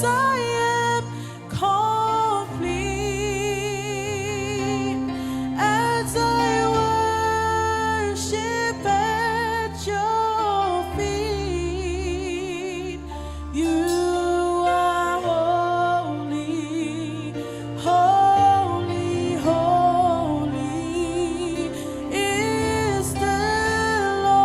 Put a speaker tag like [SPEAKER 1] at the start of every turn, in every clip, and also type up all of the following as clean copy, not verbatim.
[SPEAKER 1] I am complete, as I worship at your feet. You are holy, holy, holy is the Lord.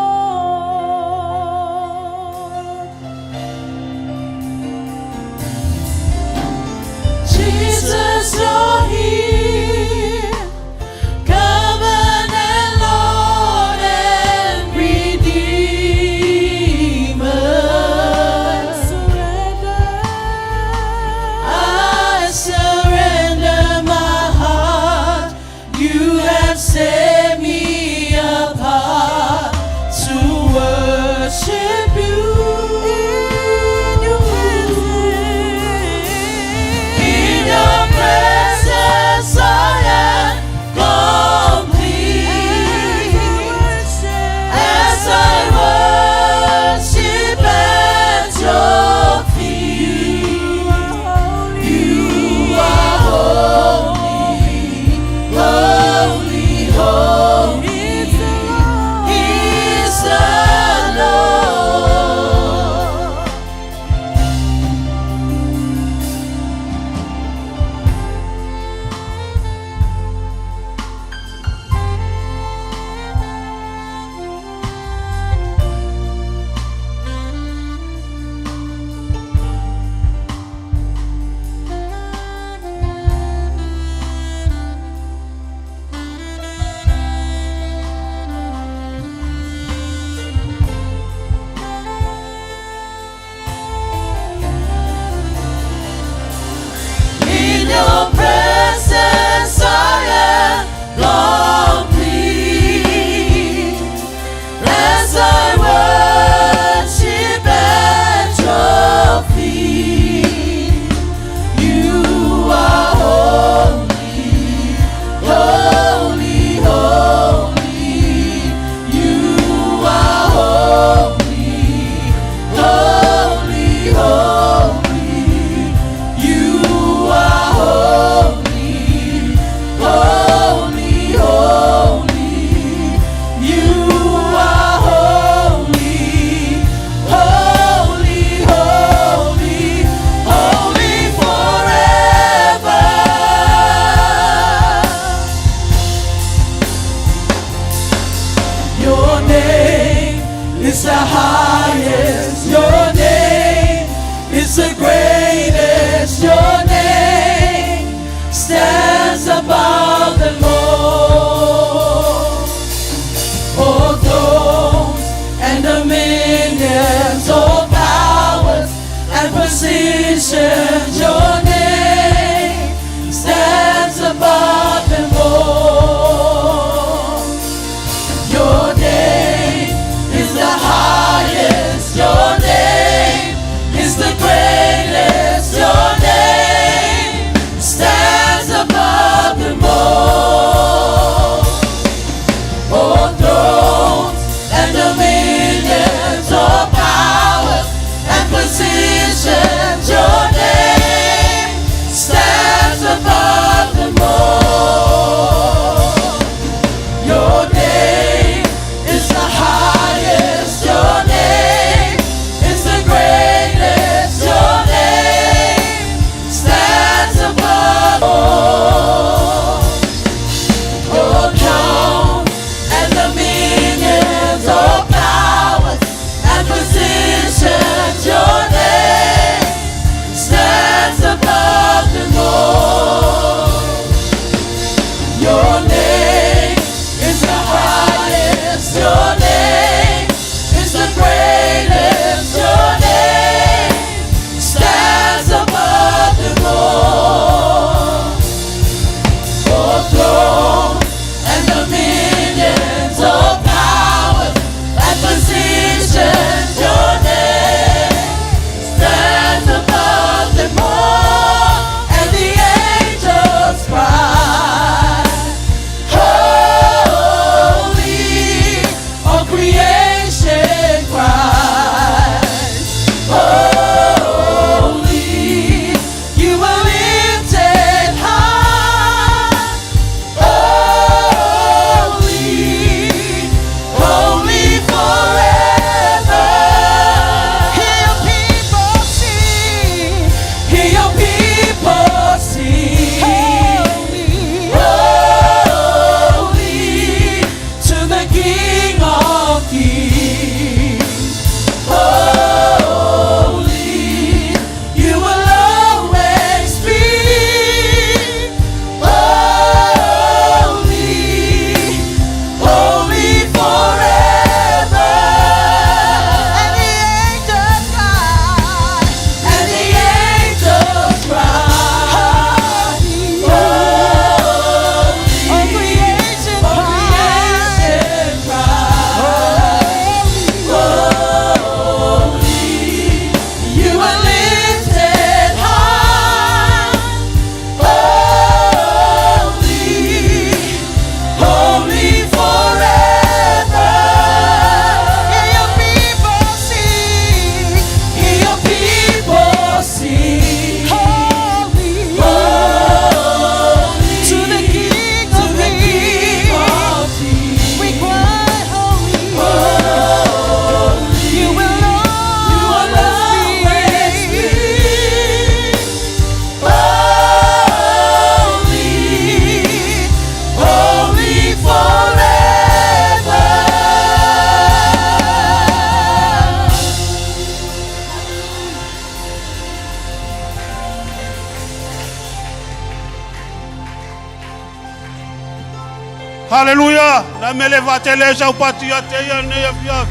[SPEAKER 2] Haleluya. Na mele vatele sa upati ateia ne afia.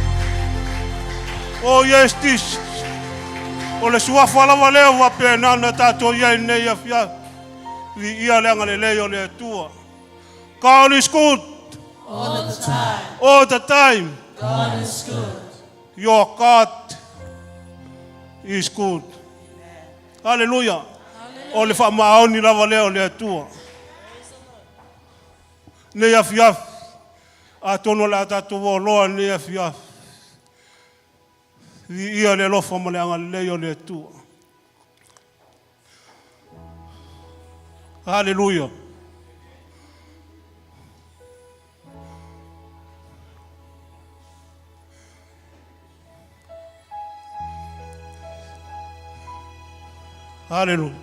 [SPEAKER 2] O yes this. O le sua fala valeo va pena na tato ia ne afia. Vi ia lenga le leo le tua. God is good.
[SPEAKER 1] All the time.
[SPEAKER 2] All the time.
[SPEAKER 1] God is good.
[SPEAKER 2] Your God is good. Hallelujah. O le fa maoni lava leo le tua. Ne afia. A tono la tato loa ne afia. Vi ia le lofa mo le anga leo le tua. Hallelujah. Hallelujah.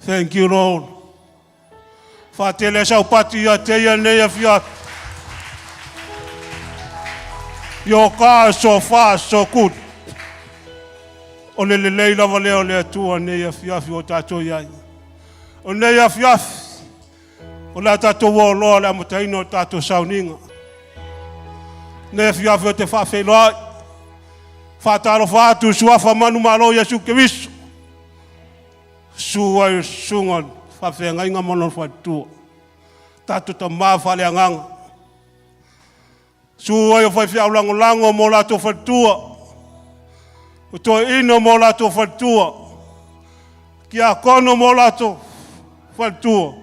[SPEAKER 2] Thank you, Lord. Fatele sa upati ya teia ne ya fia. Your God so far so good. O le leila vale o le tua ne ya fia o tato ya. O ne ya fia. O la tato wo lo la mutaino tato Sauniga. Ne ya fia te fa felo. Fatalo fa tu suafa manu malo Yesu Kristo. Suai sungon fa fenga inga mono fa tu tatu ta ma fa le ngang suai fa fia lango lango mo la to fa tu to ino mo la to fa tu ki a kono mo la to fa tu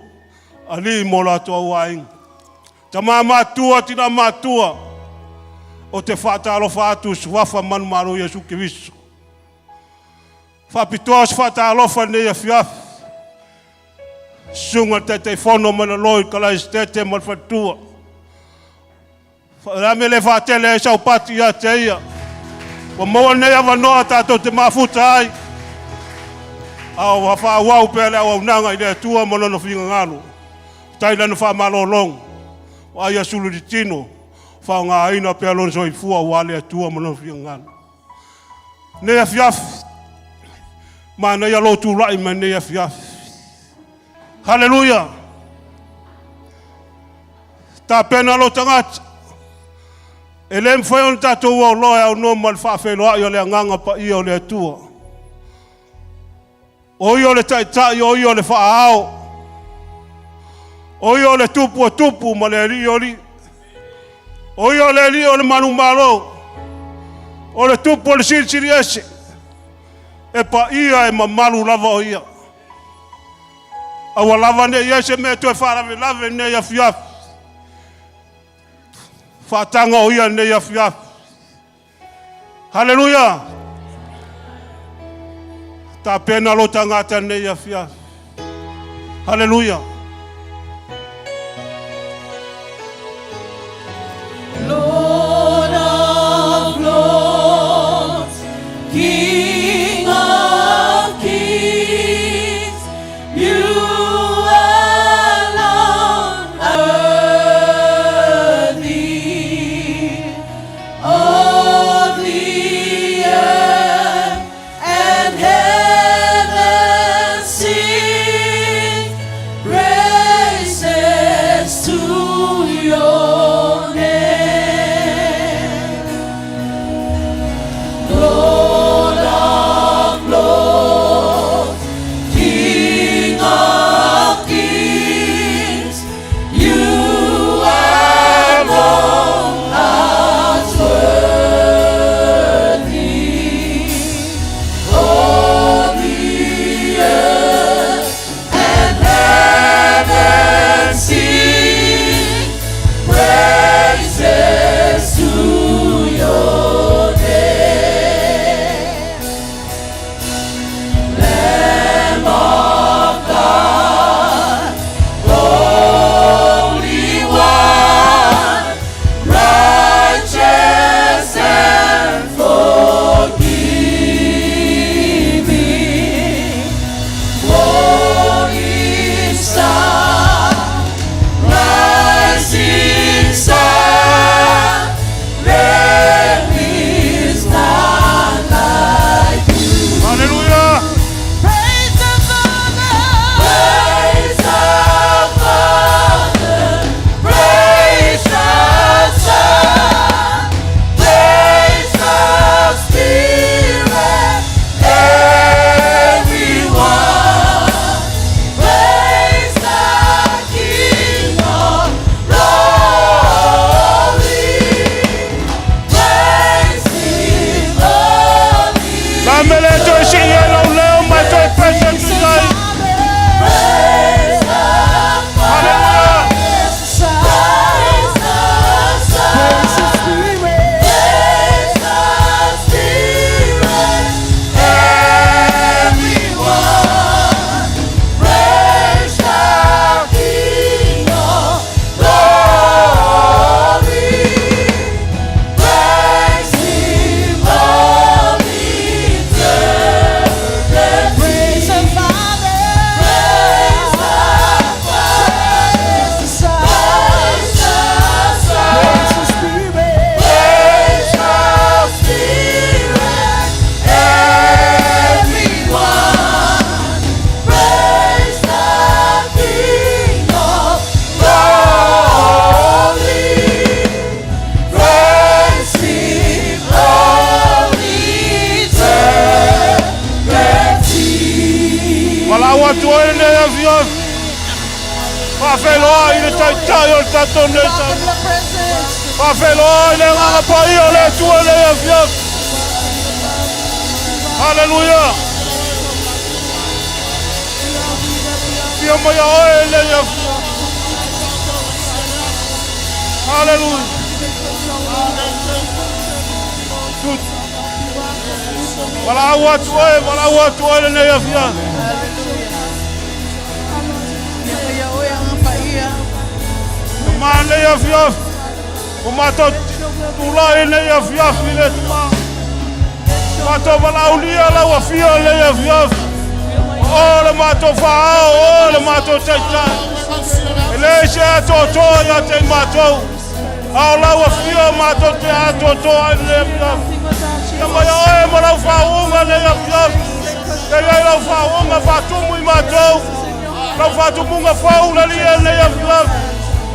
[SPEAKER 2] ali mo la to waing ta ma tu tina ma tu o te fa ta lo fa tu suafa man maro Yesu Kristo. Fa pitos fa ta lofa ne ya fia. Sunga te fono mana loi kala estete mal fatua. Fa me le fa tele sa upati ya teia. Wa mo ne ya vano ta to te mafuta ai. Au wa fa wa pele wa nanga ile tua mono no finga ngalo. Tai la no fa malo long. Wa ya sulu di tino. Fa nga ina pelo so ifua wa le tua mono finga ngalo. Ne ya fia. Mana ya Lotu rai mane ya fia. Hallelujah. Ta pena lo tangat. Elem foi on tato wo lo ya no mal fa fe lo yo le nganga pa io le tua. O yo le ta yo le fa ao. O yo le tupu ma le ri. O yo le manu malo. O le tupu le siri ese. E pa ia e mamalu lava o ia. Awa lava ne ia se me tu e wharawe lave ne ia fia. Whatanga o ia ne ia fia. Hallelujah. Ta pena lo tangata ne ia fia. Hallelujah.
[SPEAKER 1] Lord of Lords, King of Kings, you alone are worthy of the earth and heaven sing praise.
[SPEAKER 2] Whawheloa i le taitai o le tatou nei tau. Whawheloa i le nganga pai o le tua le afiaf. Hallelujah. Fia mai a oe le afiaf. Hallelujah. Wala watu oe le nei afiaf. Ma nei afiaf. O mato tula nei afiaf i le tuma. Mato malaulia la wafia nei afiaf. O le mato whaao, o le mato taitai. Ele se atotoa ia te matou. Ao la wafia mato te atotoa i le afiaf. Ia mai oe ma lau whaunga nei afiaf. Te iei lau whaunga whatumu i matou. Lau whatumunga whaula lia nei afiaf.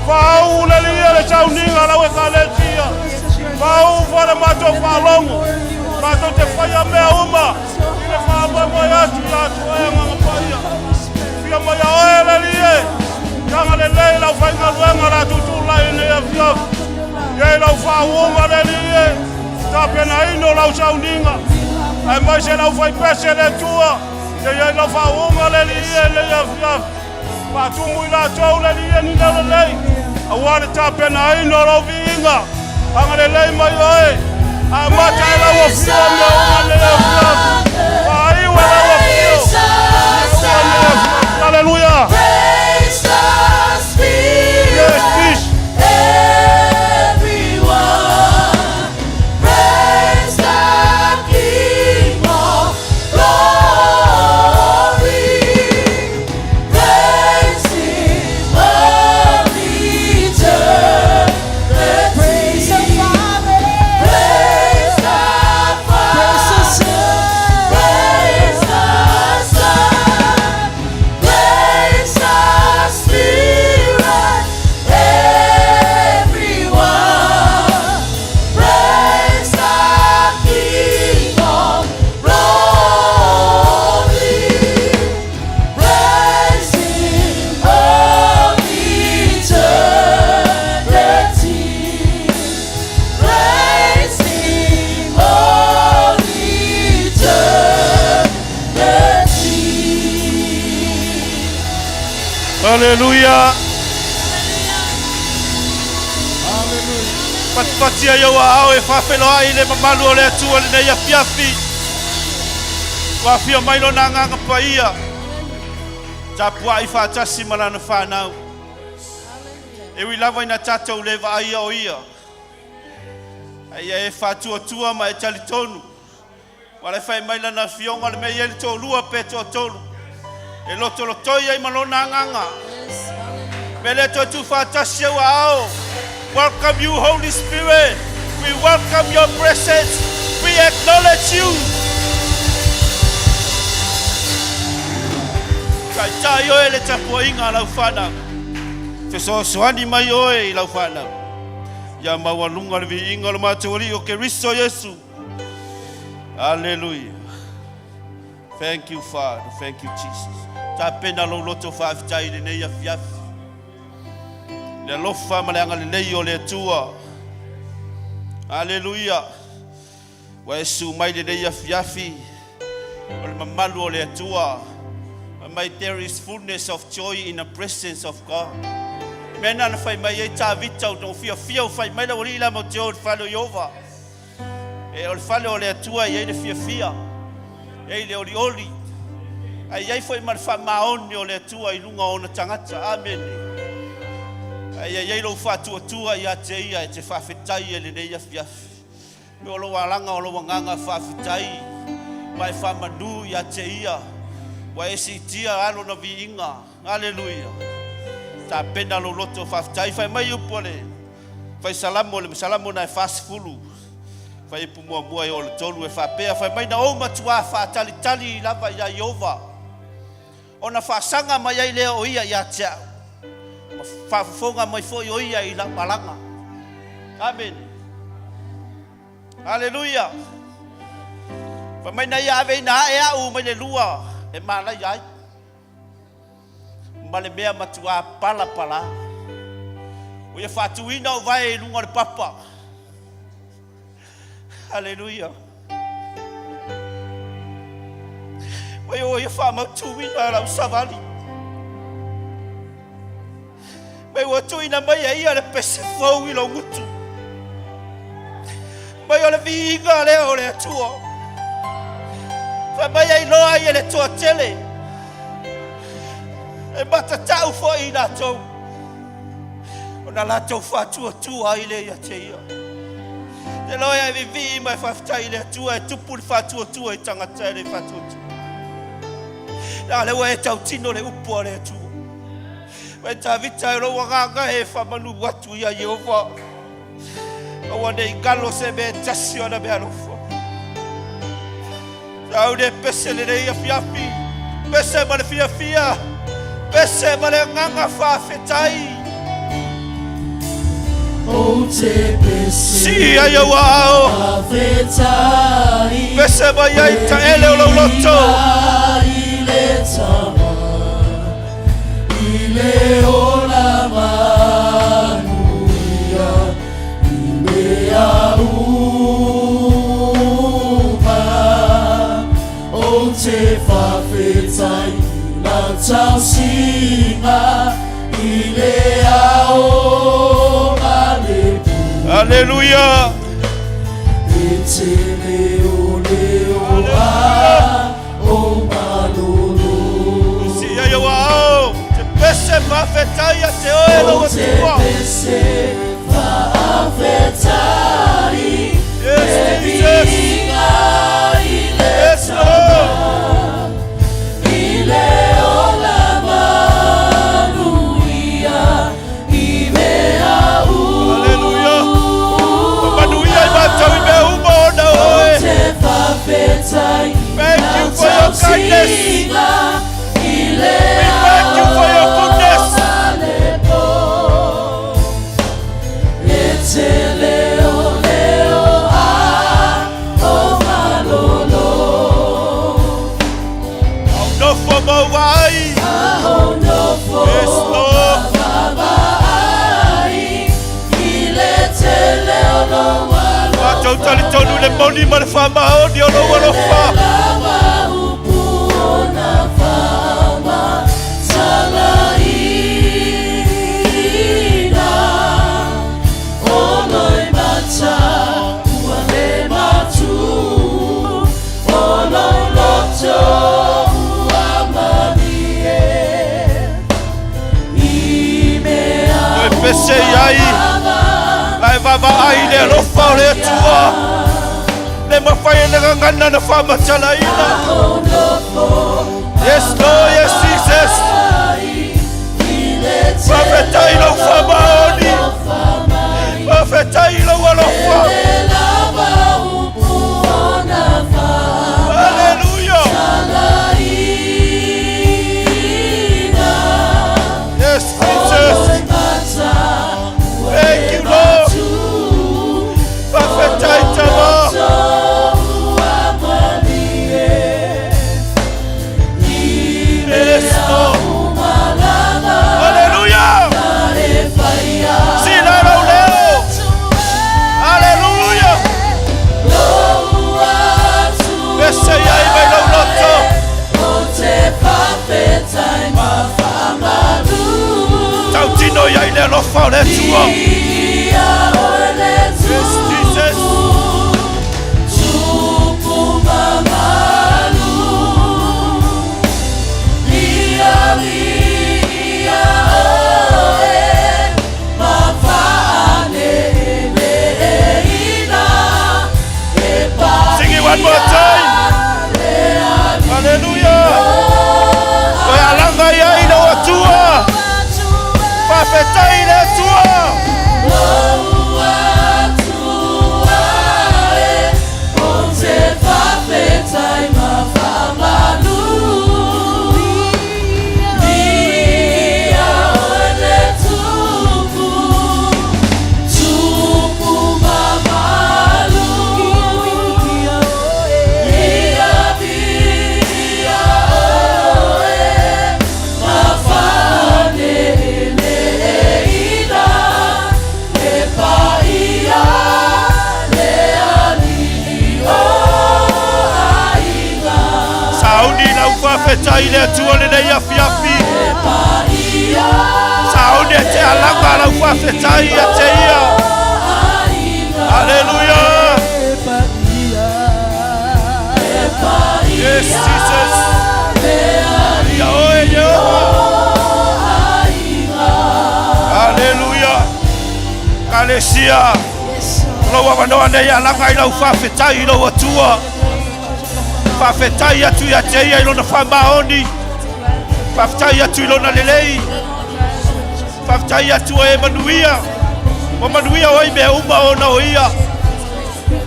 [SPEAKER 2] Whau le lia le Sauniga lau e kaletia. Whau whare matou whalongo. Matou te whaia mea uma. I le whaamamai atu i atu e nganga paia. Ia mai oe le lia. Tanga le lei lau whainga luenga la tutulai nei afiaf. Iei lau whaunga le lia. Ta pena ino lau Sauniga. Ai mai se lau whai pese le tua. Iei lau whaunga le lia nei afiaf. Patumu i la tau le lia ni lau lei. Awane ta pena ino lau viinga. Anga le lei mai oe. A mata e lau afio mea unga le afiaf. Whaiwa lau afio. Hallelujah.
[SPEAKER 1] Praise the Spirit.
[SPEAKER 2] Yes, peace. Hallelujah. Patipatia yo ao e whawheloa i le mamalu o le atua le nei afiafi. Whawhia mai lo na nganga paia. Tapua i whaatasi marana whanau. E wi lava ina tatou le vaia o ia. Aia e whatuatua ma e talitonu. Wale whai mai lana fionga le mei ele tō lua pe tō tolu. E loto lotoia i malona nganga. Mele to tu fatasi wa ao. Welcome you, Holy Spirit. We welcome your presence. We acknowledge you. Kai tai oe le tapua inga lau whana. Te soani mai oe lau whana. Ia mawalunga le vi inga lo maturi o ke riso Yesu. Hallelujah. Thank you, Father. Thank you, Jesus. Ta pena lo loto whaafitai le nei afiafi. Le lofa ma le anga le nei o le atua. Hallelujah. Wa Yesu mai le nei afiafi. O le mamalu o le atua. Mai there is fullness of joy in the presence of God. Mena na fai mai e ta vita o tō fia fai mai la ori la mo te o whalo iova. E o le whale o le atua i e le fia. E le oli. Ai ai foi mar fa maoni o le atua i lunga o na tangata. Amen. Ai lo fa tua ia te ia e te whawhetai e le nei afiafi. Me o lo walanga o lo wanganga whawhetai. Mai fa manu ia te ia. Wa esi tia alo na viinga. Hallelujah. Ta pena lo loto whawhetai. Fai mai upole. Fai salamo na e whasfulu. Fai pumua mua i o le tolu e whapea. Fai mai na o matua whatalitali lava ia Iova. O na whasanga mai ai lea o ia ia tia. Whafonga mai fo i o ia i la malanga. Amen. Hallelujah. Fai mai na ia ave na e au mai le lua. E malai ai.
[SPEAKER 3] male mea matua pala pala. O ia whatuina o vai lunga le papa. Hallelujah. Wai o ia whamatuina lau savali. Mai o tuina mai a ia le pese fau I lo ngutu. Mai o le viinga leo le atua. Fa mai ai loa ia le tua tele. E mata tau fo I natou. O na latou whatua tua I le ia te ia. Te loa ia vivi mai whaftai le atua e tupu le whatua tua I tangata le whatua tua. Nā le wa e tau tino le upua le atua. Wai tā vita e roa nganga he whamanu watu ia Yehova. Awa nei galo se me tasi ona me alofa. Tau ne pese le nei a fiafi. Pese ma le fiafia. Pese ma le nganga whawhetai.
[SPEAKER 1] O te pese
[SPEAKER 3] Si a ia wao.
[SPEAKER 1] whawhetai.
[SPEAKER 3] Pese ma iai ta ele o lau loto.
[SPEAKER 1] I le tama. Le ola manuia I mea uma O te whawhetai Na tau singa I le ao malepu
[SPEAKER 3] Hallelujah.
[SPEAKER 1] E te leo a o malolo
[SPEAKER 3] Si a ia wao. Pese whawhetai a te oe lo atua.
[SPEAKER 1] Pese whawhetai
[SPEAKER 3] Yes, Jesus. Yes, Lord.
[SPEAKER 1] I le ola manuia I mea
[SPEAKER 3] Hallelujah. Manuia I matau I mea uma ona oe.
[SPEAKER 1] te whawhetai
[SPEAKER 3] Thank you for your kindness. We thank you for your goodness. No for more why. Yes, Lord. Matau tali tonu le moni ma le whamao ni ono walofa. Pese ai ai vava ai le lofa o le atua le mawhai le ngana na whamatala ina. Yes Lord, yes Jesus. Whawhetai lau whamaoni whawhetai lau alofa. Hallelujah. Yes Jesus. Thank you, Lord. Whawhetai tama. Yes, Lord. Hallelujah. whawhetai le tua le nei afi. Saune te alanga la whawhetai a te ia. Hallelujah. Yes, Jesus. Hallelujah. Kalesia. Loa wanoa nei alanga i lau whawhetai lo atua. Whawhetai atu ia te ia i lona whamaoni. Whawhetai atu i lona lelei. Whawhetai atu e manuia. O manuia oi me uma o na o ia.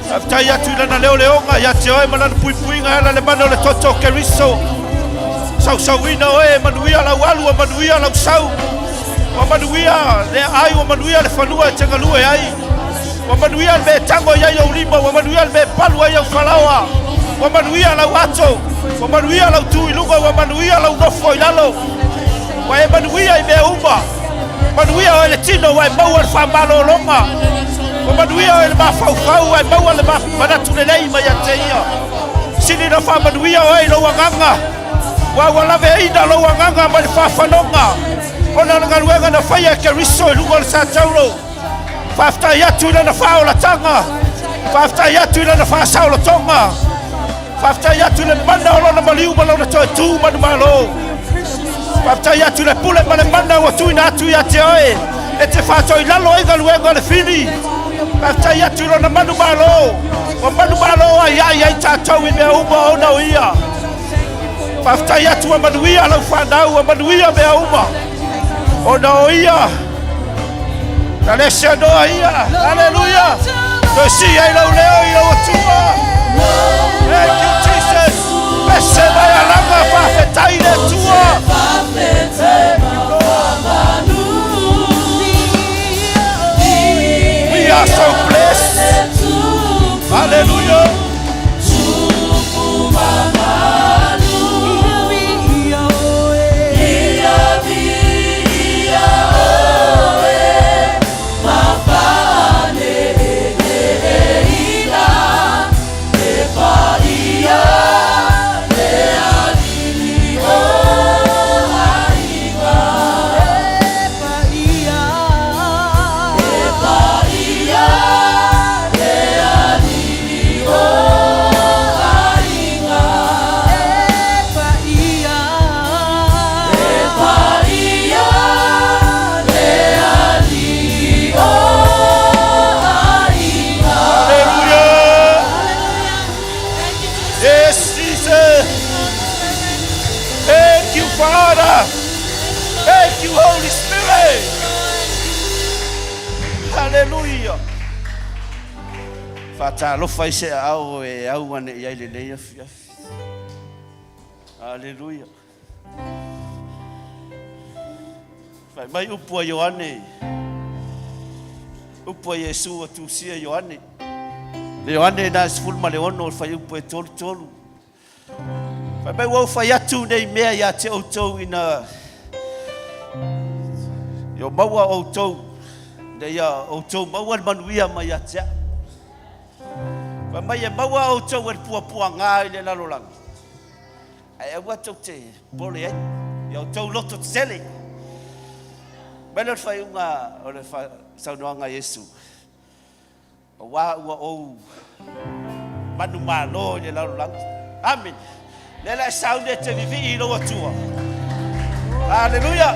[SPEAKER 3] Whawhetai atu i lana leo leonga ia te oi manana puipuinga ela le mana o le toto keriso. Sau sauina oe manuia lau alu o manuia lau sau. O manuia le ai o manuia le whanua e tengalua e ai. O manuia le tango ia iau lima. O manuia le palua iau whalaoa. O manuia lau ato. O manuia lau tui lunga. O manuia lau nofo i lalo. Wa e manuia i mea uma. Manuia o le tino wa e maua le whamalo longa. O manuia o le mawhauwhau wa e maua le manatu le lei mai a te ia. Sini na whamanuia o e loa nganga. Wa walave ina loa nganga ma le whawhanonga. Ona ngaruenga na whaia ke riso i lunga le sa tauro. Whaftai atu ina na whaola tanga. Whaftai atu ina na whasaola tonga. Whaftai atu le mana o lona maliu ma lona toi tū manu malo. Whaftai atu le pule ma le mana o tuina atu ia te oe. E te whatoi lalo e ngaruenga le whini. Whaftai atu lona manu malo. O manu malo ai ai ai tātou i mea uma o nau ia. Whaftai atu a manuia lau whanau a manuia mea uma. O nau ia. Nalesea noa ia. Hallelujah. Toi si ai lau leo i lau atua. Thank you, Jesus. Pese mai alanga whawhetai le tua. We are so blessed. Hallelujah. Thank you, Holy Spirit. Hallelujah. Fata lo fai se au e au ane ia le nei afi. Hallelujah. Fai mai upu a Ioane. Upu a Yesu a tusia Ioane. Le Ioane na sful ma le ono fai upu e tolu tolu. Fai mai wau fai atu nei mea ia te outou ina yo maua outou de ia outou maua manuia mai atea. Fai mai e maua outou e puapua ngā i le lalolanga. Ai au atou te pole ai. Ia outou loto te sele. Mena fai unga o le saunoanga Yesu. O wā ua ou manu malo i le lalolanga. Amen. Lela saune te vivi i loa tua. Hallelujah.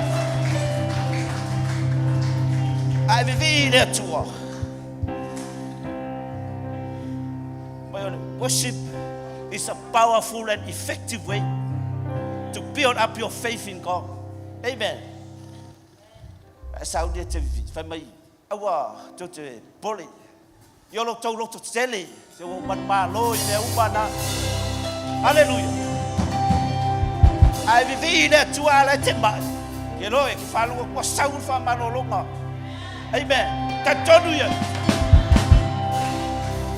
[SPEAKER 3] I vivi i le tua. Worship is a powerful and effective way to build up your faith in God. Amen. Saune te vivi. Fai mai. Awa to te pole. Yo lo tau loto tele. Se o man malo i le umana. Hallelujah. Ai vivi le tua la te mai. Ke loe ki whalua kua saul wha manolonga. Amen. Ka tonu ia.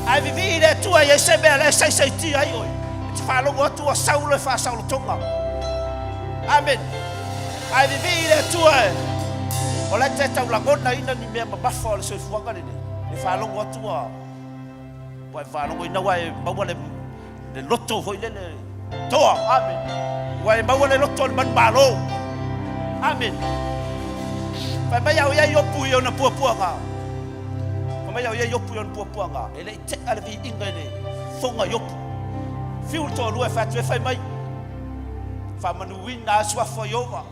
[SPEAKER 3] Ai vivi le tua ia se mea le sai ti ai oi. Te whalua tua saul e wha saul tonga. Amen. Ai vivi le tua e. O la te tau lagona ina ni mea mabafa o le soifuanga nene. E whalua tua. Wai whalua ina wai maua le loto hoi lele. Toa, amen. Wai mau le loto man balo. Amen. Fa mai au ia yopu yo na pua nga. Fa mai au ia yopu yo na pua nga. Ele te ala vi ingene. Fonga yopu. Fiu to lu fa tu fa mai. Fa manu win na swa fo yova.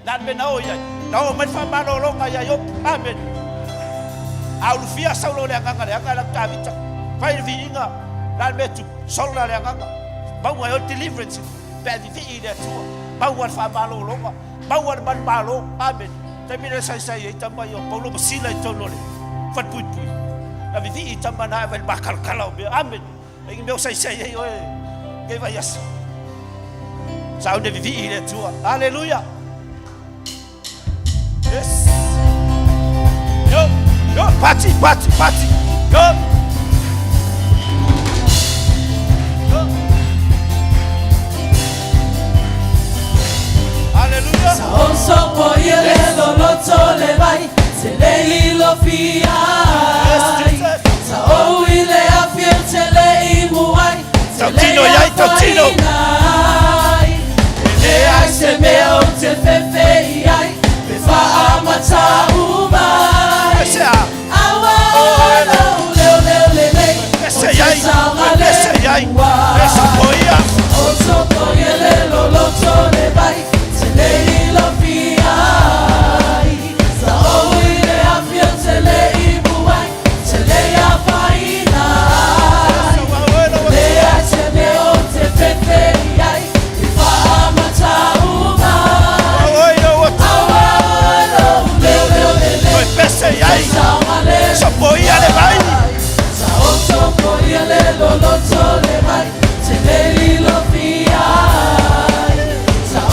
[SPEAKER 3] Nan me na o ia. Na o man fa malo lo nga ia yopu. Amen. Au fia saulo le nga le nga la ta vita. Fa vi inga. Nan me tu saulo le nga. Ba wa deliverance. Ba vi ile tu. Ba wa fa malo lo nga. Bawar man balo, amen. Tapi na say itamba yo paulo sila ito lole. Fat pui. Na vivi itamba na vel bakal kalau be, amen. Ingin meu say yo Gay vayas. Sa de vivi ile tua. Hallelujah. Yes. Yo, party. Yo. Hallelujah.
[SPEAKER 1] Sa onso po yele lo loto le vai, se le ilo fiai. Sa o ile a fiel se le imuai, se le fainai. Ele ai se mea o te fefe iai, me fa amata umai. Awa le.
[SPEAKER 3] Ese yai.
[SPEAKER 1] Onso po yele lo loto le vai. Lei lo fiai, sa o ile a fiel se lei buai, se lei a faina. Lei a se me o te fefe iai, i fa amata umai. Awalo, le.
[SPEAKER 3] Pese yai.
[SPEAKER 1] Sa
[SPEAKER 3] poia le vai.
[SPEAKER 1] Sa o so poia le lo loto le vai, se lei lo fiai, sa o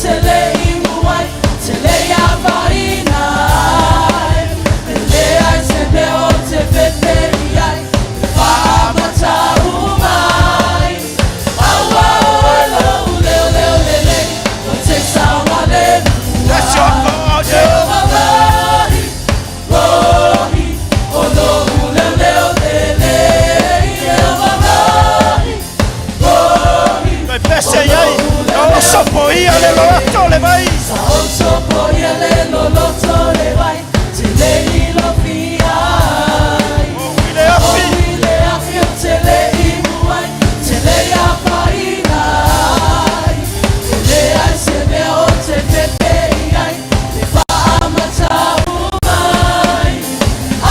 [SPEAKER 1] se le imuai, se le avaina. Le ai se me o te fefe iai, fa amata umai. Awalo, le. O te sawa le.
[SPEAKER 3] That's your God.
[SPEAKER 1] Rohi, o lo le. Rohi.
[SPEAKER 3] Pese yai. So poia le loto le vai.
[SPEAKER 1] Sa onso poia le loto le vai, se le lo fiai. O ile a fiel se le imuai, se le a fainai. Le ai se me o te fefe iai, le fa amata umai.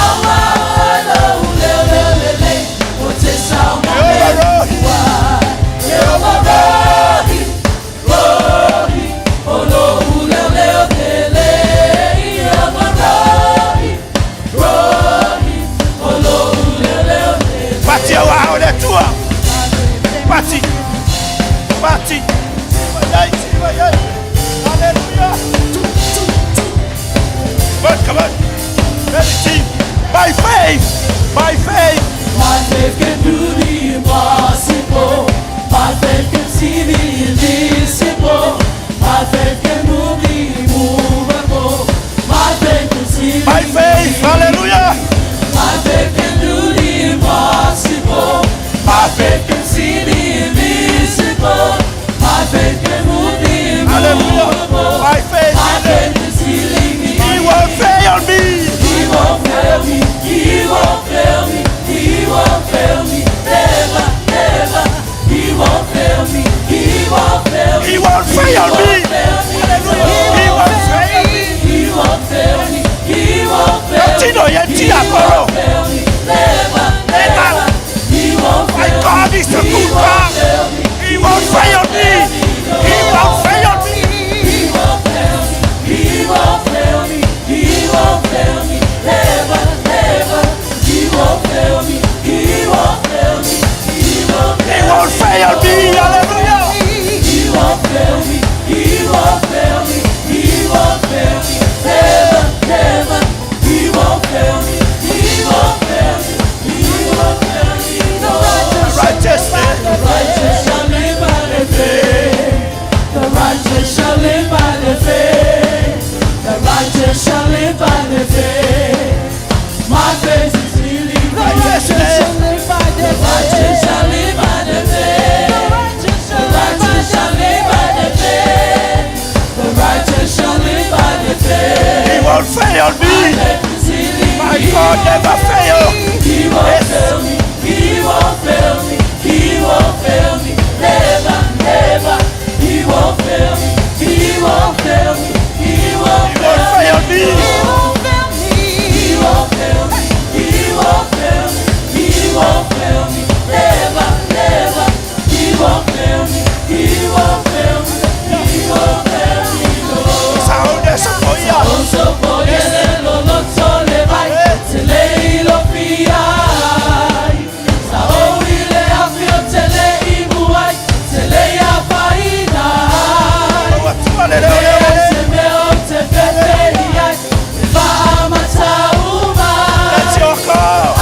[SPEAKER 1] Awalo, le. O te sauma le. Jehovah Rohi.
[SPEAKER 3] Party. Hallelujah. Come on. Everything. By faith.
[SPEAKER 1] My faith can do the impossible. My faith can see the invisible. My faith can move the immovable. My faith can see
[SPEAKER 3] by faith. Hallelujah.
[SPEAKER 1] My faith can do the impossible. My faith can see the invisible. My faith can move the immovable.
[SPEAKER 3] By faith.
[SPEAKER 1] My faith is healing me.
[SPEAKER 3] He won't fail me.
[SPEAKER 1] He won't fail me. He won't fail me. He won't fail me. Never, never. He won't fail me. He won't fail me.
[SPEAKER 3] He won't fail me.
[SPEAKER 1] He won't fail me. He won't fail me. He won't fail me. He won't fail me. Never, never. He won't fail me.
[SPEAKER 3] My God is a good God. He won't fail me. He won't fail me.
[SPEAKER 1] He won't fail me. He won't fail me. He won't fail me. Never, never. He won't fail me. He won't fail me. He won't fail me.
[SPEAKER 3] Hallelujah.
[SPEAKER 1] He won't fail me. He won't fail me. He won't fail me. Never, never. He won't fail me. He won't
[SPEAKER 3] God never fail.
[SPEAKER 1] He won't fail me. He won't fail me. He won't fail me. Never, never. He won't fail me. He won't fail me. He won't fail me.
[SPEAKER 3] He won't fail me.
[SPEAKER 1] He won't fail me. He won't fail me. He won't fail me. Never, never. He won't fail me. He won't fail me. He won't fail me.
[SPEAKER 3] Sauniga Sapoya.
[SPEAKER 1] Loto poyelelo loto lebai. Tele ilofiai. Saoile afio tele imuai. Tele afainai. Semeo tefefeiai. Eva amatauma.
[SPEAKER 3] That's your call.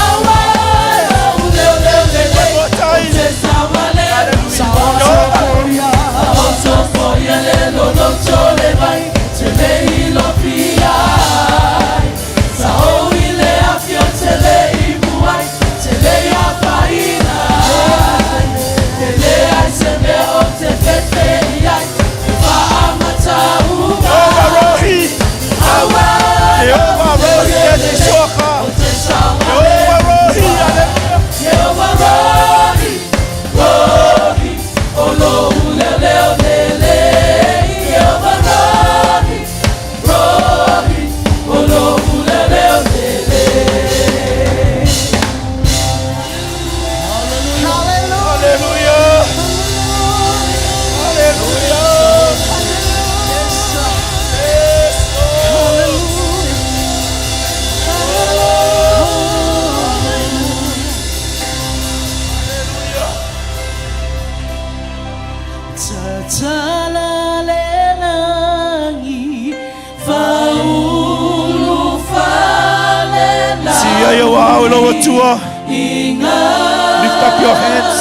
[SPEAKER 3] Lift up your hands,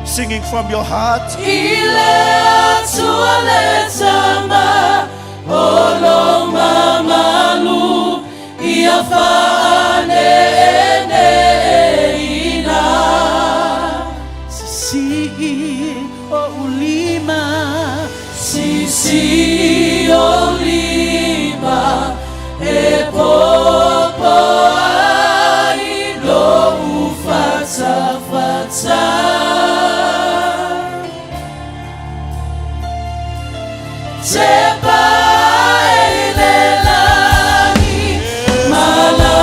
[SPEAKER 3] singing from your heart.
[SPEAKER 1] Sisi olima epopo ailo ufata fata Tepa elelani mala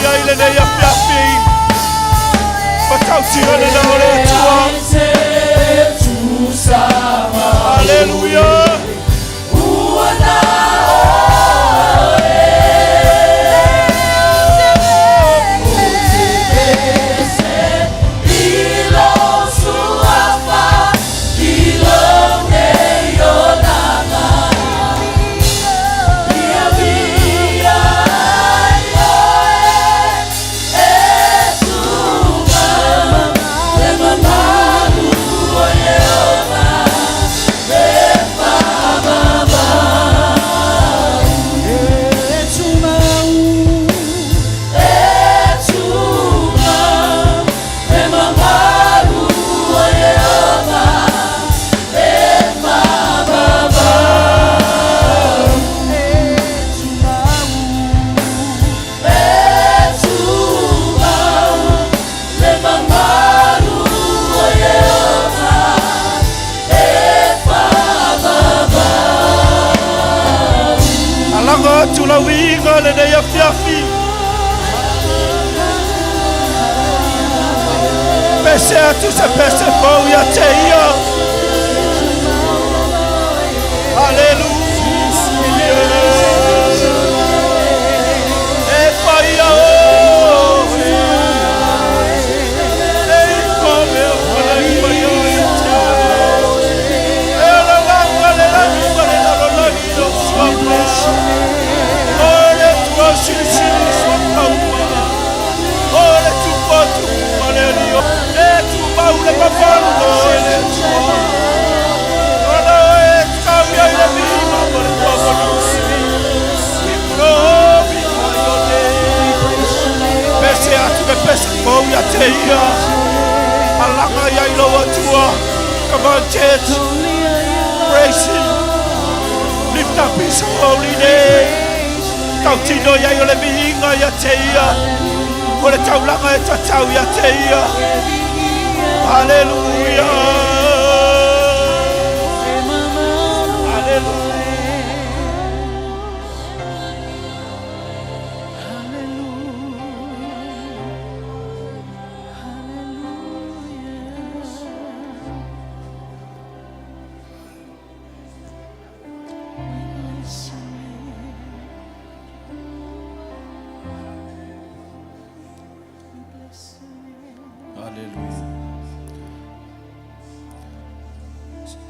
[SPEAKER 3] ia ile ne ia fiafi. Patau tira le na ole tua. Hallelujah. Tulawinga le ne ia fiafi. Pese atu se pese pau ia te ia. Hallelujah. E paia o. E come o la paia ia te. E la langa le la lima le la rola io sopra. Ole tu potu, Valerio, e tu paule papando, ele tu. Ora e cambia la vita per tua volontà. Mi provi maione. Pese a tu che pese poi a te ia. Alla ia ilo tua. Come on, church. Praise him. Lift up his holy name. Kautino ia yo le vihinga ia te ia. O le taulanga e tatau ia te ia. Hallelujah. Hallelujah.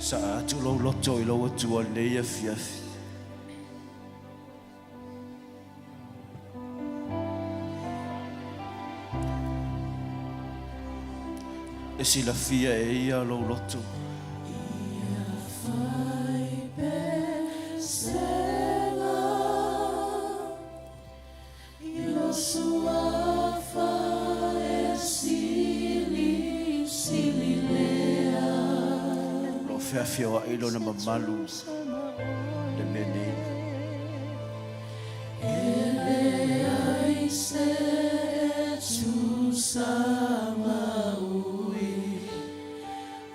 [SPEAKER 3] Sa atu lo loto I lo atu o nei a fiafi. E si la fia e ia lo loto. Fiafia o ilo na mamalu le menei. Ele ai se tu sama ui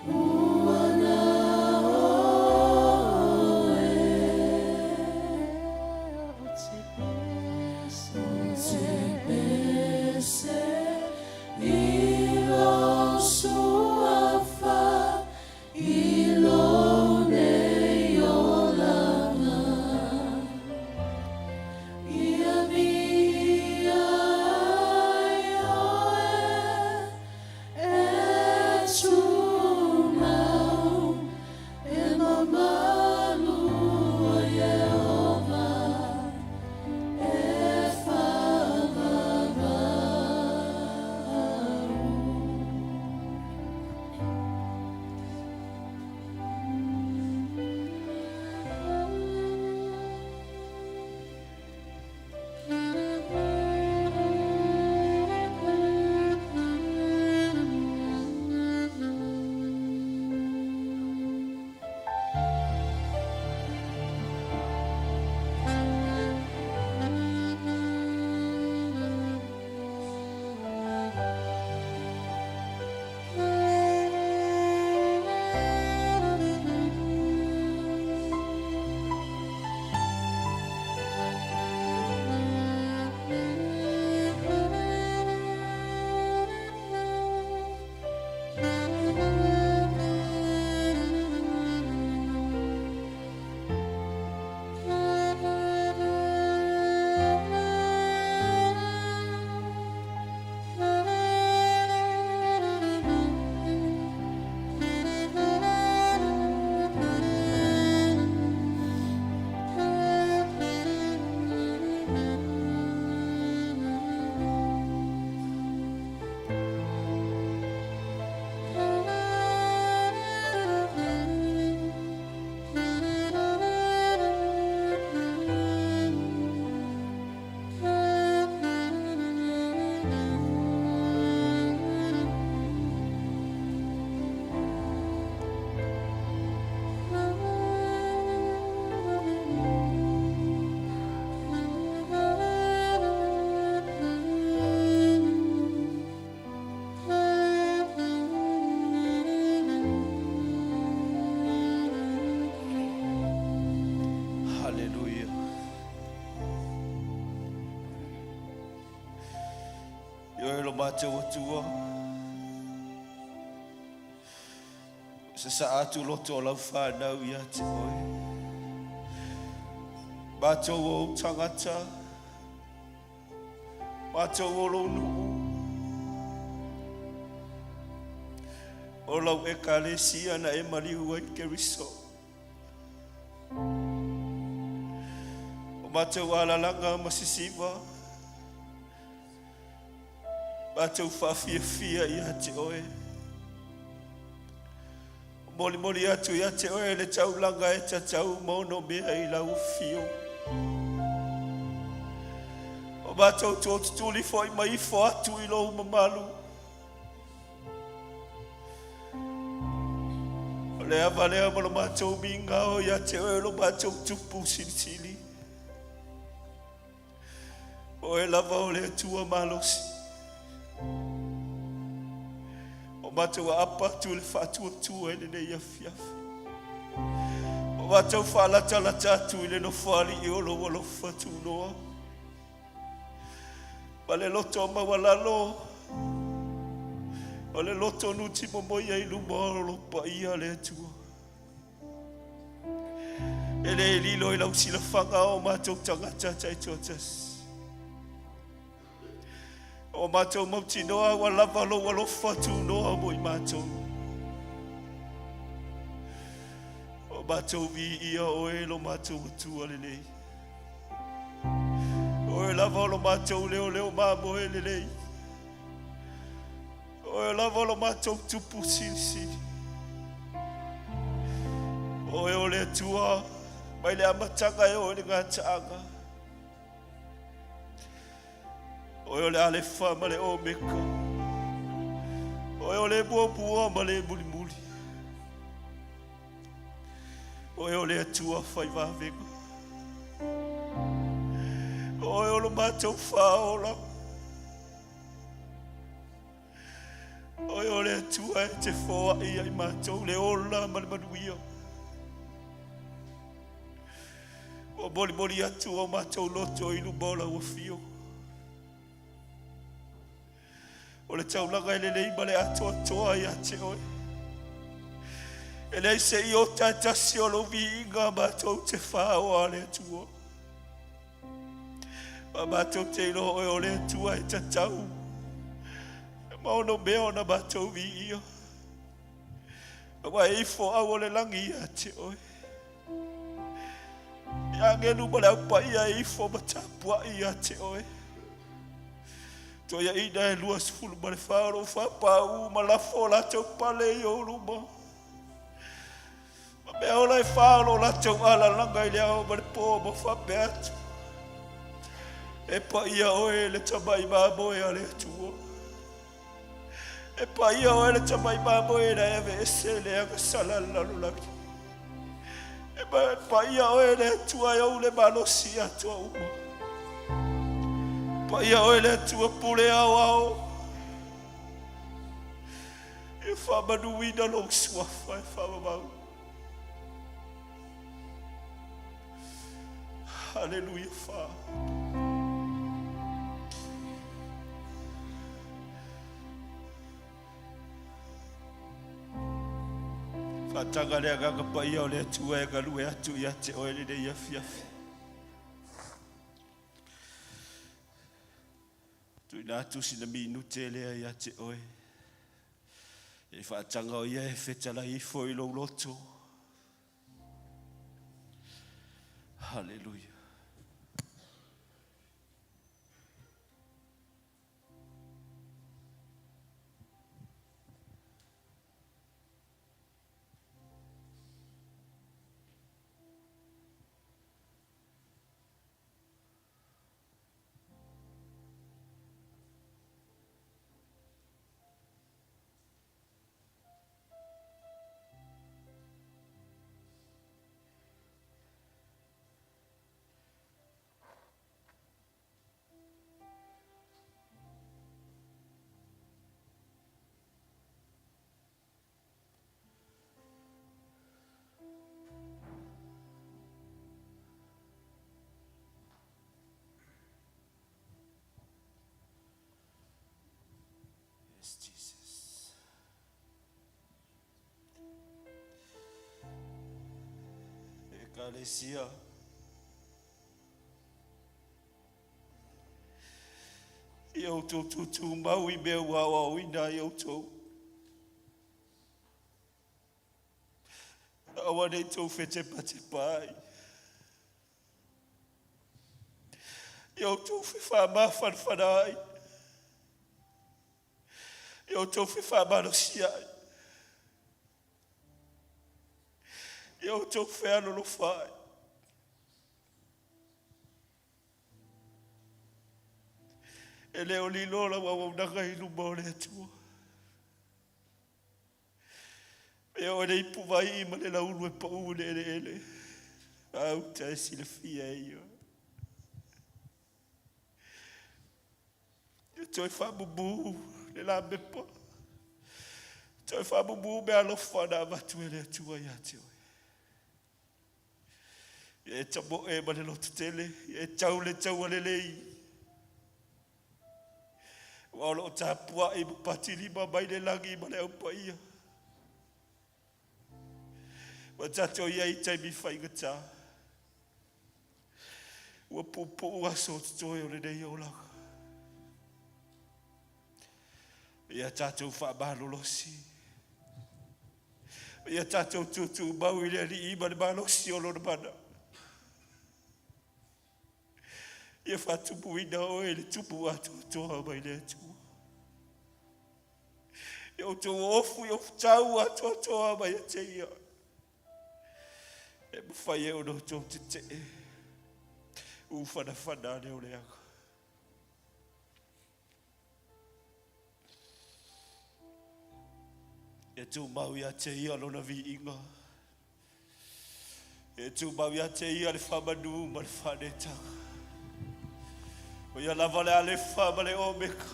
[SPEAKER 3] uana oe o te pese ilo suafa. Ilone yo mātou atua. Se sa atu loto o lau whanau ia te oe. Mātou o tangata. Mātou o lo nuu. O lau e kalesia na e mariu ai keriso. O mātou alalanga masisiva. Mātou whawhiawhia ia te oe. Moli moli atu ia te oe le taulanga e ta tau mono mea i lau fio. O mātou tōtu tūli fwoi mai fo atu i lau mamalu. O le avalea mo lo mātou minga o ia te oe lo mātou tupu silisili. O e lava o le atua malosi. Mātou a apa tu le whātua tua e nei afiafi. O mātou whālata lata atu i le no whāli i olo walo whatu noa. Ma le loto mawalalo. O le loto nuti momoia i lumoro pa ia le atua. E le lilo i lau sila whanga o mātou tangata tai tuatas. O mātou mauti noa wa lava lo walo whatu noa mo i mātou. O mātou vi ia o e lo mātou atua lelei. O e lava lo mātou leo leo māmo e lelei. O e lava lo mātou tupu sili sili. O e o le atua, mai le amatanga e o le ngā taanga. O le ale fa ma le o meka. O le bua bua ma le muli muli. O le atua fai vavega. O lo mātou whaola. O le atua e te whoa i ai mātou le ola ma le manuia. O moli moli atua o mātou loto i lumola ua fio. O le taulanga e lelei ma le atoa toa i ate oe. E lei se i o tatasi o lo vi inga mātou te whao a le atua. Ma mātou te ilo oe o le atua e tatau. E maono mea na mātou vi ia. Ma e ifo au o le langi i ate oe. E angenu ma le aupa ia e ifo ma tapua i ate oe. To ia ina e lua sifulu ma le whaaro whapau ma la fola tau pale i o luma. Ma mea ola e whaaro la tau ala langa i lea o ma le pō ma whape atu. E pa ia oe le tamai māmoe a le atua. E pa ia oe le tamai māmoe na ewe ese le anga sala lalulaki. E pa ia oe le atua e au le malosi atua uma. Pa ia oe le atua pule au au. E whamanuina lo suafa e whamamau. Hallelujah, Father. Whatanga lea ganga pa ia o le atua e galue atu i ate oe le nei afiafi. Tuina atu sina minute lea i ate oe. E whaatanga o ia e whetala i fo i lo loto. Hallelujah. Kalesia. Yo tu mau I mea wa wina yo tu. Awa nei tu fete pate pai. Yo tu fi fa ma fanai. Yo tu fi fa ma no siai. Yo tu fi alo lo fai. Ele o lilo la wa naka I lumba o le atua. E o nei puwai I ma le laulu e pau le ele. Au ta si le fia iyo. E toi fa bubu le la bepa. Toi fa bubu me alo fana matu ele atua ya teo. E tamo e ma le lotu tele. E tau le tau ale lei. Walo tapua I patili ma mai le langi ma le aupa ia. Wa tato ia I taimi whaingata. Wa pupu ua so tutoi o le nei o laka. Ia tato whamalolosi. Ia tato tutu mau I le ali I ma le malosi o lona mana. Ia whatupu ina o e le tupu atu toa mai le atu. Ia o tō ofu ia tau atu toa mai te ia. E mwhai e ono tō te te e. Uwhana whana ne o le aka. E tū mau ia te ia lona vi inga. E tū mau ia te ia le whamanu ma le whanetanga. O ia lava le ale whama le omeka.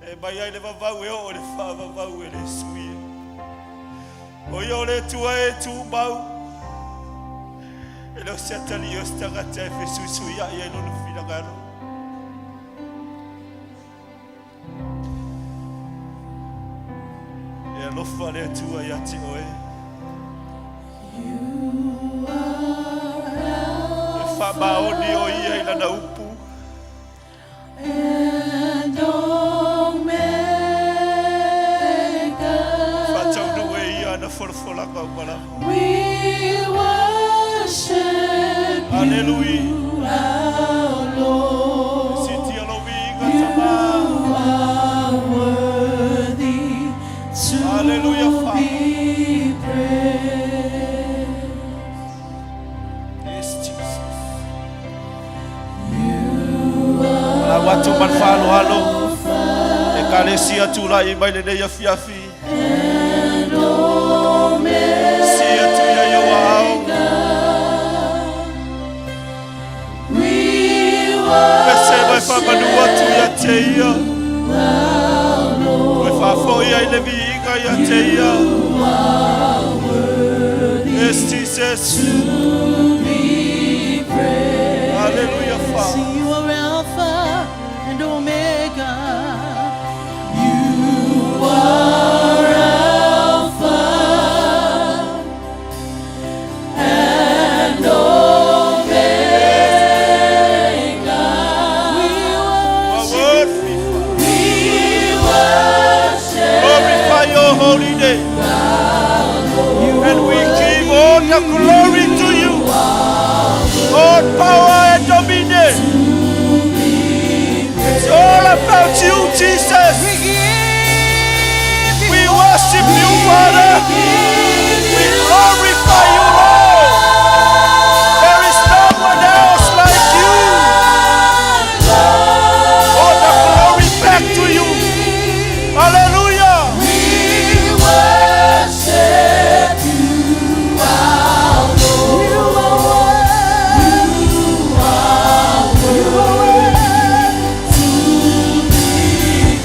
[SPEAKER 3] E mai ai le vavau e o le whamavau e le suia. O ia o le tua e tū mau. E leo se atali o stangata e whesusui ai ai lono whirangaro. E alofa le tua ia te oe. Whamaoni o ia I lana upu.
[SPEAKER 1] And Omega.
[SPEAKER 3] Whatau no e ia na wholawholanga umara.
[SPEAKER 1] We worship
[SPEAKER 3] Hallelujah.
[SPEAKER 1] you, our Lord.
[SPEAKER 3] Siti alowi
[SPEAKER 1] You
[SPEAKER 3] ingatama.
[SPEAKER 1] are worthy to
[SPEAKER 3] Hallelujah, Father.
[SPEAKER 1] be praised.
[SPEAKER 3] Yes, Jesus.
[SPEAKER 1] You are
[SPEAKER 3] Watu man whalo halo. E kalesia tula I mai le nei afiafi.
[SPEAKER 1] and Omega.
[SPEAKER 3] Sia tu ia ia wao.
[SPEAKER 1] We
[SPEAKER 3] Pese mai
[SPEAKER 1] worship
[SPEAKER 3] whamanua tu ia te ia.
[SPEAKER 1] our Lord.
[SPEAKER 3] Mai whafo ia I le vi inga ia te ia.
[SPEAKER 1] You are worthy
[SPEAKER 3] Yes, Jesus.
[SPEAKER 1] to be praised.
[SPEAKER 3] Hallelujah, Father.
[SPEAKER 1] See, you are Alpha and Omega. You are Alpha and Omega.
[SPEAKER 3] My word,
[SPEAKER 1] We worship
[SPEAKER 3] glorify your holy name.
[SPEAKER 1] you.
[SPEAKER 3] And we give all the glory to you. All power and dominion. It's all about you, Jesus. We worship you, Father. We glorify you, Lord. There is no one else like you. All the glory back to you. Hallelujah.
[SPEAKER 1] We worship you, our Lord. You are worthy to be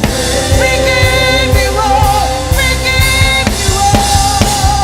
[SPEAKER 1] praised. We give you all. We give you all.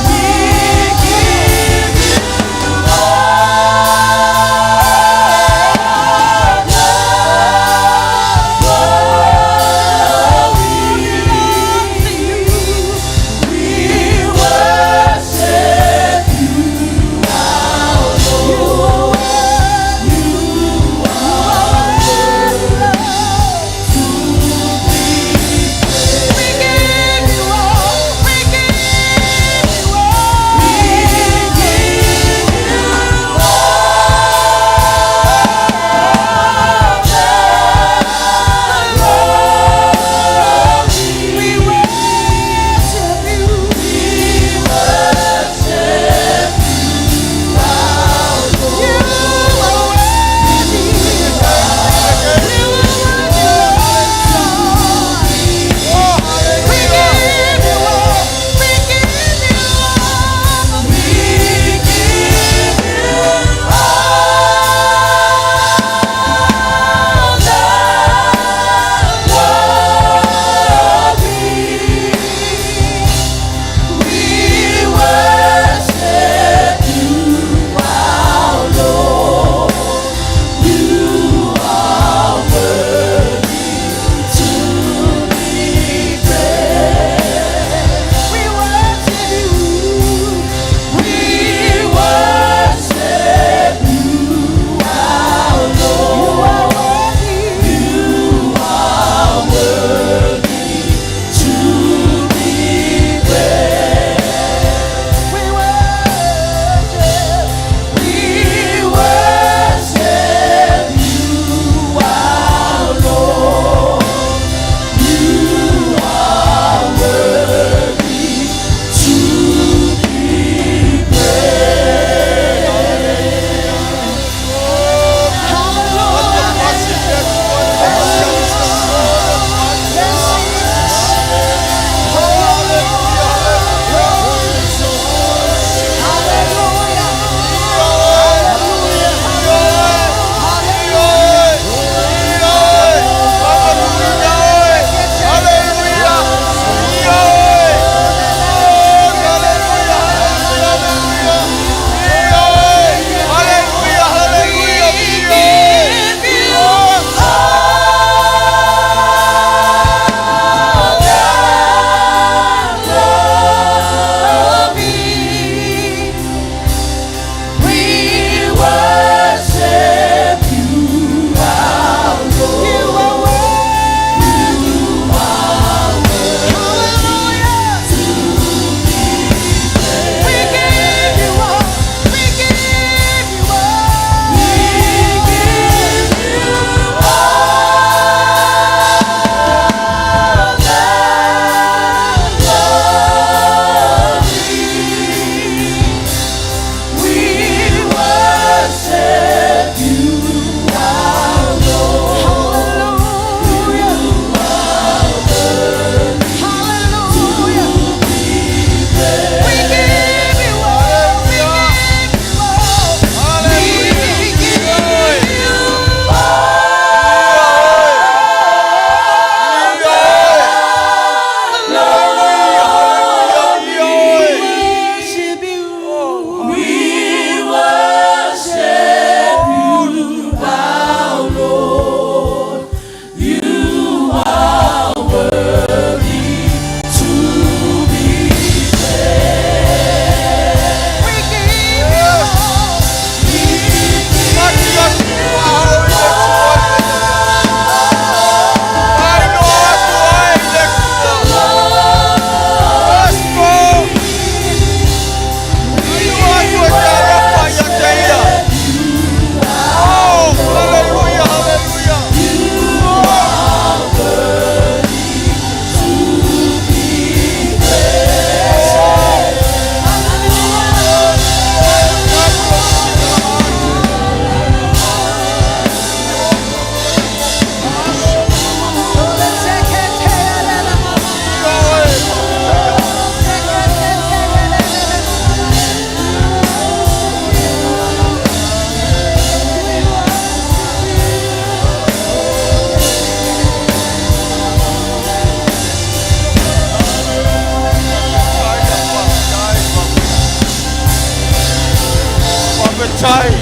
[SPEAKER 3] tai.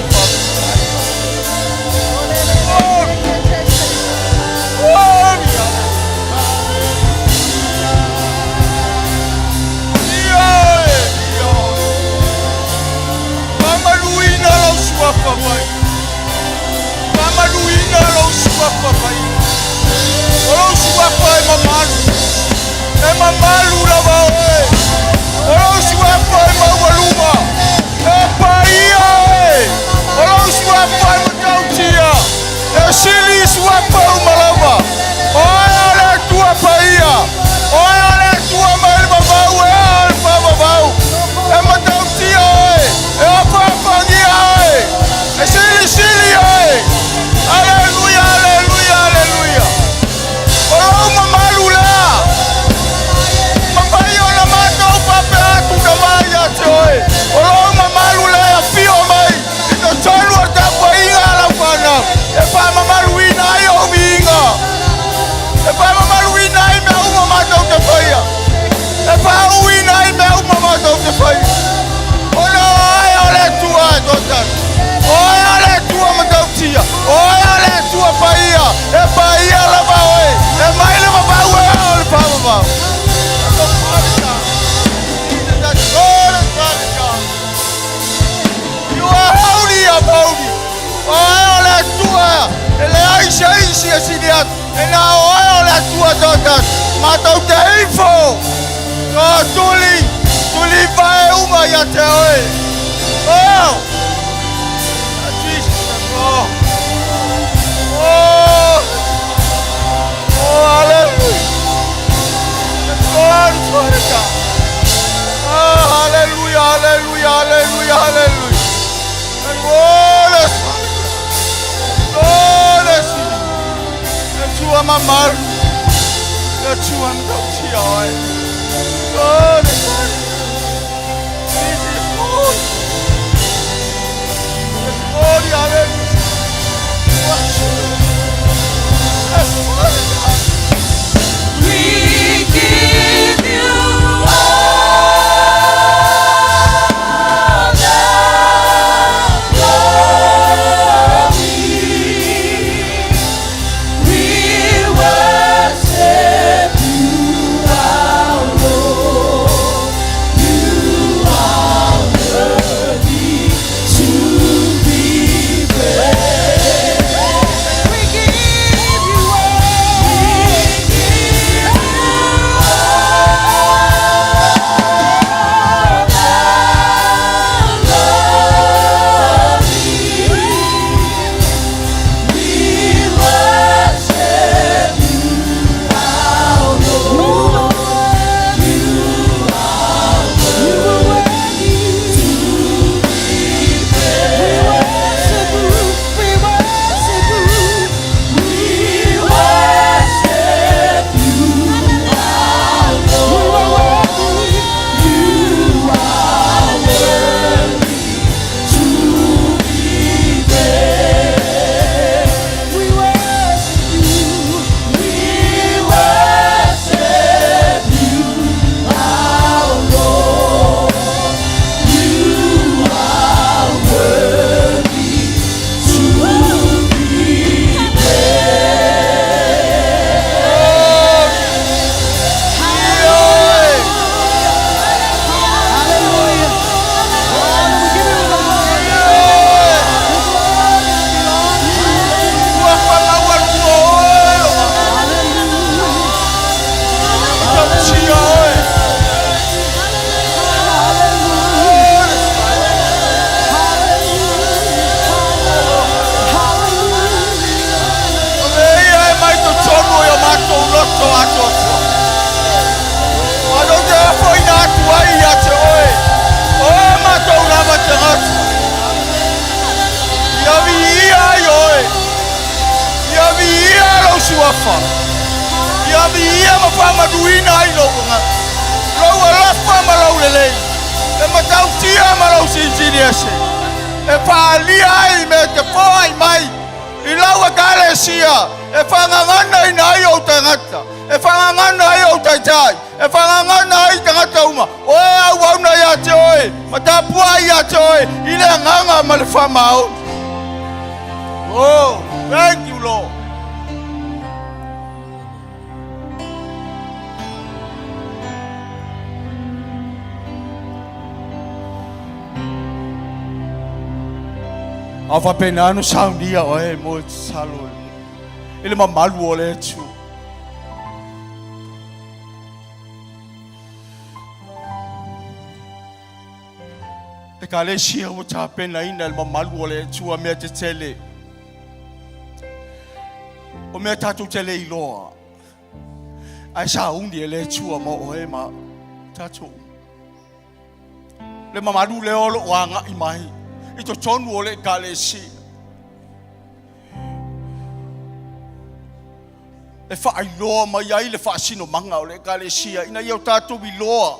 [SPEAKER 3] Mama Luina lo suapa pai. Mama Luina lo suapa pai. Lo suapa e mamalu. E mamalu la va e. Lo suapa e mawaluma. E paia e. Lo suapa e matautia. E sili suapa o malava. Oia le tua paia. Oia le tua mai mavau e alfa mavau. E matautia e. E apapangia e. E sili e. Aleluia, aleluia, aleluia. Olo mamalu la. Mapai ona matou pape atu na mai ate oe. Olo mamalu la ya fio mai. Ito tolu ata kwa inga ala whana. E pa mamalu ina ai o vinga. E pa mamalu ina ai mea uma matou te whaia. E pa uina ai mea uma matou te whaia. Ono ai ole tua e totan. Oi ole tua matautia. Oi ole tua paia. E paia lava oe. E mai lava bau e ole pa mabau. You are holy, I'm holy. Oi ole tua. Ele aisha isi asiniat. E na oi ole tua totan. Matau te info. Ko tuli. Tuli vai uma ia te oe. Oh. Oh, oh, oh, hallelujah. God, God. Oh, hallelujah, hallelujah, hallelujah, hallelujah. And God is God is and you are my mother. That you are not here. God is God. This is God. It's God, hallelujah.
[SPEAKER 1] We give you
[SPEAKER 3] suafa. Ia via ma fa maduina ai longa. Lo ala fa ma lo lele. E matau tia ma lo sinjiniese. E pa ali ai me te foi mai. I lawa kale sia. E fa ngana ina ai o tangata. E whangangana ai o taitai. E whangangana ai tangata uma. Oe au wauna ia te oe. Matapua ia te oe. Ile nganga ma le whamau. Oh, thank you, Lord. Awa pena anu Sauniga oe mo salo. Ile mamalu ole tu. E kale sia o ta pena ina ile mamalu ole tu a mea te tele. O mea tatu tele iloa. Ai sa undi ele tu a mo oe ma tatu. Le mamalu le olo wanga imai. Ito tonu ole kale si. E wha iloa mai ai le wha sino manga ole kale si. Ina iau tātou iloa.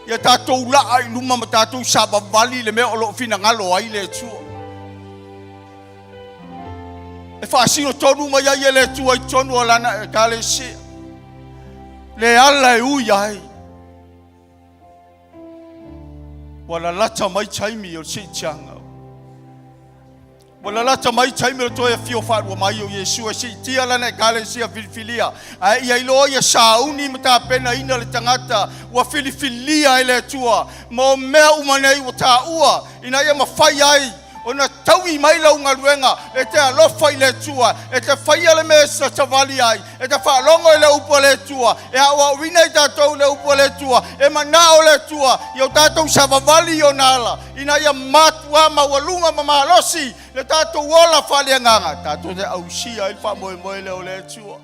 [SPEAKER 3] Ia tātou la ai luma ma tātou saba vali le mea olo fina ngalo ai le tua. E wha sino tonu mai ai le tua i tonu alana e kale si. Le ala e ui ai. Wala lata mai taimi o si tianga. Wala lata mai taimi o toia fio whaarua mai o Yesu e si tia lana e kale si a filifilia. Ai ia ilo ia sauni mata pena ina le tangata wa filifilia ele tua. Mo mea umanei wa ta ua. Ina ia mawhai ai. Ona taui mai lau ngaruenga. E te alofa i le tua. E te whaia le mesa tawali ai. E te whaalongo i le upo le tua. E awa urina i tātou le upo le tua. E manao le tua. Iau tātou savavali o nala. Ina ia matua mawalunga mamalosi. Le tātou ola whale nganga. Tātou te ausia i wha moe moe le o le tua.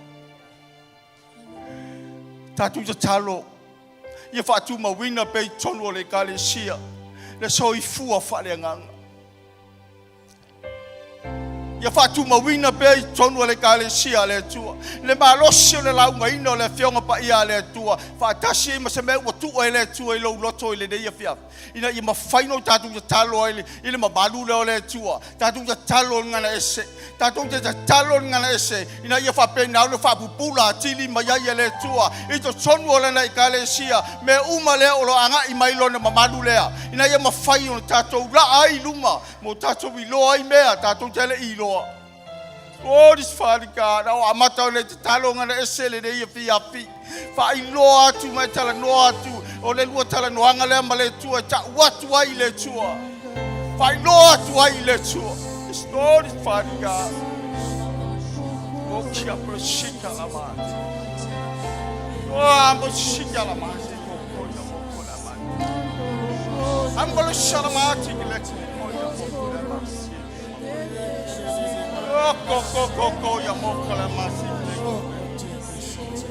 [SPEAKER 3] Tātou te talo. Ia whatu mawina pei tonu o le kale sia. Le soi fua whale nganga. Ia whatu mawina pe i tonu le kale sia le tua. Le malosi o le launga ino le fionga pa ia le tua. Whaatasi ima se mea ua tua le tua i lau loto i le neia fia. Ina i ma whaino tātou te talo i le ma malu leo le tua. Tātou te talo ngana ese. Tātou te talo ngana ese. Ina ia whapena au le whapupula atili ma ia le tua. Ito tonu o le na i kale sia. Me uma lea o lo anga i mailo na ma malu lea. Ina ia ma whaino tātou la ai luma. Mo tātou i loa i mea. Tātou tele i loa. Oh, this Father God, oh, amata le talo ngana esele ne ia fi api. Fa I loa tu mai tala noa tu. O le lua tala noanga le male tua ta watu ai le tua. Fa I loa tu ai le tua. It's not this Father God. Oh, kia prosika la mate. Oh, ambo shika la mate. Ambo le shalamati le Go, ya moka la masi.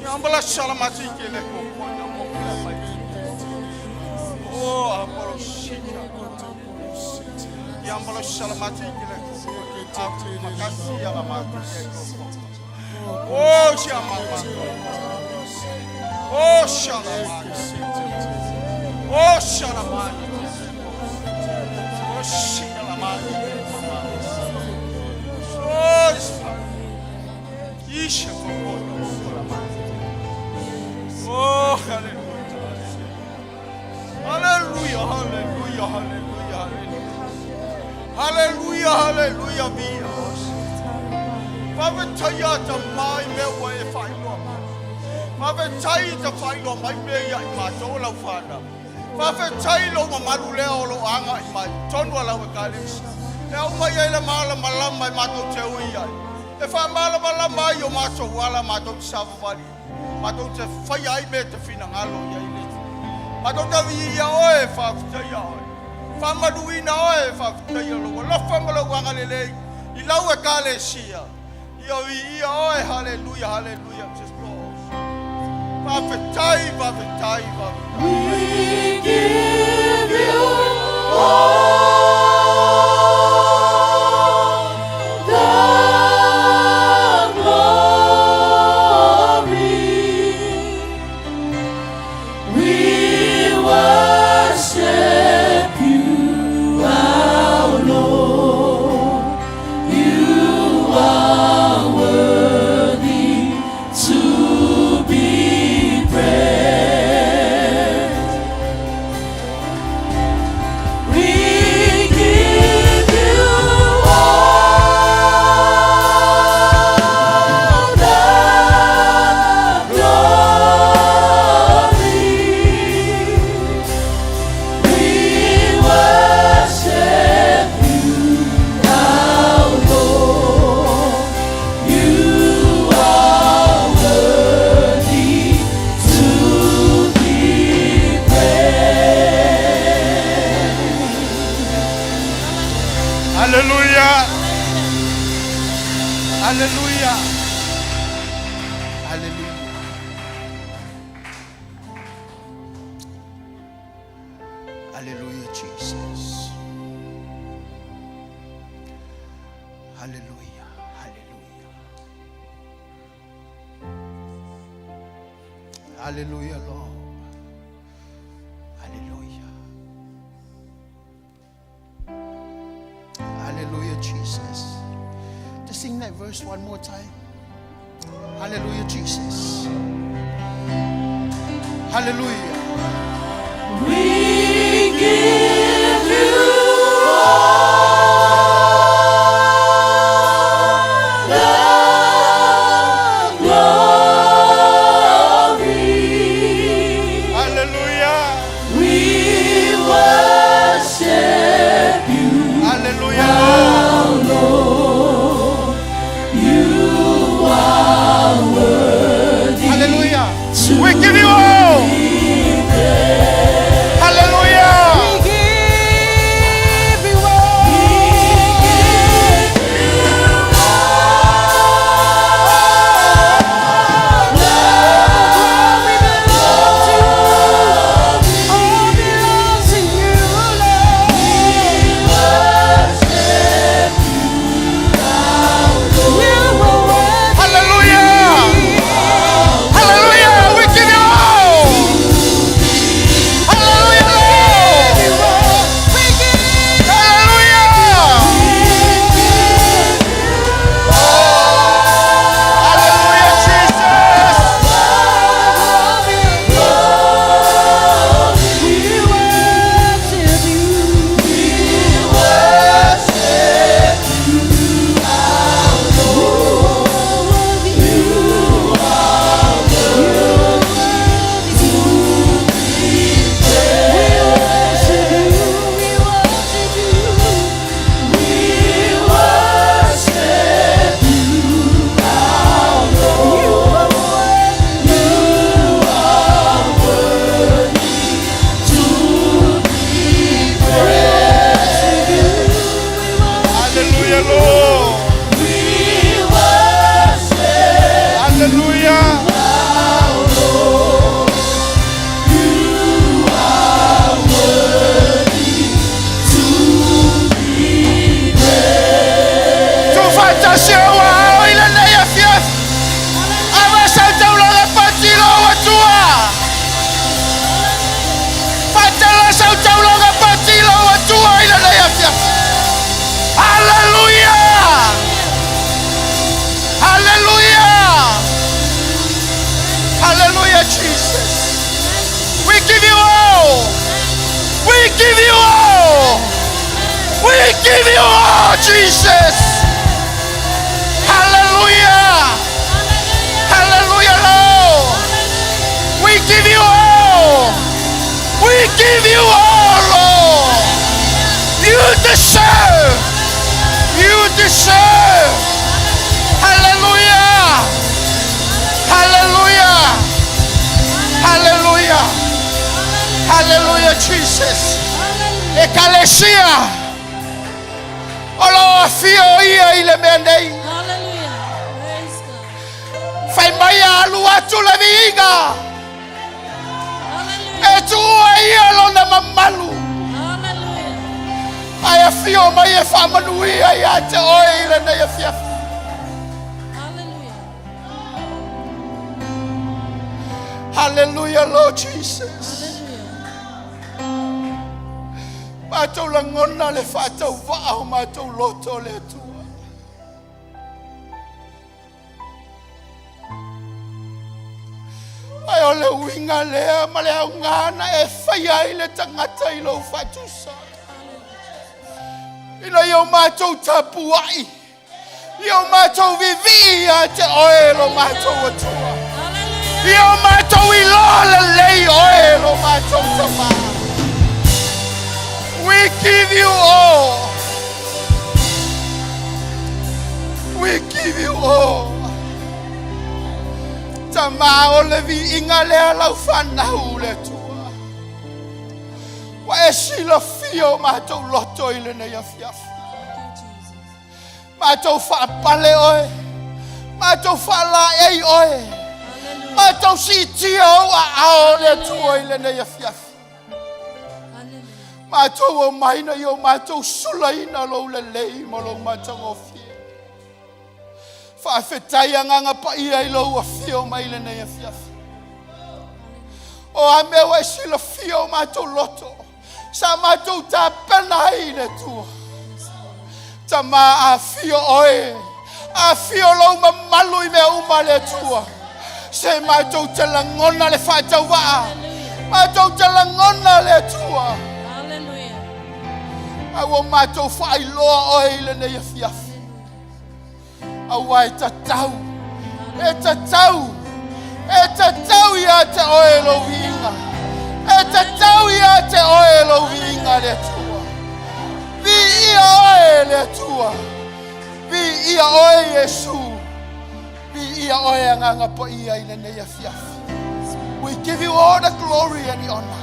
[SPEAKER 3] Yambala shalamati le koko ya moka la masi. Oh, ambolo shika. Yambala shalamati le koko. Makasi ya la mati. Oh, shamama. Oh, shalamati. Oh, shalamati. Oh, shalamati. Oh, Isha, oh, hallelujah. Hallelujah, hallelujah, hallelujah, hallelujah, hallelujah, hallelujah. Father, taya ta mai me wa e fai lo. Father, taya ta fai lo mai me ya ma to la fana. Father, taya lo ma malu le o lo anga I mai tonu ala we kalis. E au mai ele mala malama I mato te ui ai. E wha mala malama I o mato wala mato te savavali. Mato te whai ai me te whina ngalo i ai letu. Mato te vi ia oe whaakutai oe. Wha maruina oe whaakutai aloa. Lofa malo wanga lelei. I lau e kale sia. Ia vi ia oe hallelujah, hallelujah. Just pause. Whawhetai, whawhetai, whawhetai.
[SPEAKER 1] We give you all. To
[SPEAKER 3] Hallelujah. Hallelujah, Jesus. Hallelujah. Hallelujah. Hallelujah, Lord. Hallelujah. Hallelujah, Jesus. Just sing that verse one more time. Hallelujah, Jesus. Hallelujah.
[SPEAKER 1] We give you all the glory.
[SPEAKER 3] Hallelujah.
[SPEAKER 1] We worship you,
[SPEAKER 3] Hallelujah.
[SPEAKER 1] Lord. You are worthy.
[SPEAKER 3] Hallelujah. We give you all. Hallelujah.
[SPEAKER 1] We give you all. We give you all. The glory belongs to you. All belongs to you, Lord. We worship you, our Lord. You are worthy.
[SPEAKER 3] Hallelujah. Hallelujah. We give you all. Hallelujah.
[SPEAKER 1] We give
[SPEAKER 3] Hallelujah. Hallelujah, Jesus. Hallelujah, Lord. Hallelujah. Tufata shewa ile na yafia. Awasa taula patilo watua. Fatala sa taula patilo watua ile na yafia. Hallelujah. Hallelujah. Hallelujah, Jesus. We give you all. We give you all. We give you all, Jesus. Hallelujah. Hallelujah, Lord. We give you all. We give you all, Lord. You deserve. You deserve. Hallelujah. Hallelujah. Hallelujah. Hallelujah, Jesus. Ecclesia. Olo afio ia ile mendei.
[SPEAKER 1] Hallelujah. Praise God.
[SPEAKER 3] Fai maya luatu la viga.
[SPEAKER 1] Hallelujah.
[SPEAKER 3] Etua ia lo na mamalu.
[SPEAKER 1] Hallelujah.
[SPEAKER 3] Ai afio mai fa manuia ia te oi ile na ia fia.
[SPEAKER 1] Hallelujah.
[SPEAKER 3] Hallelujah, Lord Jesus.
[SPEAKER 1] Hallelujah.
[SPEAKER 3] Matau langona le fatau va'au matau loto le tua. Ai ole winga lea ma le aungana e whai ai le tangata i lau fatusa. Ina iau matau tapu ai. Iau matau vivi a te oelo matau atua. Iau matau i lola lei oelo matau tamaa. We give you all. We give you all. Tama o le vi inga lea lau whanau le tua. Wa e sila fio mātou loto i le nei a fiafu. Mātou whaapale oe.
[SPEAKER 4] Mātou whala ei oe. Mātou si tia o a ao le tua i le nei a fiafi. Mātou o maina i o mātou sulaina lo le lei mo lo mātou o fia. Whaafetai anganga pa ia i lo a fia o mai le nei a fiafi. O a mewa e sila fia o mātou loto. Sa mātou tā penai le tua. Ta mā a fia oe. A fia lo ma malu i mea uma le tua. Se mātou te langona le whātau waa. Mātou te langona le tua. Awa mātou whai loa oe i le nei a fiafi. Awa e tatau. E tatau. E tatau ia te oe lo winga. E tatau ia te oe lo winga le tua. Vi ia oe le tua. Vi ia oe Yesu. Vi ia oe anganga po ia i le nei a fiafi. We give you all the glory and the honor.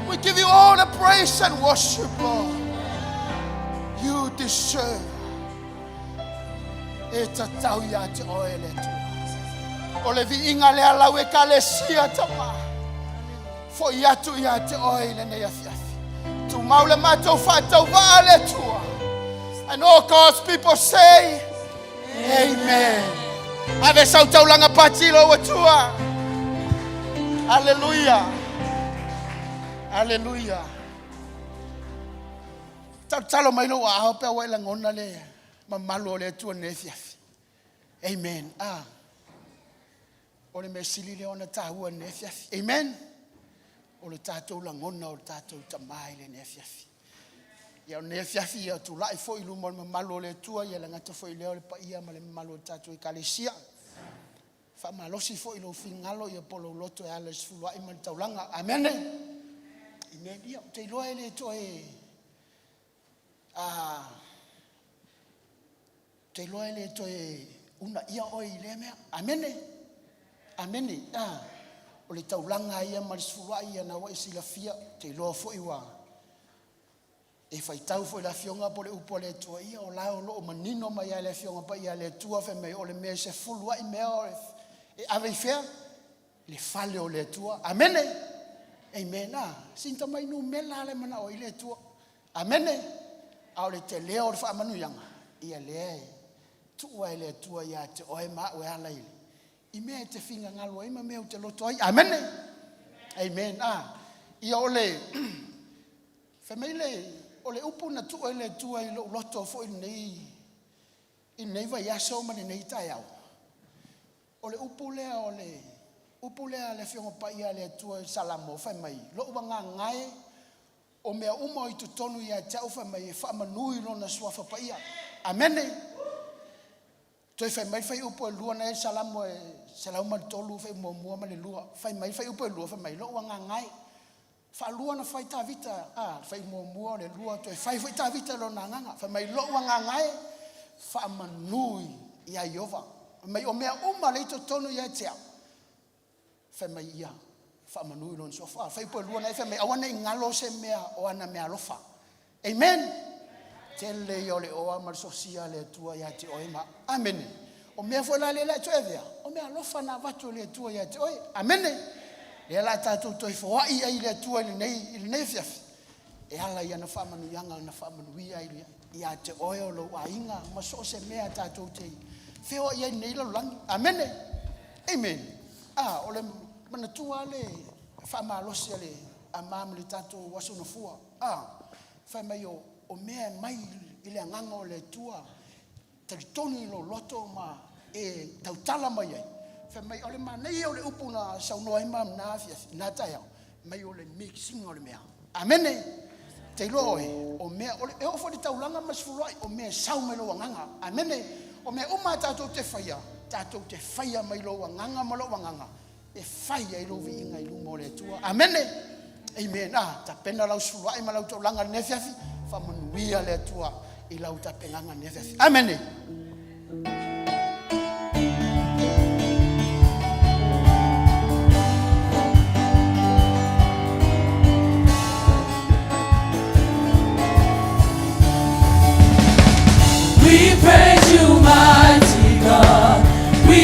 [SPEAKER 4] We give you all the praise and worship, Lord. You deserve. E tatau ia te oe le tua. O le vi inga le alau e ka le sia tama. Fo iatu ia te oe le nei a fiafi. Tu mau le mātou whātau waa le tua. And all God's people say, Amen. Ave sau taulanga patilo wa tua. Hallelujah. Hallelujah. Talo mai lo a pe wa la ngona le mamalo le tua ne fiafi. Amen. O le mesili le ona tahua ne fiafi. Amen. O le tatou la ngona o le tatou tamai le ne fiafi. Ia ne fiafi ia tu lai fo ilu mo mamalo le tua ia la ngata fo ile o le pa ia ma le mamalo tatou i kalesia. Fa malosi fo ilo fingalo ia polo loto e ala sfulua i mal taulanga. Amen. Amen. Ia te loa ele to e te loa ele to e una ia o i le mea. Amen. Amen. O le taulanga ia mal sfulua ia na wa isila fia te loa fo iwa. E fai tau fo la fionga po le upo le to ia o la o lo manino mai ia le fionga pa ia le tua fe mai o le mea se fulua i mea o e ave fea le fale o le tua. Amen. Amen. Sinta mai nu mela le mana o ile tua. Amen. A le te leo o fa manu yanga. Ia le tua ile tua ia te oe ma o ala ile. I mea te finga ngalo i ma mea te loto ai. Amen. Amen. Ia o le fe mai le o le upu na tua ile tua i lo loto fo i nei vai aso ma nei tai au. O le upulea le fionga pa ia le tua salamo fai mai lo wanga ngai o mea uma i tutonu ia tau fai mai e wha manui lo na suafa pa ia. Amen. Toi fai mai fai upo e lua na e salamo e salamo tolu fai mua ma le lua fai mai fai upo e lua fai mai lo wanga ngai fa lua na fai ta vita fai mua le lua toi fai ta vita lo na nganga fai mai lo wanga ngai fa manui ia Yehova. Mai o mea uma le to tonu ia tea. Fa mai ia. Fa manui lon so fa. Fa po lua na fa mai awana ngalo se mea o ana mea lofa. Amen. Tele yo le o amal sosia le tua ia te oima. Amen. O mea fo la le la to evia. O mea lofa na vatu le tua ia te oi. Amen. Le la tatu to fo wa ia le tua le nei fiafi. E ala ia na fa manu yanga na fa manu ia te oi o lo ainga ma so se mea tatu te feo ia nei la lang. Amen. Amen. Ole mana tua le fa malosi le amam le tato waso no fua. Fa mai o mea mai ile nganga o le tua. Talitoni lo loto ma e tautala mai ai. Fa mai ole manei o le upu na saunoa imam na fia na taia. Mai o le mixing o le mea. Amen. Te loe o mea ole e ofo di taulanga masfulai o mea saumelo nganga. Amen. O me uma tatou te whaia mai lo wanganga ma lo wanganga e whaia i lo vi inga i lumo le tua. Amen. Amen. Ta pena lau sula i ma lau tau langa ne fiafi fa manuia le tua i lau ta penganga ne fiafi. Amen.
[SPEAKER 1] We praise you, mighty God. We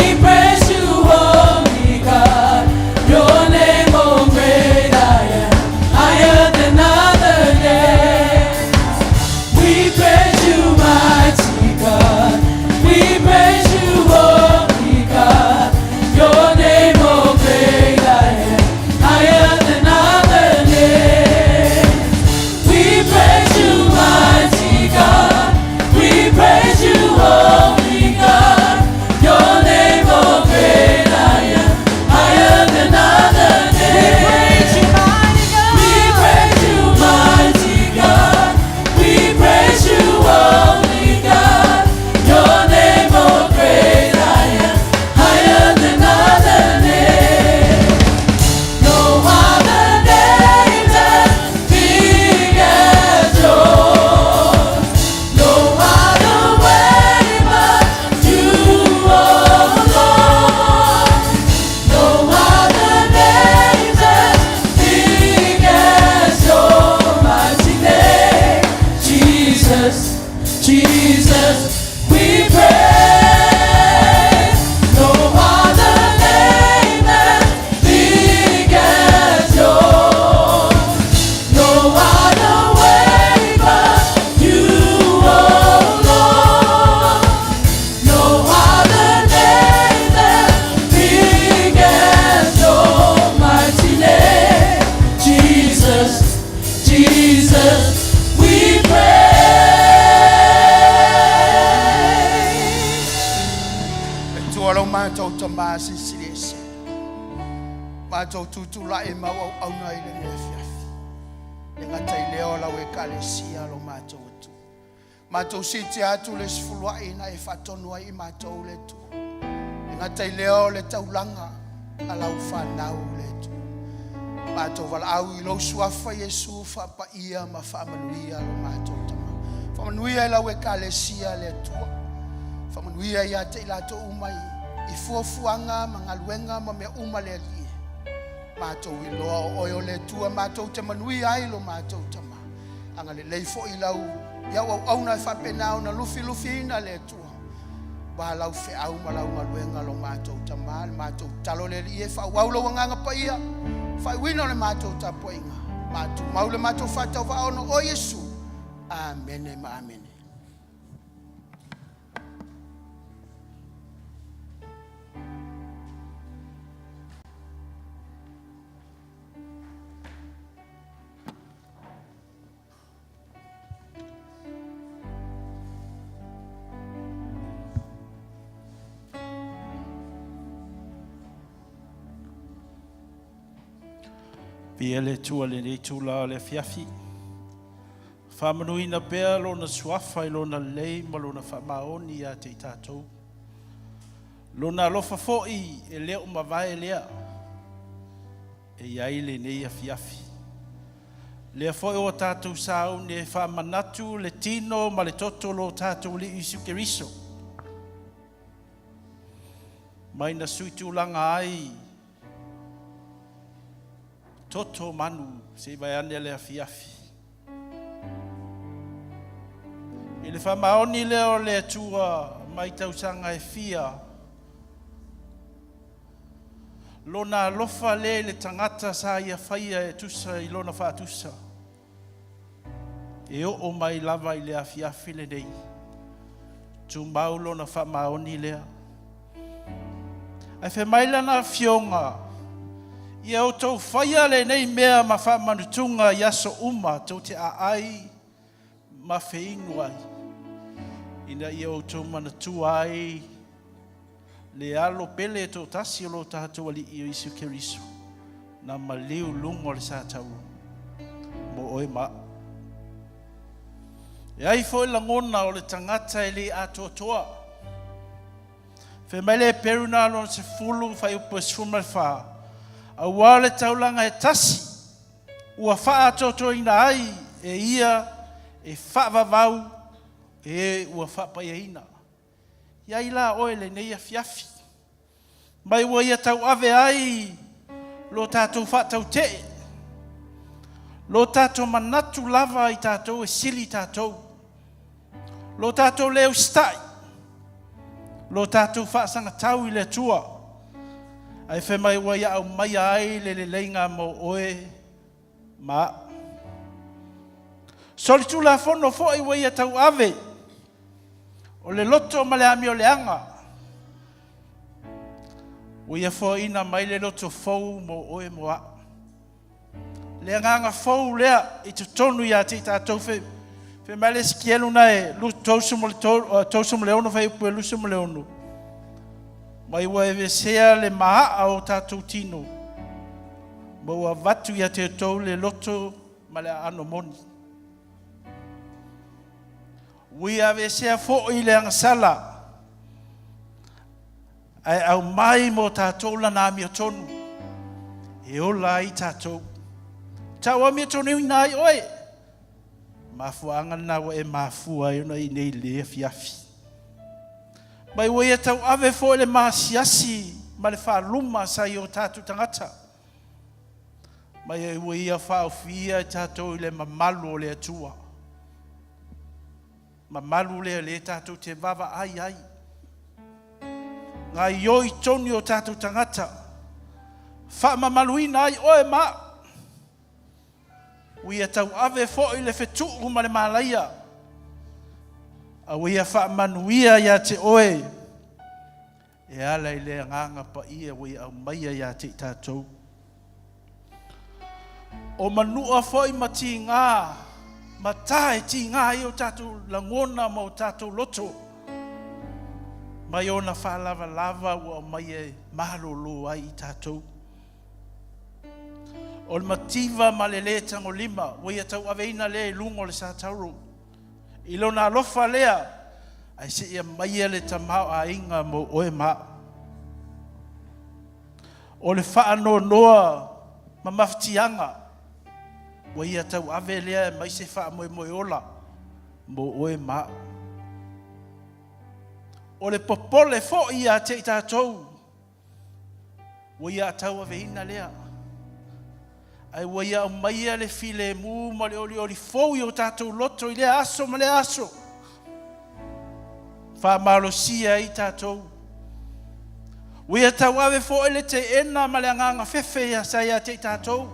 [SPEAKER 4] mātou ta māsi sirese. Mātou tutula e mau au au na ile ne fiafi. E ngata i leo la we kalesia lo mātou tu. Mātou siti atu le sifulua ina e whatonua i mātou le tu. E ngata i leo le taulanga ala uwhanau le tu. Mātou wala au i lo suafa Yesu whapa ia ma whamanuia lo mātou tama. Whamanuia i la we kalesia le tua. Whamanuia i ate i lato umai. I fuafuanga ma ngaluenga ma mea uma le akie. Mātou i loa o oio le tua mātou te manui ai lo mātou tama. Anga le leifo i lau iau au au na whapenau na lufi ina le tua. Ba lau fe au ma lau ngaluenga lo mātou tama. Mātou talo le li e wha waulo wanganga pa ia. Whai wino le mātou tapoinga. Mātou maule mātou whatau whaono o Yesu. Amene ma amene.
[SPEAKER 5] Pia le tua le nei tula le fiafi. Whamanuina pea lo na suafa i lo na lei ma lo na whamaoni a te tātou. Lo na lofa fo'i e leo mawai lea. E iai le nei a fiafi. Lea fo'i o tātou sao ne whamanatu le tino ma le toto lo tātou li isu keriso. Mai na suitu langa ai toto manu se vai ane le afiafi. I le whamaoni leo le atua mai tausanga e fia. Lona lofa le tangata sa ia whaia e tusa i lona whaatusa. E o mai lava i le afiafi le nei. Tu mau lona whamaoni lea. Ai whemailana fionga. Ia o tau whaia le nei mea ma whamanutunga yaso uma tau te ai ma wheingu ai. Ina ia o tau manatu ai le alo pele tau tasi o lo tātou ali i o isu keriso. Na maliu lungo le sātau. Mo oi ma. E ai fo langona o le tangata e le ato toa. Whemele peruna lo se fulu whai upo sumal wha. A wale taulanga e tasi. Ua wha atoto ina ai e ia e wha vavau e ua wha paiaina. Ia ila oe le nei a fiafi. Mai ua ia tau ave ai lo tātou wha tau te. Lo tātou manatu lava i tātou e sili tātou. Lo tātou leo stai. Lo tātou wha sanga tau i le tua. Ai fe mai wa ya mai ai le leinga mo oe ma. Soli tu la fono fo i wa ya tau ave. O le loto ma le ami o le anga. Wa ya fo ina mai le loto fo mo oe mo a. Le anga fo le i tu tonu ya ti ta to fe. Fe mai le skielu na e lu tosum le ono fe pu lu sum le ono. Mai wa e sea le maa o tātou tino. Ma wa vatu ia te tau le loto ma le ano moni. Ui ave sea fo i le angasala. Ai au mai mo tātou lana mi o tonu. E ola i tātou. Tāua mi o tonu i nai oe. Mafua angana wa e mafua i ona i nei le fiafi. Mai wai e tau ave fo le maasiasi ma le whaaluma sa i o tātou tangata. Mai e wai a whaofia tātou i le mamalu o le atua. Mamalu le tātou te vava ai ai. Ngā i oi toni o tātou tangata. Wha mamaluina ai oe ma. Wai e tau ave fo i le whetuku ma le malaia. A wia wha manuia ia te oe. E ala i le nganga pa ia wia au maia ia te tātou. O manua foi ma ti ngā. Ma tae ti ngā i o tātou langona ma o tātou loto. mai ona whaalava ua o mai e mahalolo ai I tātou. O le mativa ma le le tango lima, wa ia tau aveina le lungo le sa tauro. I lona alofa lea, ai se ia mai le tamao a inga mo oe maa. O le whaano noa ma maftianga, wa ia tau ave lea mai se wha moe moe ola mo oe maa. O le popole fo ia te I tātou, wa ia tau aveina lea. Ai wa ia o mai le file mu ma le oli fou I o tātou loto I le aso ma le aso. Wha malosia I tātou. Wa ia tau ave fo ele te ena ma le anganga fefe ia sa ia te tātou.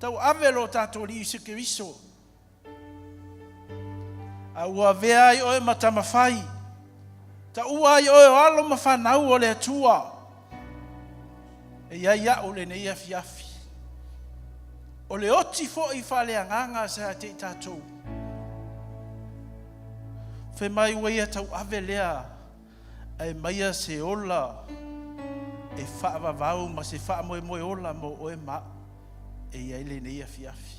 [SPEAKER 5] Tau ave lo tātou li Iesu Keriso. A ua vea I oe matamawhai. Ta ua I oe o alo mawhanau o le atua. E ia o le nei afi afi. O le oti fo I whale anganga sa te tātou. Whe mai wea tau ave lea, ai maia se ola, e whaava vau ma se wha moe moe ola mo oe ma, e ia le nei afi afi.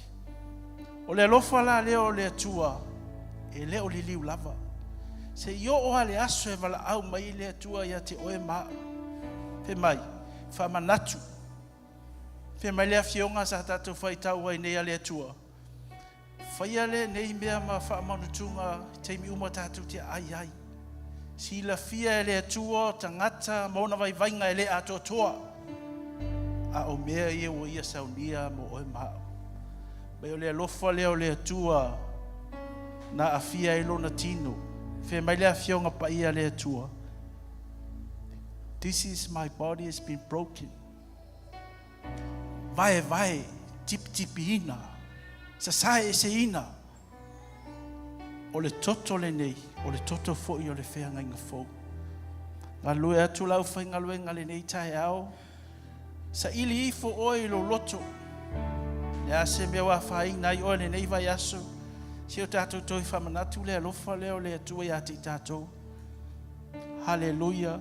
[SPEAKER 5] O le alofa la leo o le atua, e leo li liu lava. Se io oa le aso e wala au mai le atua ia te oe ma. Whe mai, whamanatu. Whe mai lea fionga sa tātou whaitau ai nei ale atua. Whaia le nei mea ma whaamanutunga teimi uma tātou te ai ai. Sila fia ele atua, tangata, mauna vai vainga ele ato toa. A o mea ia o ia Sauniga mo oe maa. Mai o le alofa leo le atua na a fia ilo na tino. Whe mai lea fionga pa ia le atua. This is my body has been broken. Vai, tip ina. Sasae se ina. O le toto le nei, o le toto fo'i o le whenga inga fōu. Ngā lue atu lau whainga luenga le nei tae ao. Sa ili I fo oe lo loto. Le ase mea wa whainga I oe le nei vai aso. Si o tātou toi whamanatu le alofa leo le atua I ati tātou. Hallelujah.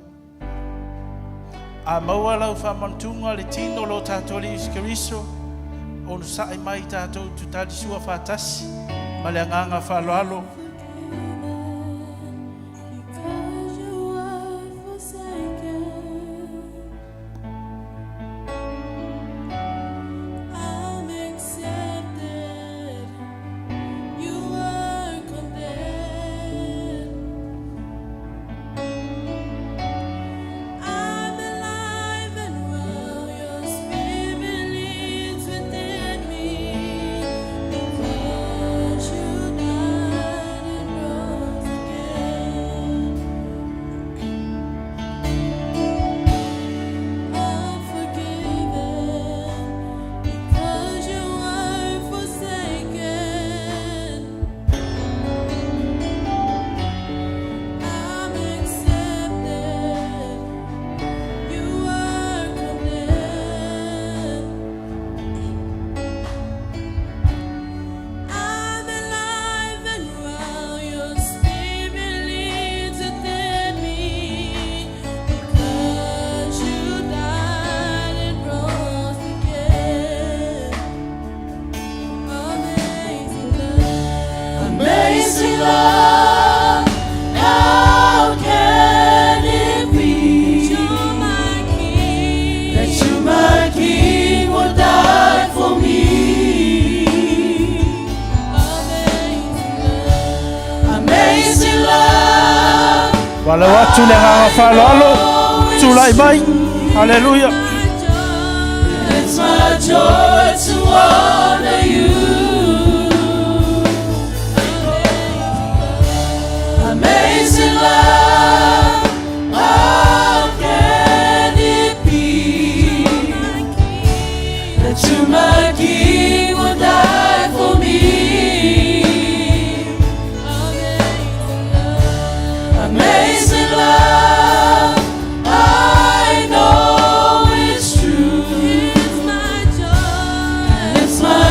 [SPEAKER 5] A maua lau whamantunga le tino lo tātou li Iesu Keriso. Onu sae mai tātou tu tāti sua whātasi. Ma le anganga whaloalo. Wala watu le hanga whalalo, tulai mai, hallelujah.
[SPEAKER 1] It's my joy to honor you. Amazing love, how can it be that you, my King, would die for me? Amazing love, I know it's true. It's my joy. It's my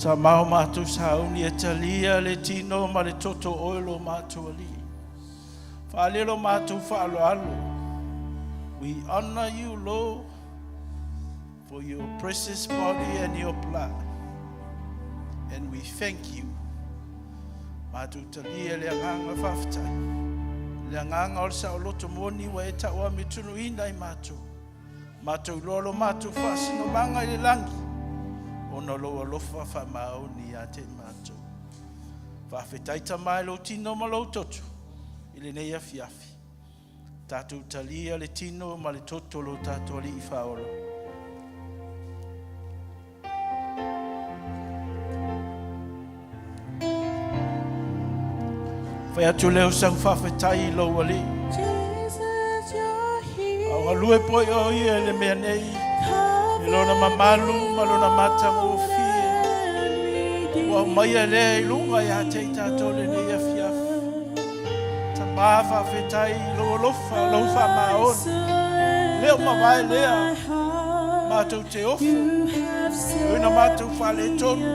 [SPEAKER 5] Ta mau mātou sauni e talia le tino ma le toto oilo mātou ali. Whaalero mātou whaaloalo. We honor you, Lord, for your precious body and your blood. And we thank you. Mātou talia le anganga whaftai. Le anganga o sa o loto moni wa e taua mitunu ina I mātou. Mātou lolo mātou whaasino manga I le langi. Ona loa lofa wha maoni a te mātou. Whawhetaita mai lo tino ma lo totu. I le nei afi afi. Tātou talia le tino ma le toto lo tātou li I whaoro. Whai atu leo sang whawhetai lo wali. Au alue poi o ia le mea nei. I lona mamalu, malona matango o fie. Wa mai le lunga ia te tātou le nei afi afi. Ta mawa whetai lo lofa maon. Leo mawai lea. Mātou te ofu. Una mātou whale tonu.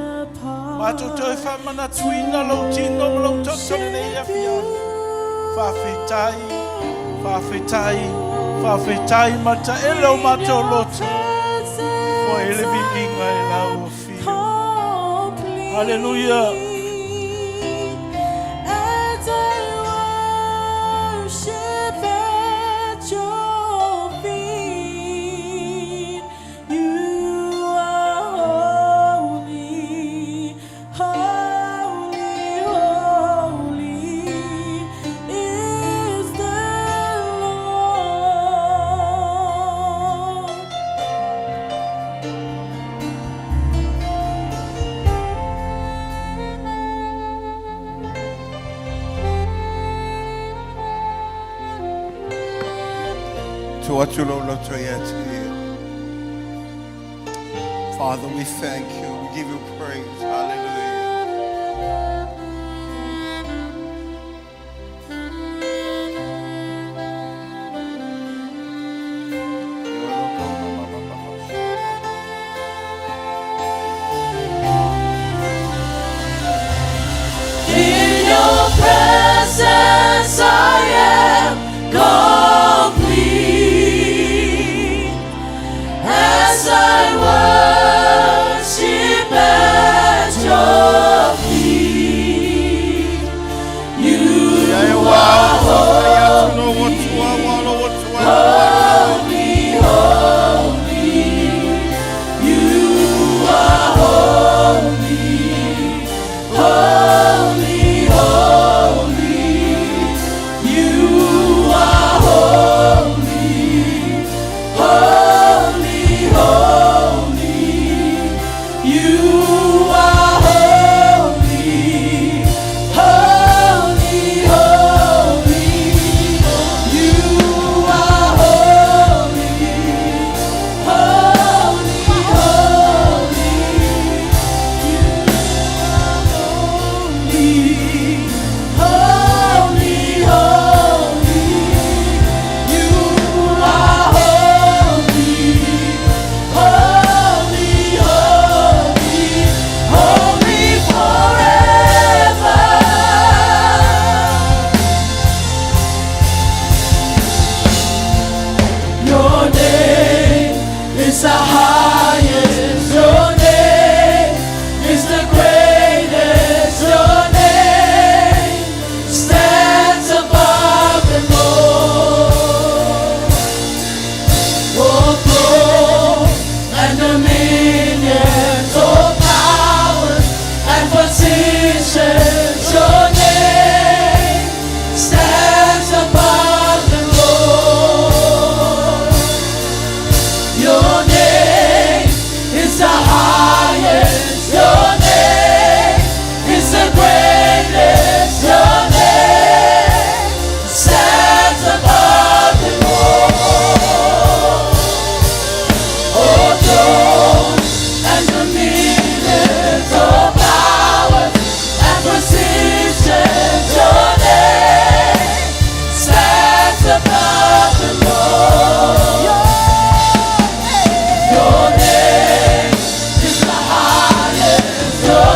[SPEAKER 5] Mātou te whamana tuina lo tino lo toto le nei afi afi. Whawhetai mata elo mātou lotu. For ele vinga e lau o fio. Hallelujah.
[SPEAKER 6] Father, we thank you. We give you praise. Hallelujah.
[SPEAKER 1] In your presence I am complete. As I worship at your feet, you are holy, holy. You are holy, holy, holy. You are holy, holy, holy. You are holy, holy, holy. You are Your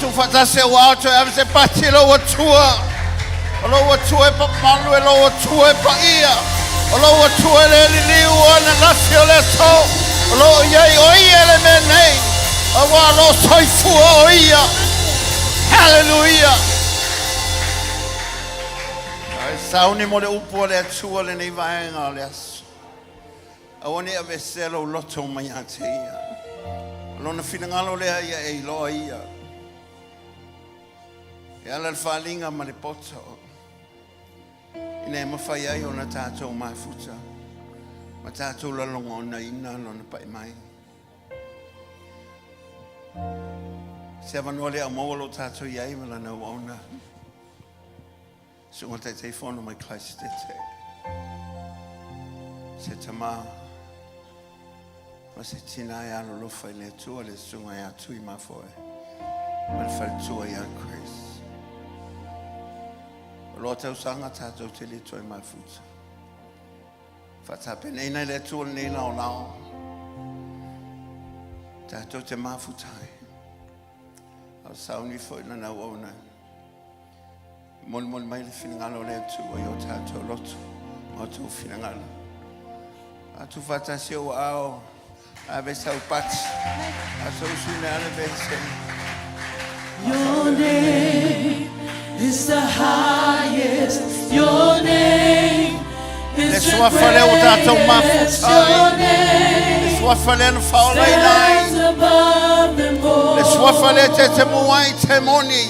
[SPEAKER 6] tu fatase wa to ave se patilo wa tua. Olo wa tua pa malu elo wa tua pa ia. Olo wa tua le li ona la fiole so. Olo ye o ia le menei. Awa lo soi fu o ia. Hallelujah. Sauni mo le upo le tua le nei vaenga le aso. Awani ave selo loto mai ate ia. Lona finangalo lea ia e loa ia. E ala whalinga ma le poto. Ina e mawhai ai o na tātou mafuta. Ma tātou lalonga o na ina lona pai mai. Se avanua lea mawalo tātou iai ma lana wauna. Sunga te te whono mai klaisi te te. Se tamaa. Ma se tina e alo lofa I le tua le sunga e atui mafoe. Ma le whare tua I a Chris. O loa tau sanga tātou te le tua I mafuta. Whatape nei nei le tua le nei nao nao. Tātou te mafutai. Au sauni fo ina na wauna. Mol mai le finangalo le tua I o tātou lotu. Ma o tau finangalo. Atu whatasi o ao. Ave sau pati. Aso usuna ale vese.
[SPEAKER 1] Your name is the highest. Your name is
[SPEAKER 6] Le
[SPEAKER 1] the
[SPEAKER 6] sua fale o tātou
[SPEAKER 1] greatest. Your
[SPEAKER 6] mafutai.
[SPEAKER 1] name
[SPEAKER 6] Le sua fale no whaolai
[SPEAKER 1] stands
[SPEAKER 6] nai.
[SPEAKER 1] above them all.
[SPEAKER 6] Le sua fale te muai te moni.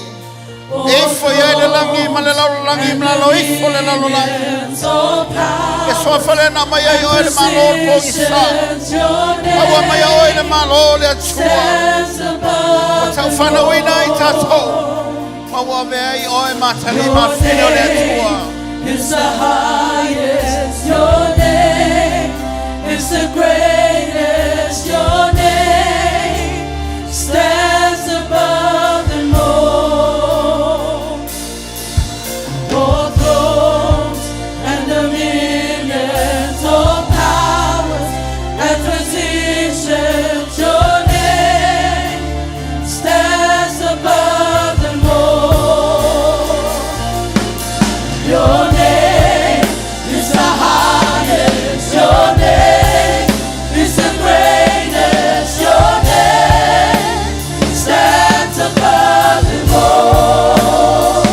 [SPEAKER 6] E foi ele langi ma le lau langi ma lo ifo le lau langi. Le sua fale na mai ai o ele ma lo po isa. Awa mai o ele ma lo le atua. O tau whana ui nai tātou. Ma wa me ai o e matari ma whino le atua.
[SPEAKER 1] It's the highest. Your name is the greatest. Your name stands above them all. All thrones and dominions, all powers and positions. Your name stands above them all. Your name is the highest. Your name is the greatest. Your name stands above them all.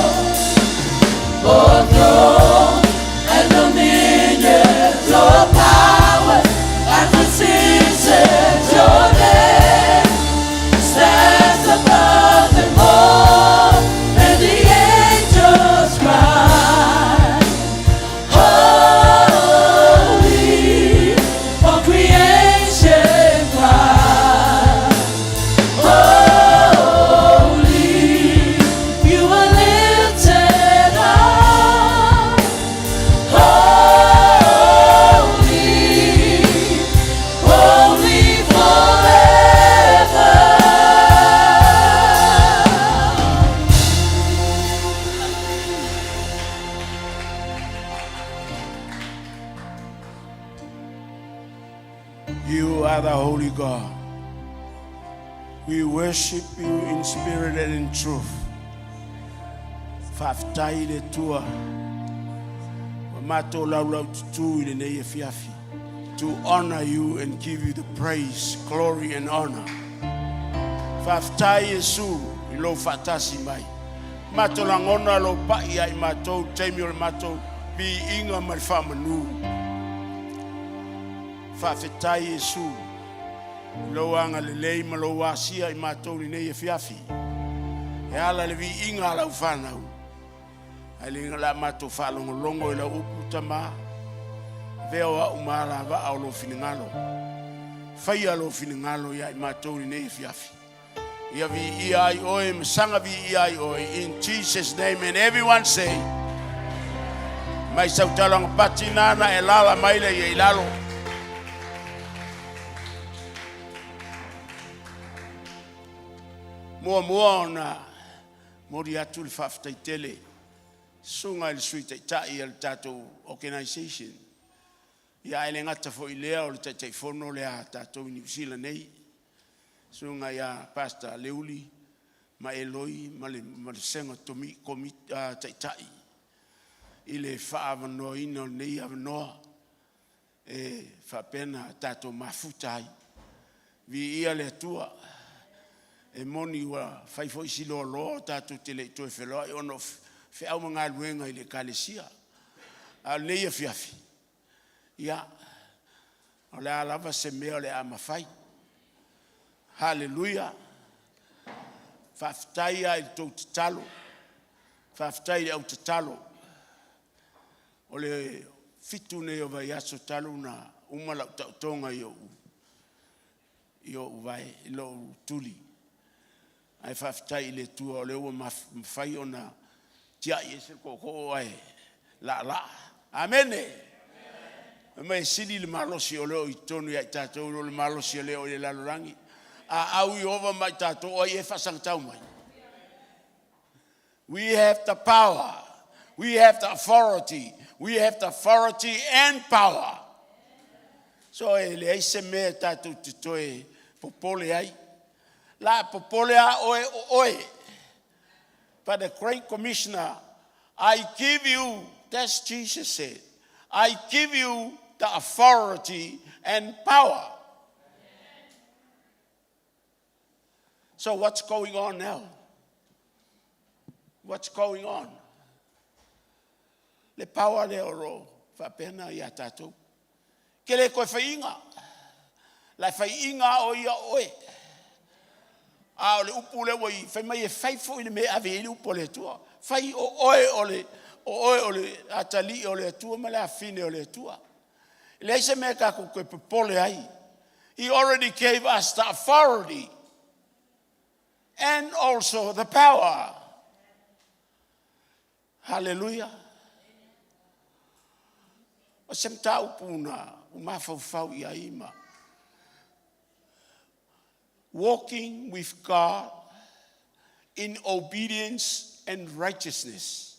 [SPEAKER 1] All thrones and dominions, all power and positions. Your name stands above them all. And the angels cry, holy, all creation cry, holy, you are lifted up, holy, holy forever.
[SPEAKER 5] You are the Holy God. We worship you in spirit and in truth. Faftai le tua. Mato lau lau tutu I le nei e fiafi. To honor you and give you the praise, glory and honor. Faftai Yesu I lo fatasi mai. Mato langona lo pai ai mato teimi o le mato bi inga mai whamanu. Fafetai Yesu lo anga le lei ma lo wasia I matou ni nei e fiafi. E ala le vi inga lau whanau. Ai le inga la matou whalongo longo I la upu tama. Veo a umara va au lo finingalo. Whai a lo finingalo ia I matou ni nei e fiafi. Ia vi iai oe, masanga vi iai oe. In Jesus' name, and everyone say, mai sautalanga patinana e lala maile ia I lalo. Mua ona mori atu le whaftaitele sunga le sui taitai al tātou organisation ia ele ngata fo I lea o le taitaifono le a tātou New Zealand nei sunga ia Pastor Leuli
[SPEAKER 6] ma eloi ma le senga tomi komi tai i le whaavanoa ino nei avanoa e whapena tato mafuta ai vi ia le tua e moni wa whaifoi silo lo tato te le toe wheloa i ono whiau mga luenga i le kalesia a nei a fiafi ia o le alava se mea o le amawhai hallelujah whaftai ai tau te talo whaftai au te talo o le fitu nei o vai aso talo na umala tonga i o vai i lo tuli ai whaftai le tua o le ua mawhai o na tia i ese koko ai la amene mai sili le malosi o leo i tonu i tātou le malosi o leo i le lalorangi a au i ova mai tātou o i e whasang tau mai we have the power we have the authority and power so e le eise mea tātou te toe popole ai la popole a oe but the great commissioner I give you that's Jesus said I give you the authority and power. So what's going on now? What's going on? Le power le oro fa pena ia tatou. Ke le koe whainga. La whainga o ia oe. A o le upu le wai whai mai e whaifo i le me ave ili upo le tua. Whai o oe o le atali o le tua ma le afine o le tua. He already gave us the authority and also the power. Hallelujah. O sem tau puna, umafau ia ima. Walking with God in obedience and righteousness.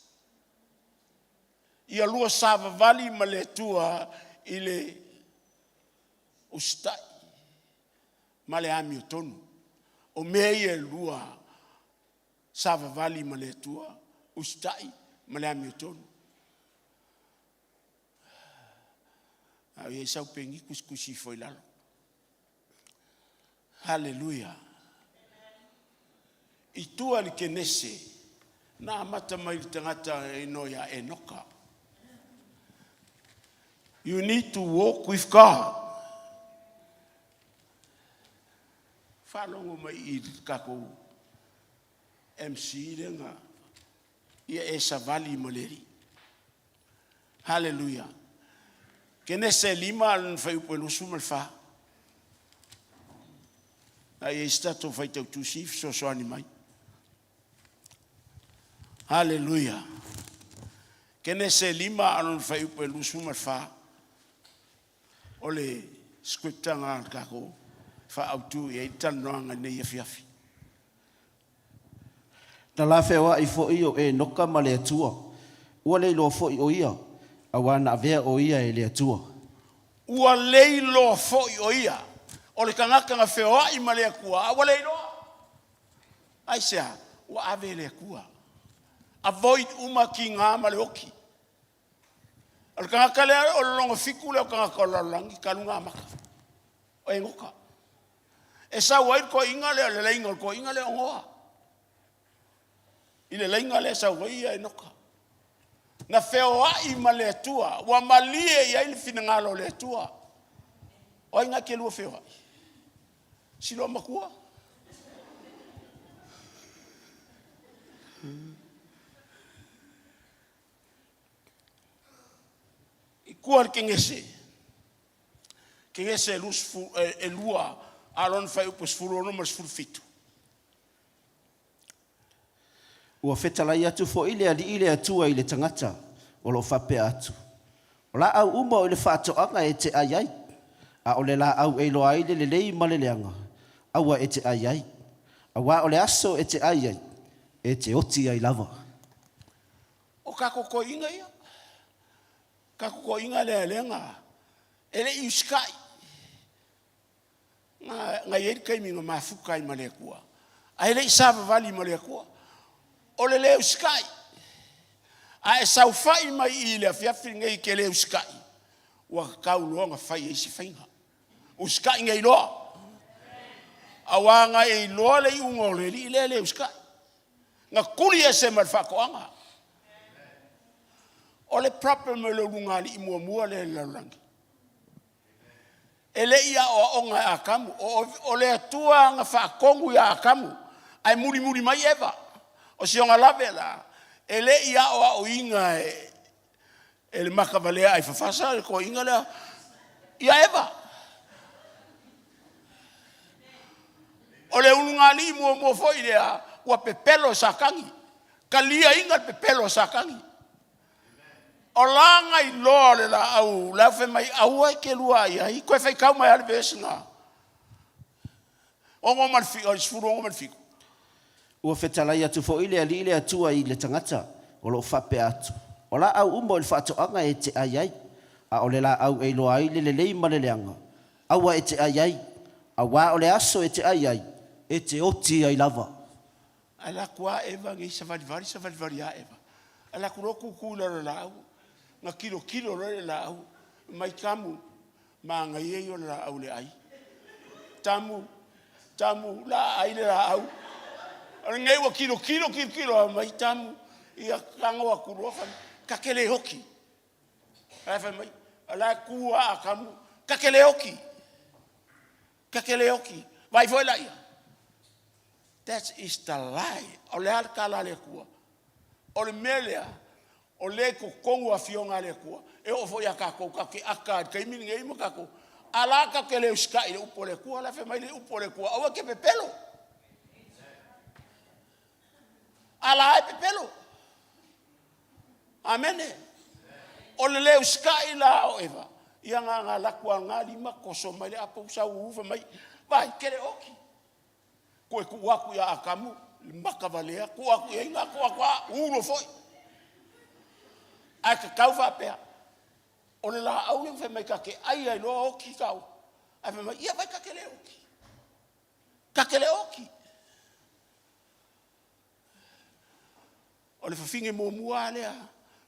[SPEAKER 6] Ia lua savavali ma le tua ile ustai male ami tonu o mei lua sava vali male tua ustai male ami tonu a ye sau pengi kuskusi foi lalo hallelujah itua li kenese na mata mai tangata ino ya enoka. You need to walk with God. Whalongo mai I kako MC renga ia e savali moleri. Hallelujah. Kene se lima al fai upelo sumal fa. Ai e stato fai tau tusif so animai. Hallelujah. Kene se lima al fai upelo sumal fa. Ole Scriptural nga kako fa autu e tananga nei fiafi.
[SPEAKER 7] Na la fewa I fo io e noka ma le atua. Ua leilo fo I o ia. Awana avea o ia e le atua.
[SPEAKER 6] Ua leilo fo I o ia. Ole kangaka nga fewa I ma le akua. Ua leilo. Aisea, ua ave le akua. Avoid uma ki ngā ma le oki. Al kangaka le o longa fiku le o kangaka o lalangi kalunga maka. O e ngoka. E sa wai ko inga le leinga ko inga le ongoa. I le leinga le sa wai e noka. Na feo ai ma le tua. Wa malie ia ili finangalo le tua. O inga ke lua feo ai. Silo makua. Kuar kengese lus e lua alon fai upos furu no mas furu fitu.
[SPEAKER 7] Ua fetalai atu fo ile ali ile atua ile tangata o lo whape atu. O la au uma o ile whaatoanga e te aiai. A o le la au e loa ile le lei maleleanga. Aua e te aiai. Awa o le aso e te aiai. E te oti ai lava.
[SPEAKER 6] O kako ko inga ia. Kako ko inga le lenga. Ele iuskai. Nga yeri kai minga mafukai malekua. Ai le isa vali mo le kua. O le leo sky. A e sau fai mai I le afiafi ngai ke leo sky. Wa kau loanga fai e si fainga. O sky ngai loa. Awanga e loa le ungo le li le leo sky. Nga kuri e se malfakoanga. O le proper me lo lunga li mua le lalangi. Ele ia o onga a kamu. O le atua nga whakongu ia a kamu. Ai muri mai eva. O si onga lawe la. Ele ia o inga e le makavalea ai fafasa. Ko inga lea. Ia eva. O le ununga li mua foi lea. Ua pepelo sakangi. Kalia inga pepelo sakangi. O langa I loa le la au, la fe mai au ai ke lua ia, I koe fai kau mai ale besinga. O ngoma fiku, o isfuru ngoma fiku.
[SPEAKER 7] Ua whetalai atu fo ile ali ile atua I le tangata, o lo whape atu. O la au umbo il whaatoanga e te ai, a o le la au e loa ai le lei maleleanga. Aua e te ai, a wā o le aso e te ai, e te oti ai lava.
[SPEAKER 6] Ala kua eva ngi savalivari a eva. Ala kuroku kula la au. Nga kilo le la au mai kamu ma nga ye yo la au le ai tamu la ai le la au ngai wa kilo mai tamu ia kango a kurofa kakele hoki afa mai ala kua kamu kakele hoki vai foi la ia that is the lie o le kala le kua o le melea o le ko kongu a fionga le kua e o foi aka ko ka ke aka kai mini ngai mo ka ko ala ka ke le sky le upo le kua la fe mai le upo le kua o ke pepelo ala pepelo amen o le sky la o eva ia nga la kua nga li ma ko so mai le apo sa u fa mai vai ke le oki ko ku wa ku ya akamu makavalea ku aku ia nga ku uno foi ai ka kau whapea. O le la au le whai ka ke ai no oki kau. Ai whai mai, ia vai ka ke le oki. Ka ke le oki. O le whawhinge mō mua lea.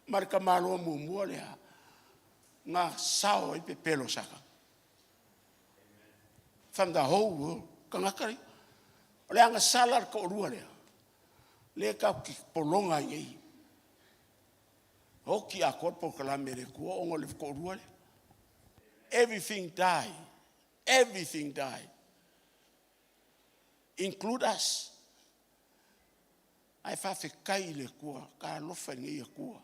[SPEAKER 6] Marika māloa mō mua lea. Ngā sao I pe pelo saka. From the whole world. Ka ngakari. O le anga salar ka orua lea. Le kau ki polonga iei. Hoki a korpo kalame le kua ongo le korua le. Everything died. Everything died. Include us. Ai whawhi kai le kua, ka lofa ngi kua.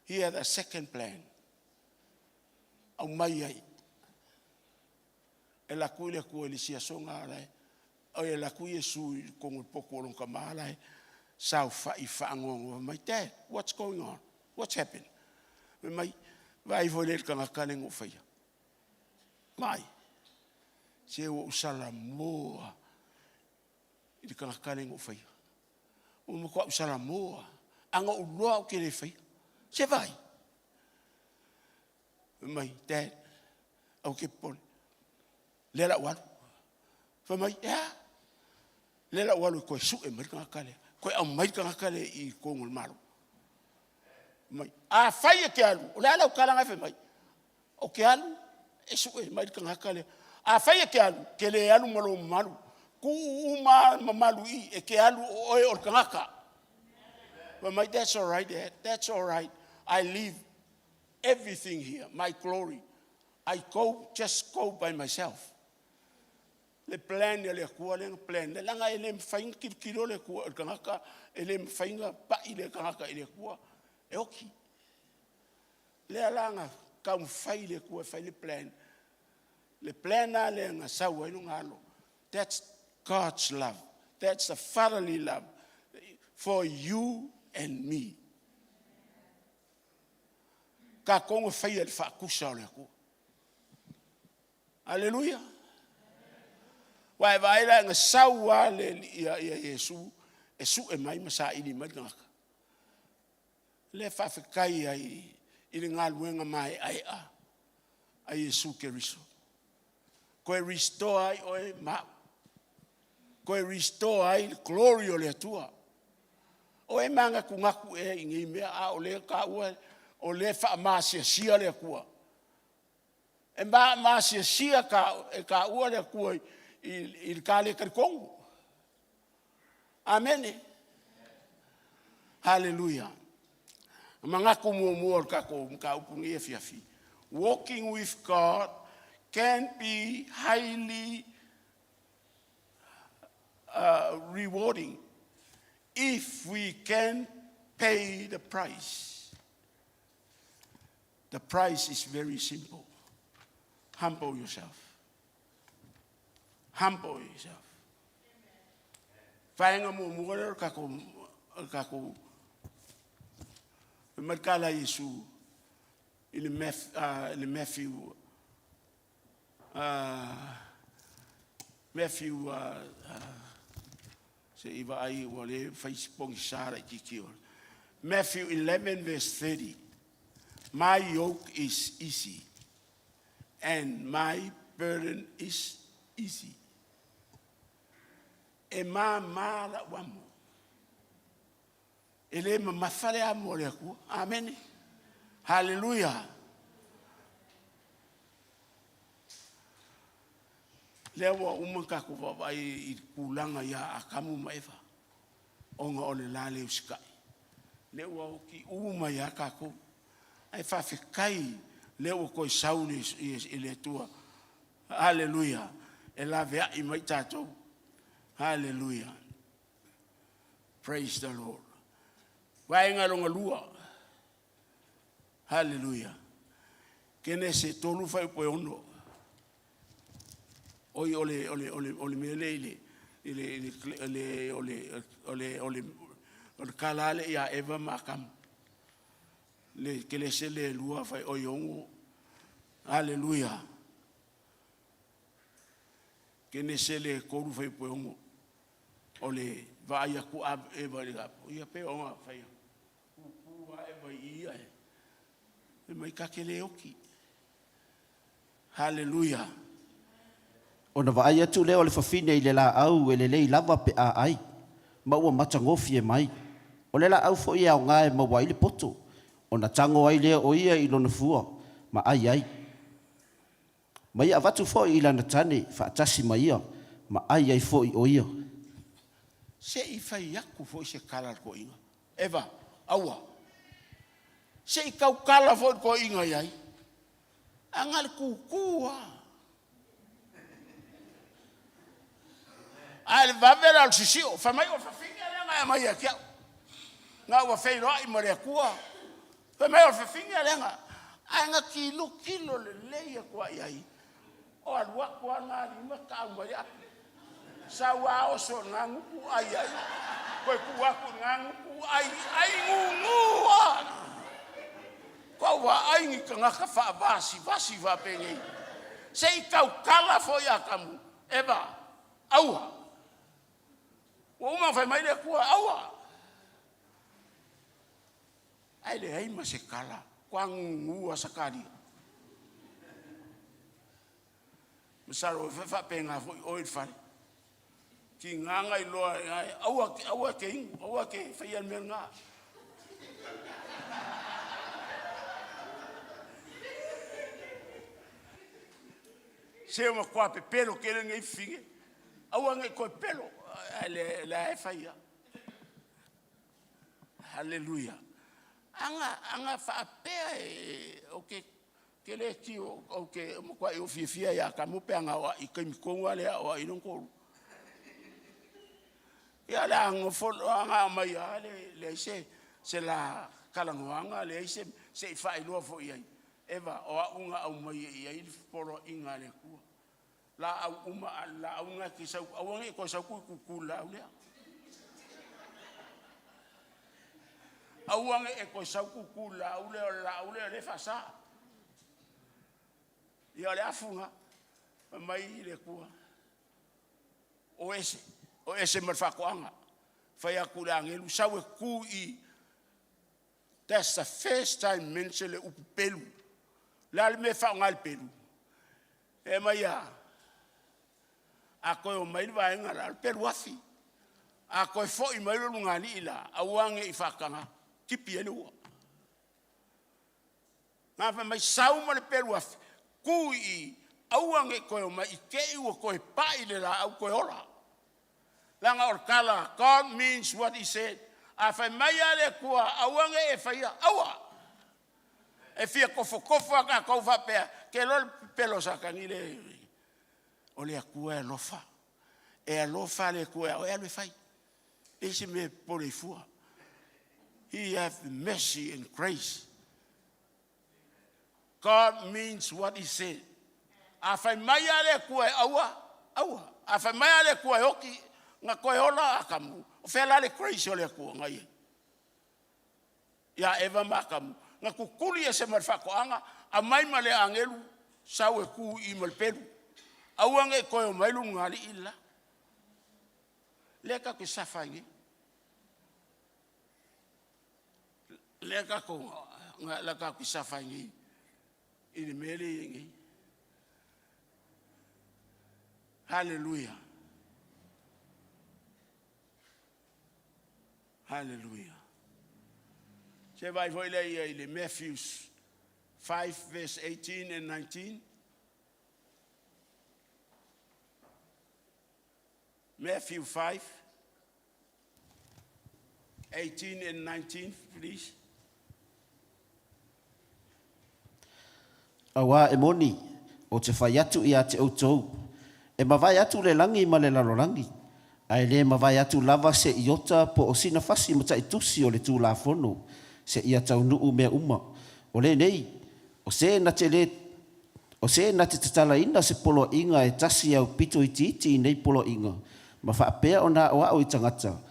[SPEAKER 6] He had a second plan. Au mai ai. E la kui le kua li sia songa alai. O e la kui e sui kongo poko olong ka maalai. Sau whai whaangongo. My dad, what's going on? What's happened? Mai, vai foi le kanga kanengo whaia. Mai, se o usala moa. I kanga kanengo whaia. O mo kwa usala moa. Anga uloa o kere whaia. Se vai. Mai, dad, au ke pole. Lela walu. Fa mai, ya. Lela walu koe su e mai kanga kane. Koe au mai kanga kane I kongol maru. Mai a fai ke alu o le ala o kalanga fe mai o ke alu e su e mai kanga kale a fai ke alu ke le alu malo malu ku uma malu I e ke alu o kanga ka but my that's all right dad that's all right I leave everything here my glory I just go by myself le plan le kua le plan le langa ele mfain kilo le kua kanga ka ele mfainga pa ile kanga ka ile kua e oki. Le alanga ka mwhai le kua whai le plan. Le plan na le nga saua inu ngalo. That's God's love. That's a fatherly love for you and me. Ka kongo whai le whaakusa o le kua. Hallelujah. Wai vai la nga saua le ia Yesu e su e mai masa ili mai ngaka. Le whawhikai ai I le ngā luenga mai ai a Yesu ke riso. Koe restore ai oe mau. Koe restore ai glory o le atua. O e manga kungaku e ingi mea a o le ka ua o le wha maasia sia le kua. E maasia sia ka ua le kua i ka le karikongu. Amen. Hallelujah. Mangaku mua kako mka upungi e fiafi. Walking with God can be highly rewarding if we can pay the price. The price is very simple. Humble yourself. Humble yourself. Fainga mo muara kako markala Yesu in Matthew se iba ai wale Facebook sara kikio. Matthew 11 verse 30. My yoke is easy and my burden is easy. E ma la wamo. Ele ma mafale amore aku. Amen. Hallelujah. Lewa umaka ko vai I kulanga ya akamu maiva. Onga ole lale uskai. Lewa ki uma ya kako. Ai fa fikai lewa ko sauni ile tua. Hallelujah. Ela vea I mai tato. Hallelujah. Praise the Lord. Vai ngalonga lua. Hallelujah. Kene se tolu fai po ono. Oi ole mele ole kalale ya eva makam le kele se le lua fai oyongo. Hallelujah. Kene se le koru fai po ongo ole va ya ku ab eva le gapo ya pe onga fai ku va eva ia e mai ka kele oki. Hallelujah.
[SPEAKER 7] Ona vai atu leo le fafine I le la au e le lei lava pe a ai. Ma ua matangofi e mai. O le la au fo ia o ngae ma wai le poto. Ona tango ai leo o ia I lona fua. Ma ai ai. Ma ia vatu fo I lana tane whaatasi ma ia. Ma ai ai fo I o ia.
[SPEAKER 6] Se I fai yaku fo I se kala ko inga. Eva, aua. Se I kau kala fo ko inga iai. Angal kukua. Ai va ver al sisio, fa mai o fa finga lenga mai kia. Nga wa fei ro I mare kua. Fa mai o fa finga lenga. Ai nga kilo le leia kwa iai. O alwa kwa nga ni ma ka ma ya. Sa wa o so ngangu ku ai ai. Ko ku wa ku ngangu ku ai ngu. Ko wa ai ni ka nga ka fa basi va pengi. Sei kau kala fo ya kamu. Eva. Aua. Uma fai mai le kua aua. Ai le ai ma se kala. Kwangua sakari. Masaro fa penga foi oil fare. Ki nganga I loa aua ke fai al menga. Se ma kwa pe pelo ke le ngai finge. Aua ngai ko pelo. La e fai. Hallelujah. Anga fa pe okay kele ki okay mo kwa yo fia ya ka mo pe anga wa I kai mikongo ale wa I non ko. Ya la ngo fo anga mai le se la kala ngoanga le se fa I lo fo ia. Eva o unga au mai ia poro inga le ku. La au la unga ki sa awange ko sa ku kula ule. Awange e ko sa ku kula ule le fasa. Ya le afunga mai le ku. O ese marfa ko anga. Fa ya kula ngelu sa we ku I. That's the first time mention le upelu. La me fa ngal pelu. E mai ya a koe o mai vai ngara peruafi a koe fo I mai lunga ni ila awange I fakanga kipi ele ua na fa mai sau ma le peruafi kui awange koe o mai ke ua koe pai le la au koe ora langa or kala God means what he said a fa mai ale kua awange e fa ia awa e fia kofo ka kau fa pe ke lo pelo sa kanile o le akua e alofa le kua o e alo fai ese me por e fua he have mercy and grace God means what he said a fai mai ale kua awa a fai mai ale kua oki nga koe ola akamu o fela le grace o le kua ngai ya eva makamu nga kukuli e se marfakoanga a mai male angelu sau e ku I malperu awange koe o mailu ngali illa leka ke safangi leka ko leka ke safangi ini mele yengi hallelujah hallelujah se vai foi le Matthew 5 verse 18 and 19 Matthew 5 18 and 19 please
[SPEAKER 7] Awa e moni o te whai atu I a te outou. E mawai atu le langi ma le lalolangi. Ai le mawai atu lava se iota po o sina fasi ma ta itusi o le tū la fono. Se ia tau nuu mea uma. O le nei, o se na te tatala ina se polo inga e tasi au pito I titi nei polo inga. Ma whaapea o na o au I tangata.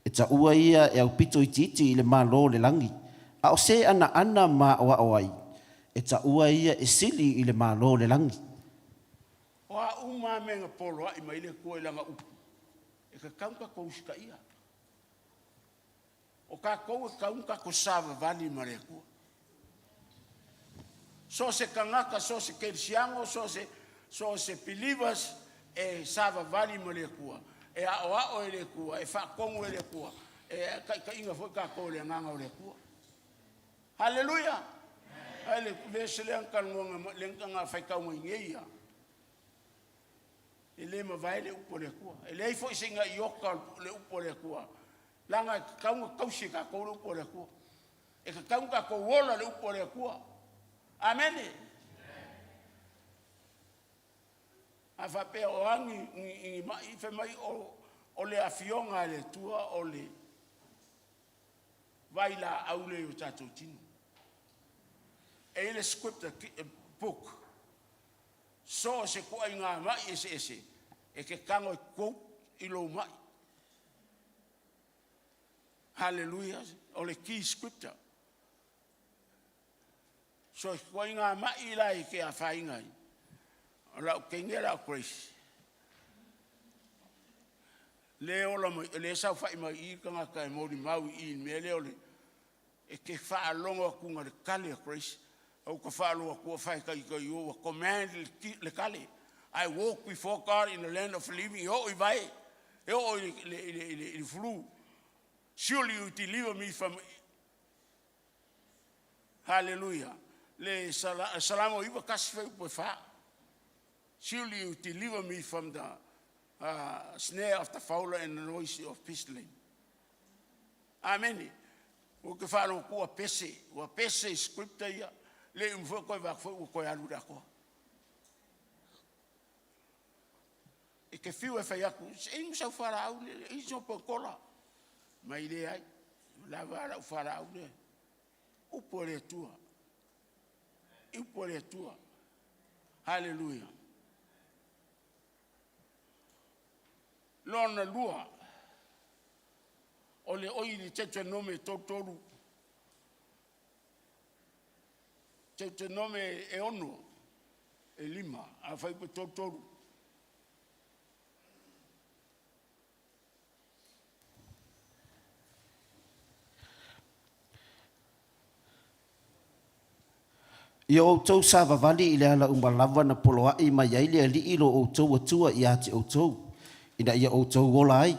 [SPEAKER 7] E ta ua ia e au pito I titi I le malo le langi. A o se ana ma o au ai. E ta ua ia e sili I le malo le langi.
[SPEAKER 6] Wa uma menga polo I mai le koe langa upu. E ka kaunka kouska ia. O ka kou e kaunka ko sava vali marekua. So se kangaka, so se kersiango, so se believers e sava vali marekua. E a ele kua, e fa kongu ele kua. E ka inga foi ka kou le nganga ele kua. Hallelujah. Ale vese le ankalonga le nganga fai kau mo ngeia. Ele ma vai le upo le kua. Ele foi singa yoka le upo le kua. Langa kaunga kausi ka kou le upo le kua. E ka kaunga ko wola le upo le kua. Amen. A fa pe o angi mai fe mai o le afionga le tua o le vai la aule o tatou tino. E le scripture book so se ko inga mai ese e ke kango ko I lo mai. Hallelujah. O le key scripture. So ko inga mai la ke a fa inga. La kengela grace. Le ola le sa fa mai I kanga ka mo di mau I mele ole e ke fa longo ku ngar kale grace. O ka fa lo ku fa ka yo command le kale. I walk before God in the land of living. Yo I vai. Yo le flu. Surely you deliver me from hallelujah. Le salamo iba kasfe po fa. Surely you deliver me from the snare of the fowler and the noise of pestilence. Amen. O ke fa lo ku pese scripture ya le mfo ko va ko alu da ko. E ke fiu e fa ya ku e so farao e so po kola. Mai le ai la vara o farao le o pore tua. E pore tua. Hallelujah. Lona lua o le oi ni tete nome totoru tete nome e ono e lima a fai pe totoru
[SPEAKER 7] Ia o tau sa vavali i le ala umalava na poloai mai ai le ali ilo o tau atua i ate o tau. Ina ia o tau gola ai,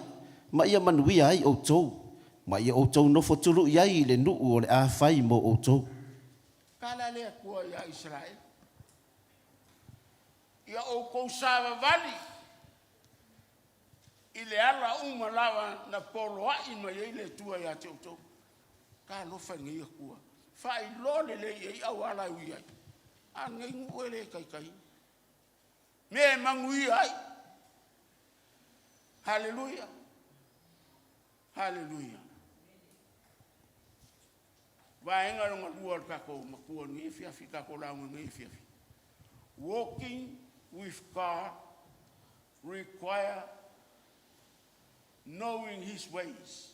[SPEAKER 7] ma ia manuia ai o tau, ma ia o tau nofo tulu i ai le nuu o le a fai mo o tau.
[SPEAKER 6] Kala lea kua ia Israel. Ia o kou sa vavali i le ala umalawa na poloai mai ai le tua i ate o tau. Ka lofa ngia kua. Fai lole le iei au ala ui ai. A ngai ngu ele kai kai. Me mangui ai. Hallelujah. Hallelujah. Vaenga runga luar kako makua ngi fiafi kako launga ngi fiafi. Walking with God require knowing his ways.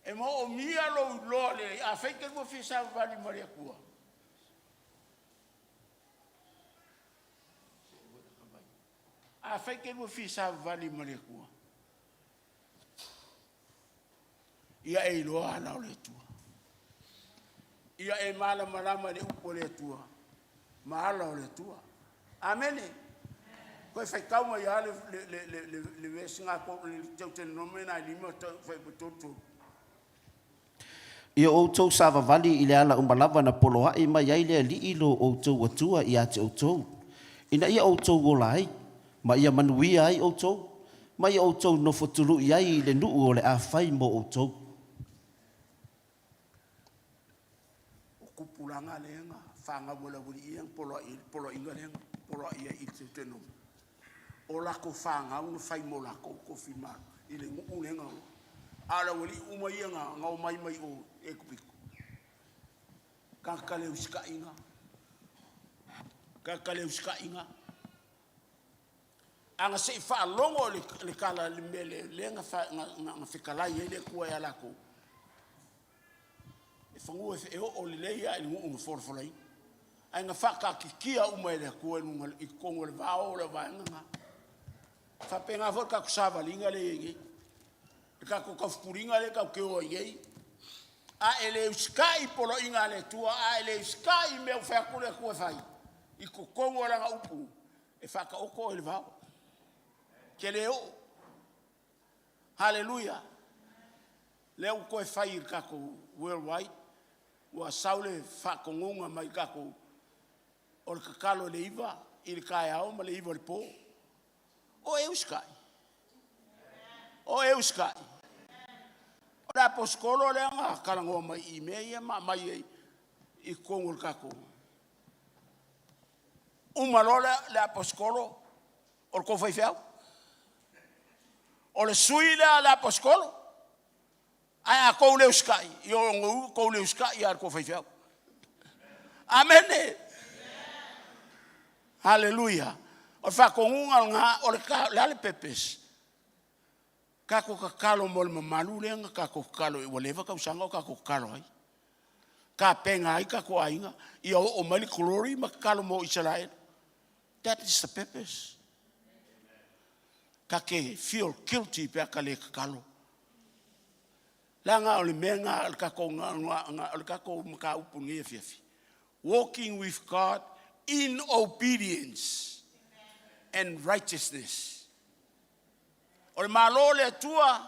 [SPEAKER 6] E mo o mia lo lole a fake mo fi sa vali maria kua. A fake mo fi sa vali maria kua. Ia e lo ala le tua. Ia e mala malama le upo le tua. Maala le tua. Amen. Ko fai kauma ia le vesinga ko le tau nomena limo fai bototo.
[SPEAKER 7] Ia o tau sa vavali i le ala umalava na poloai mai ai le ali ilo o tau atua i ate o tau. Ina ia o tau gola ai, ma ia manuia ai o tau, ma ia o tau nofo tulu i ai le nuu o le a fai mo o tau.
[SPEAKER 6] O kupulanga lenga, fanga wala wuli iang polo inga lenga, polo ia i te tenu. O lako fanga, unu fai mo lako, ko fima, i le ngu lenga o. Ala wali uma ianga, ngau mai mai o e kupiku. Kakale uska inga. Kakale uska inga. Anga se fa longo le kala le mele lenga fa nga fikalai ele kua ya lako. E fangu e o le leia e ngu forfolai. Ai nga fa ka kikia uma ele kua nunga I kongo le vao le vaenga. Fa penga for ka kusava linga le ngi. Ka ko furinga le ka ke o yei a ele sky polo inga le tua a ele sky me fa ko le ko fai I ko kongo la upu e fa ka o ko ele va ke le o hallelujah le o ko fai ka ko worldwide wa saule fa ko ngonga mai ka ko o ka kalo le iva il ka ya o ma le iva le po o e sky o e sky da poskolo le nga kalango mai email mai I kongo kako umalola la poskolo o ko fai fiao o le suila la poskolo ai a ko le sky yo ngu ko le sky ya ko fai fiao amen hallelujah o fa ko nga o le pepes kako kakalo mol mamalu lenga kako kakalo I waleva ka usanga kako kakalo ai ka penga ai kako ainga I o mali glory makalo mo Israel that is the purpose kake feel guilty pe akale kakalo langa o le menga al kako nga al kako maka upungi fiafi walking with God in obedience and righteousness. O le malo le tua,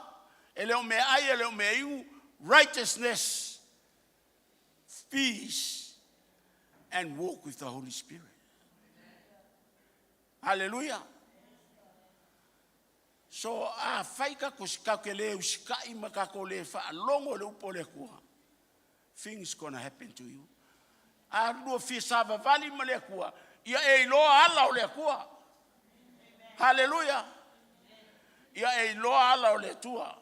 [SPEAKER 6] ele o me ai, ele o me iu, righteousness, peace, and walk with the Holy Spirit. Hallelujah. So, faika kusika ke le usika ima kako le fa longo le upo le kua. Things gonna happen to you. A lua fisava vali ma le kua. Ia e loa ala o le kua. Hallelujah. Ia e loa ala o le tua.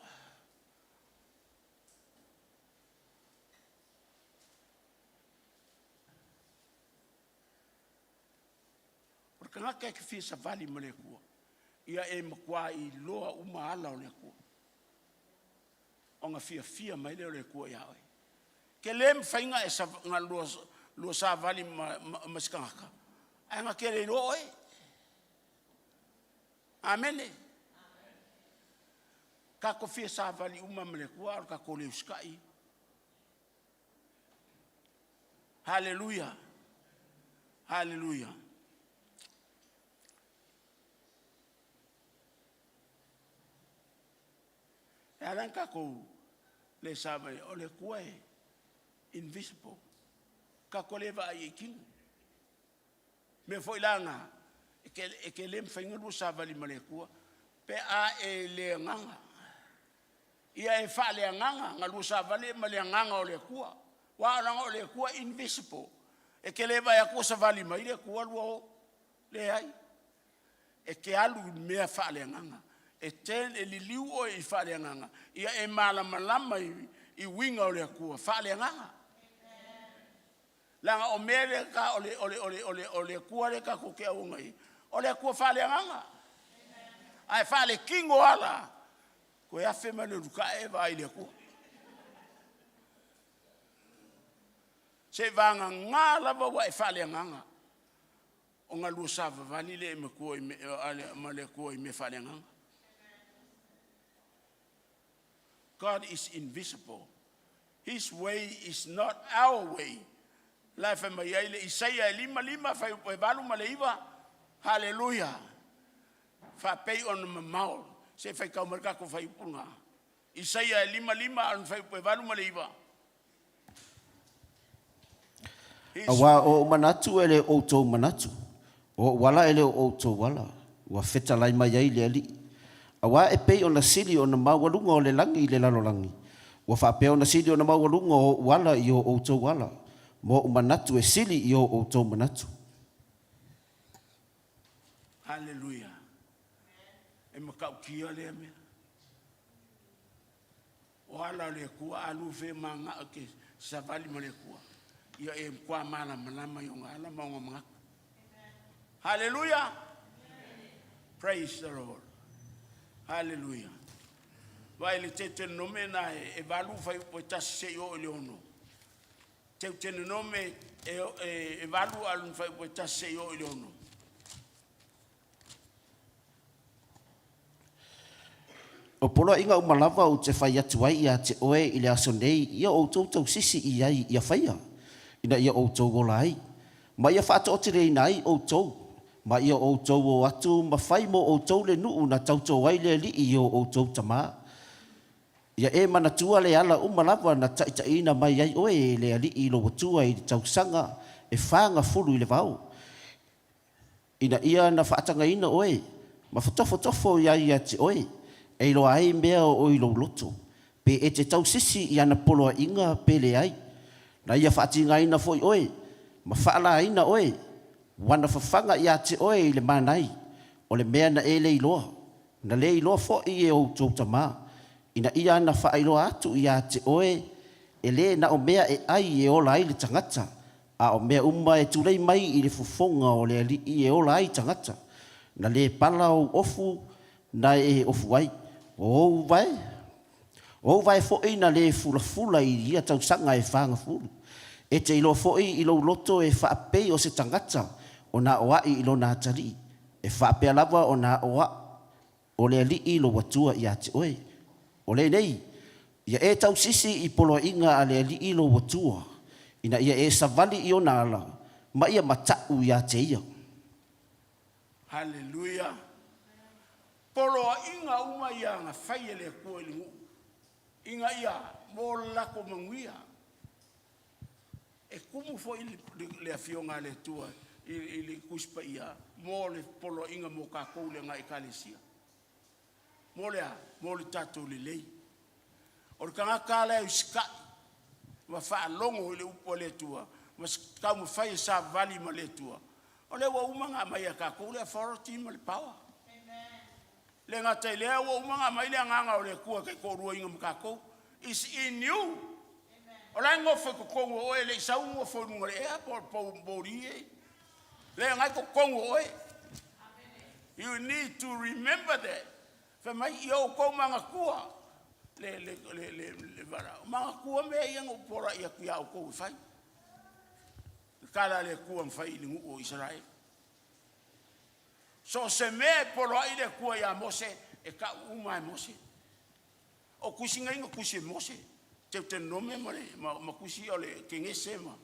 [SPEAKER 6] Porque nga ke fisa vali mo le kua. Ia e makua I loa uma ala o le kua. O nga fia mai le o le kua ia oi. Ke le mwhainga e sa nga lua sa vali maskangaka. Ai nga ke le loa oi. Amene. Kako fia sa vali uma mele kua, kako le uskai. Hallelujah. Hallelujah. Alang kako le sabe o le kue invisible. Kako le va ai king. Me foi langa ke lem fainga lu sava li male kua pe a e le nganga. Ia e fa le nganga ngalu sava le male nganga o le kua. Wa langa o le kua invisible. E ke le va ya ko sava li mai le kua lu le ai. E ke alu me fa le nganga. E ten e li liu o i fa le nganga. Ia e malama i winga o le kua fa le nganga. Langa o mele ka o le kua le ka ko ke o ngai. O le kua fa le nganga. Ai fa le kingo ala. Ko ia fe mane ruka e va i le kua. Se vanga ngala wa e fa le nganga. O nga lu sa va ni le me kua ma le kua me fa le nganga. God is invisible. His way is not our way. Life and Mayaile Isaiah lima fa valu maleiva. Hallelujah. Fa pay on the mouth. Se fa ka marka ko fa ipunga. Isaiah lima an fa valu maleiva.
[SPEAKER 7] Awa o manatu ele o to manatu. O wala ele o to wala. Wa feta lai Mayaile ali. Awa e pay on the city on the mawalunga o le langi le lalolangi. Wa fa pay on the city on the mawalunga o wala yo o to wala. Mo manatu e sili i o tō manatu.
[SPEAKER 6] Hallelujah. E makau kia lea mea. O ala le kua alu fe manga ke savali ma le kua. Ia e mkua mana malama yonga ala maunga mga. Hallelujah. Praise the Lord. Hallelujah. Vai le tete nome na e valu fai po tasi se o leono. Te tene nome e valu alun fai po tase yo i leono.
[SPEAKER 7] O polo inga umalava o te whai atu ai ia te oe i le aso nei, ia o tōtou sisi i ai ia whaia. Ina ia o tō gola ai. Ma ia whaato o te rei nai o tō. Ma ia o tō o atu, ma whai mo o tō le nuu na tautou ai le li i o tō tamaa. Ia e mana tua le ala umalava na taitaina mai ai oe le ali i lo watua i tausanga e whanga fulu i le vau. Ina ia na whaatanga ina oe, ma whatofo ia te oe, e lo ai mea o i lo loto. Pe e te tausisi i ana poloa inga pele ai. Na ia whaatinga ina fo i oe, ma whaala ina oe, wana whawhanga ia te oe i le manai, o le mea na e le iloa. Na le iloa fo i e o tō tamaa. Ina ia na whaelo atu ia te oe, e le na o mea e ai e ola ai le tangata, a o mea e turei mai i le fufonga o le ali i e ola ai tangata, na le pala o ofu na e ofu ai, o vai fo na le fula i ia tausanga e whanga fulu, e te ilo fo i lo loto e whaapei o se tangata, o na oa i ilo na atari, e whaapea lava o na oa, o le ali i lo watua ia te oe. O le nei, ia e tau sisi i polo inga a le ali ilo watua. Ina ia e savali i o nala, ma ia matau ia te ia.
[SPEAKER 6] Hallelujah. Polo inga uma ia nga whai le kua ilingu. Inga ia, mo lako manguia. E kumu fo le afionga le tua, i le kuspa ia, mo le polo inga mo kakou le nga ekalesia. Mo le tatou le lei. O le kangaka le uskai, ma wha longo i le upo le tua, ma kau ma whai sa vali ma le tua. O le wa umanga mai a kakou le authority ma le power. Le ngata le wa umanga mai le nganga o le kua kai korua inga ma kakou. Is in you. O le ngofe ko kongo oe le isau ngofe nunga le ea po mbori e. Le ngai ko kongo oe. You need to remember that. Fa mai yo ko manga kua le vara manga kua me ia ngo pora ia kia o ko fai kala le kua fai ni o Israel so se me pora ile kua ia Mose e ka uma Mose o kusinga ingo kusi Mose te nome mare ma kusi ole kengese ma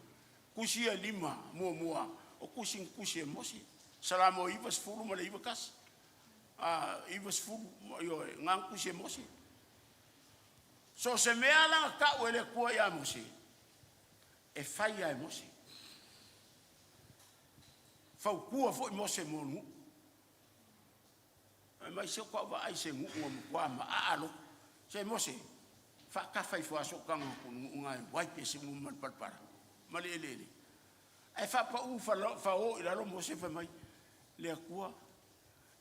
[SPEAKER 6] kusi e lima mua o kusi e mosi salamo iwas fulu ma le iwa kas iwas fulu yo ngang kusi e mosi so se mea la ka wele kua ya mosi e fai ya mosi fau kua fo mosi monu mai se kwa va ai se ngu kwa ma alo se mosi fa ka fai fo aso kanga ku ngai wai pe se mu man par mali ele ai fa pa u fa o ila lo mosi fa mai le kua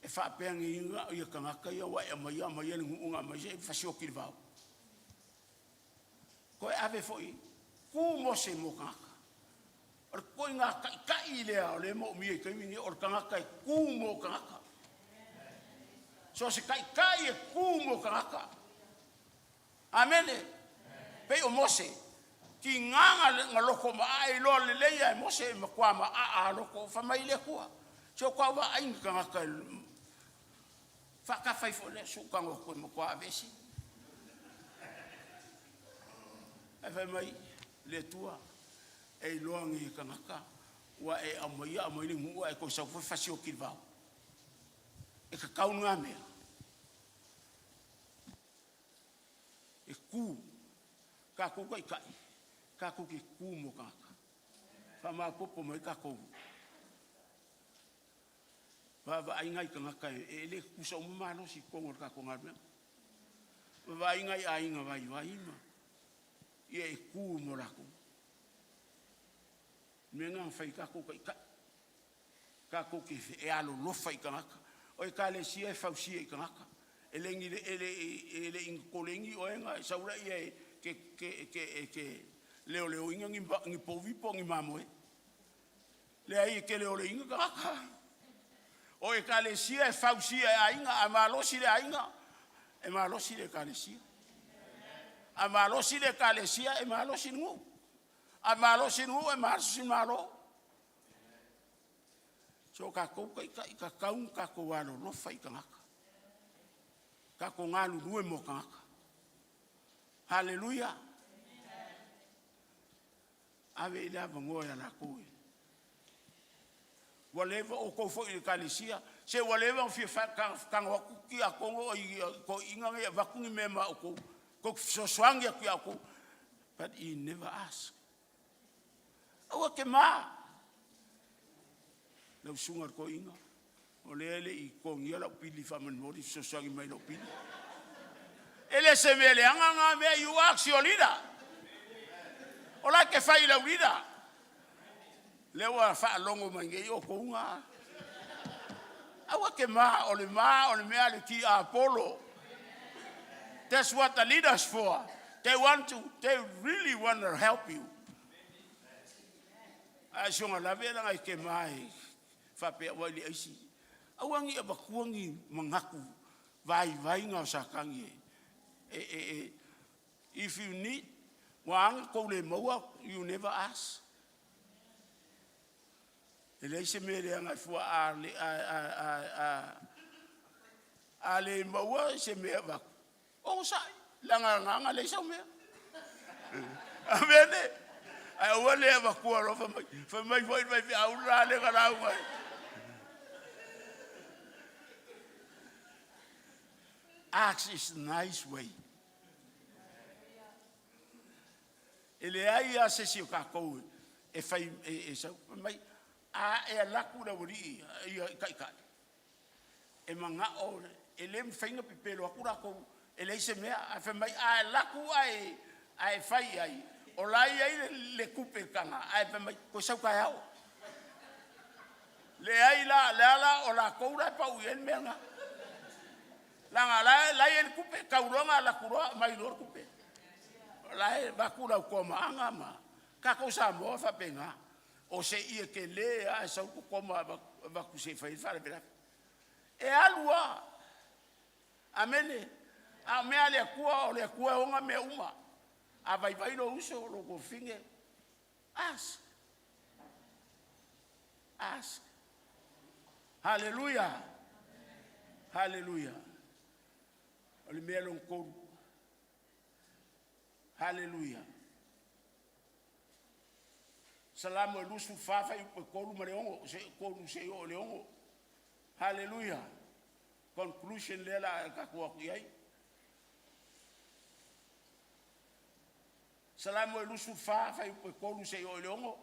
[SPEAKER 6] e fa pe ngi ia kanga ka ia wa mai ngu nga mai se fa sio kilva ko ave foi ku mosi mo ka or ko nga ka ile le mo mi ke mi or kanga ka ku mo ka so se kai e ku mo ka amene pe o mose ki nganga loko ma ai lo le ya mose ma kwa ma a loko fa mai le kwa so kwa wa ai ka fa ka fai fo le su ka ngo ko mo kwa vesi e fa mai le tua e lo ngi ka wa e amai ni mu ai ko sa fa si o ki va e ka kau nga me e ku ka ku ki ku mo ka fa ma popo mai ka ko va ai ngai ka e le ku so ma no si ko ka ko ngal va ai ngai nga vai ma e ku mo la ku me nga fai ka ko ki e alo lo fai ka o e ka le si e fa si e ka elengi ele inkolengi oenga saura ia ke leo inga ngi povi po ngi mamoe le ai ke leo inga ka o e kalesia e fausia ainga amalosi le ainga e malosi le kalesia amalosi le kalesia e malosi ngu amalosi ngu e malosi malo so ka ko ka kaun ka ko walo lo fai ka ka ko ngalu due mo ka haleluya ave ila bangoya la ko whatever o ko fo i kalisia se whatever fi ka wa ki a kongo ko inga nge va ku me ma ko so swangi ku ya ko but he never ask o ke ma no sungar ko inga olele i ko ngiela pili fa man mori so swangi mai no pili ele se mele anga me you ask your leader ola ke fa ila leader le wa fa longo mangi o ko nga awa ke ma o le me ale ki Apollo. That's what the leaders for. They really want to help you. Asunga la vela ngai ke mai fa pe wa li isi awangi abakuangi mangaku vai nga sakangi if you need wang ko le maua you never ask ele se me le ngai fu ale maua se me va o sa langa le sa me amene ai wale va ku ro fa mai foi vai aula le kana mai ask is a nice way ele ai a se si ka ko e fai e sa mai a e la ku da wuri kai e manga o ele me fainga pipelo akura ko ele se me a fa mai a la ku ai fai ai o lai ai le kupe kanga ai fa mai ko sa ka ao le ai la o la ko ra pa u el menga la el kupe ka uronga la kuro mai lor kupe la ba kura ko ma ma ka ko sa mo fa penga o se i ke le a sa ko ma ba ku se fa vera e alua amene a me ale kuo le kuo nga me uma a vai no uso lo ko finge ask hallelujah ole me lo ko Salamo lusu fafa i kolu mareongo se kolu se o leongo. Hallelujah. Conclusion lela ka ko ai. Salamo lusu fafa i kolu se o leongo.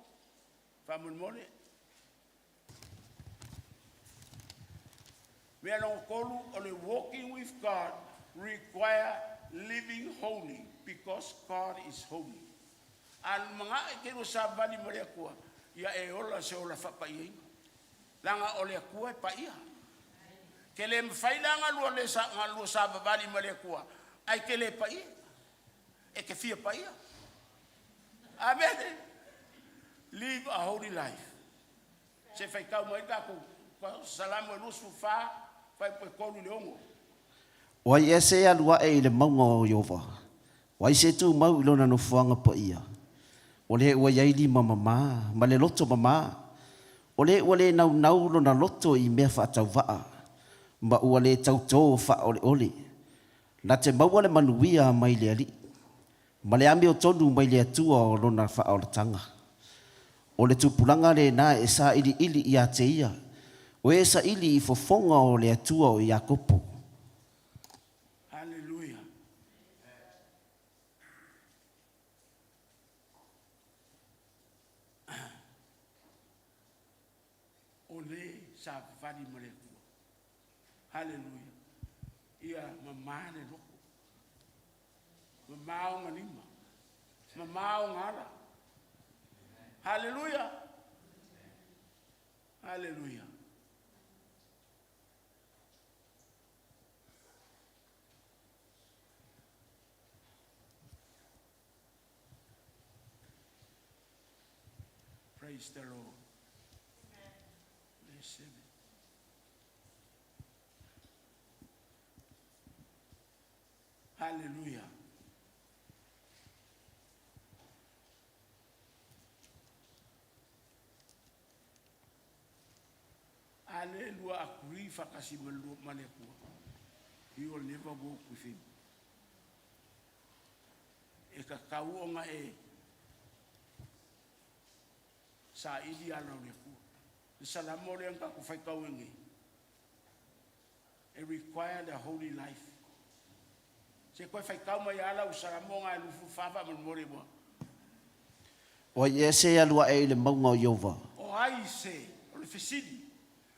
[SPEAKER 6] Famon mole. We are not kolu only walking with God require living holy because God is holy. Al mga kero sabali mo leakua ia e ola se ola fapai langa ole akua pa ia kele mfailanga lo le sa ngalo sabali mo leakua ai kele pa ia e ke fia pa ia amen. Live a holy life se fai kau mai ka ko salamu lusu fa fai pe kolu leongo
[SPEAKER 7] wa ese alua e le maungo yova wa se tu mau lona no fuanga pa ia ole wa yaili mama ma le loto mama ole nau lo na loto I me fa tau va ma ole tau to fa ole na te mau le manuia mai le ali ma le ambi o tonu mai le tua lo na fa o tanga ole tu pulanga le na e sa ili ia te ia o e sa ili fo fonga o le tua o Iakopo.
[SPEAKER 6] Sa vali moleku. Hallelujah. Ia mama le loko. Mama o ngalima. Mama o ngala. Hallelujah. Hallelujah. Praise the Lord. Hallelujah. Hallelujah. Agree for Kasimalu Maneku. He will never walk with him. Eka kauonga e sa ili ala leku. Salamore ang kakufay kauengi. It required a holy life. Se koe fai kau mai ala usaramonga e lufu fafa man more mo.
[SPEAKER 7] O ese alua e le maunga Yehova.
[SPEAKER 6] O ai se, o le fisili.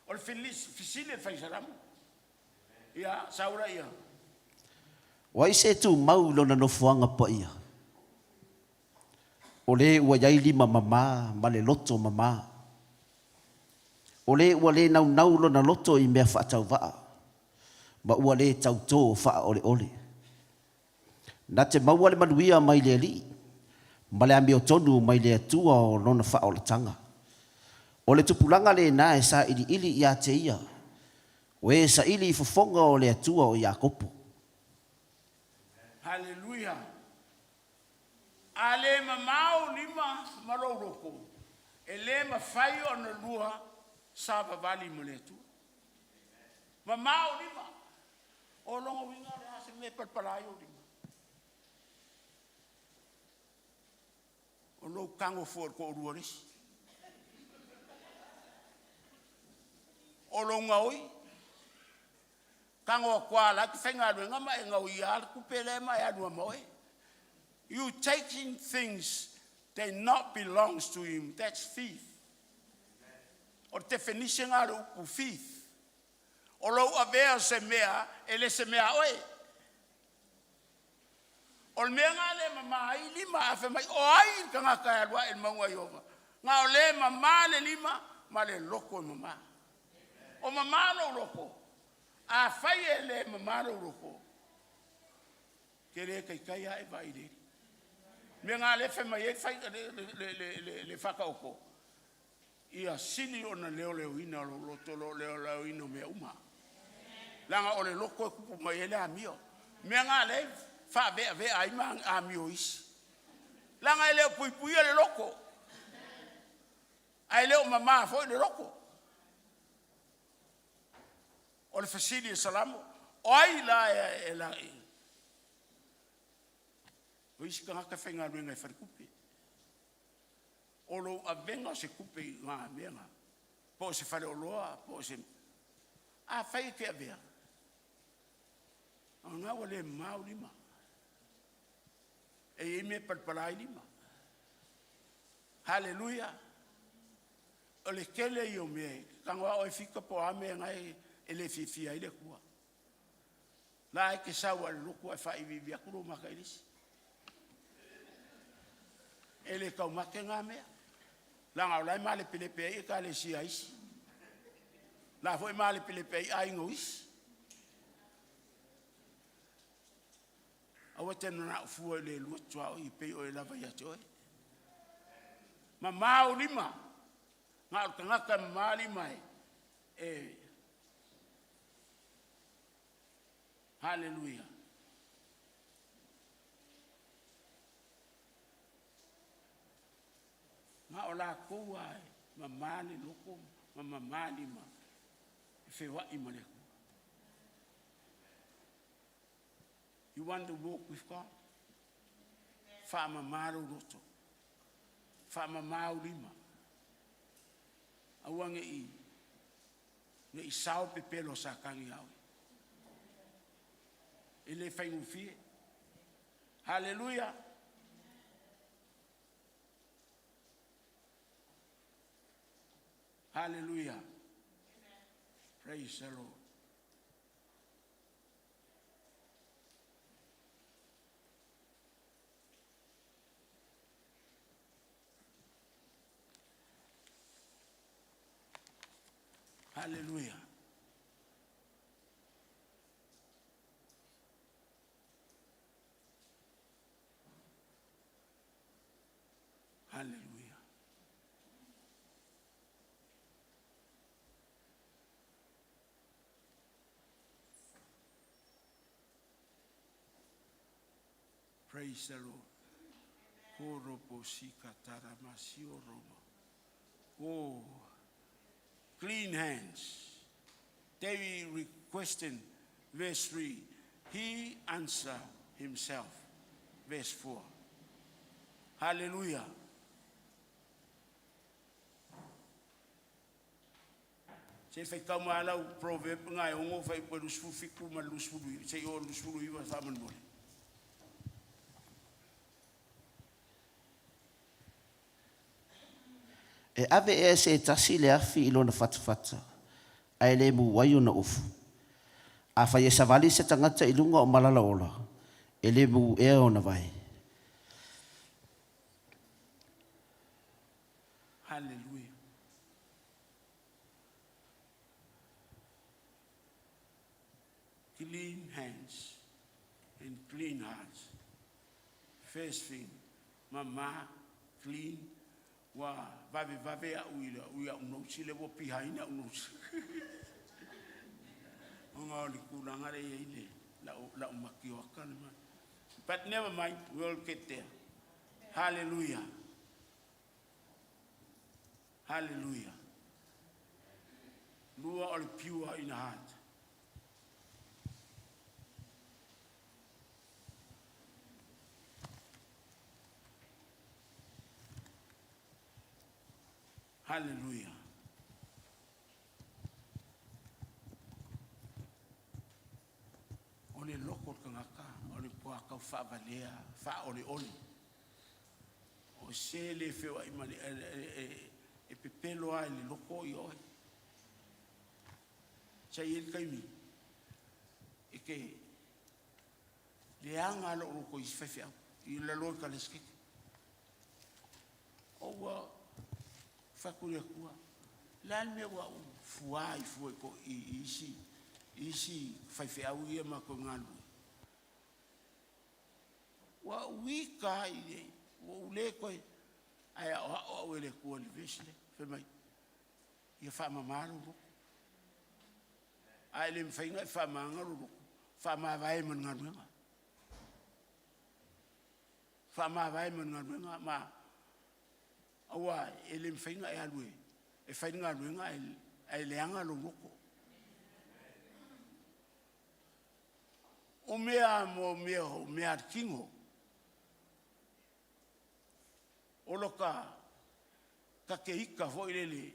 [SPEAKER 6] O le fisili fai saramo. Ia, saura ia.
[SPEAKER 7] O ese tu mau lona no fuanga pa ia. O le ua yai lima mama, ma le loto mama. O le ua le nau lona loto I mea whaatau waa. Ma ua le tau tō wha ole. Na te maua le manuia mai le li. Ma le ambi o tonu mai le atua o lona wha o la tanga. O le tupulanga le na e sa ili ia te ia. O e sa ili fofonga o le atua o Iakopo.
[SPEAKER 6] Hallelujah. Ale mamau lima maroroko. Ele mafai o na lua saba vali moletu. Mamau lima. O longa winga le ase me palpalayo lima. O lo kango for ko ruoris. O lo ngaoi. Kango kwa la ki fenga lo ngama e ngaoi al ku pele ma ya no moe. You taking things that not belongs to him. That's thief. Or definition are u thief. O lo avea se mea ele se mea oe. O mea ngā le mama ai lima afe mai o ai ka ngā kai alua el maunga Yehova. Ngā o le mama le lima ma le loko mama. O mama lo loko. A fai e le mama lo loko. Kere kai a e vai le. Mea ngā le fe mai e fai le whaka oko. Ia sini o na leo ina lo loto lo leo ina mea uma. Langa o le loko e kupu mai ele a mio. Mea ngā le fa ve ai mang a mio isi. Langa ele pui le loko. Ai leo mama foi le loko. O le fasili salamo. Oi la e la e. O isi ka ngaka whainga ruenga e wharikupe. o lo avenga se kupe ngā menga. Po se whare o loa, po se... A whai ke avea. A ngā wale mau lima. E me palpalai lima. Hallelujah. O le kele i o mea. Kangwa o e fika po ame ngai e le fifia i le kua. La e ke sawa le luku e whai vivi akuro maka irisi. E le kau make ngā mea. Langa o lai male pilepe e ka le sia isi. La foi male pilepe e aingo isi. Awa tenu na ufua le lua tua o i pei o e lava ia toi. Ma mau lima. Ngā o tangaka ma lima e. Hallelujah. Ngā o la koua e. Ma mani loko. Ma mani ma. E whewa i maleku. You want to walk with God? Whaama maru roto. Whaama mau lima. Aua nge i sao pepelo sa kangi au. Ele whaingu fie. Hallelujah. Hallelujah. Praise the Lord. Hallelujah. Hallelujah. Praise the Lord. Koropo sika taramasio roma. Oh, clean hands. David requesting, verse 3. He answered himself. Verse 4. Hallelujah. Se fai kama alau proverb ngai ongo fai pa lusfu fiku ma lusfu se o lusfu iwa saman mole.
[SPEAKER 7] E ave e se tasi le afi ilo na fatafata. Ai le mu waio na ufu. A fai e savali se tangata ilunga o malala ola. E le mu e o na vai.
[SPEAKER 6] Hallelujah. Clean hands and clean hearts. First thing, mama clean. Wa vave a uia uno chile wo pihaina uno. Onga li kunanga re ile la umaki wakana. But never mind, we'll get there. Hallelujah. Hallelujah. Lua are pure in heart. Hallelujah. Ole loko kangaka, ole poaka fa valea, fa ole. O se le fewa imani e pepelo ai le loko i oi. Sai el kaimi. E ke le anga lo loko i sfefea, i la loi ka le skik. O wa fakuria kua. Lan me wa fuai fue ko isi faifea uia ma ko ngalu. Wa wika ile wa ule ko ai o ele ko le vesle fe mai. Ia fa mamaru. Ai le mfainga fa mangaru. Fa ma vai man ngalu. Fa ma vai man ngalu ma awa ele mfainga e alue e fainga luenga e leanga lo moko o mea kingo o loka ka ke ika fo ile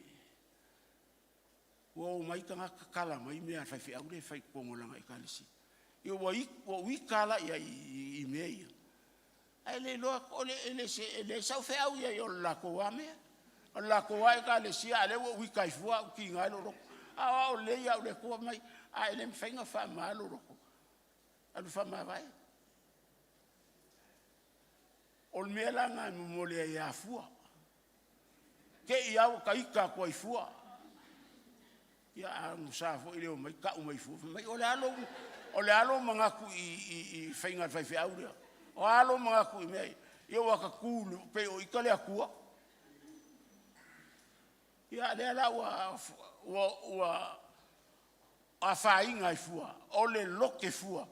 [SPEAKER 6] wo mai ka kala mai me fa fi aure fa ko mo langa ikalisi yo wo wi kala ya I me ai le lo ole le sa fe au ya yo la ko wa me la ko wa ikalisi ale wo wi kai fu ki nga lo a o le ya le ko mai ai le mfenga fa ma lo ko alu fa ma vai ol me la nga mo le ya fu ke ia o kai ka ko fu ya musa fo ile o mai ka o mai fu mai o le alo manga ku I fainga fai fe aure o alo manga ku mai yo wa ka kulu pe o ikale akua ya le la wa a fainga I fua o le loke fua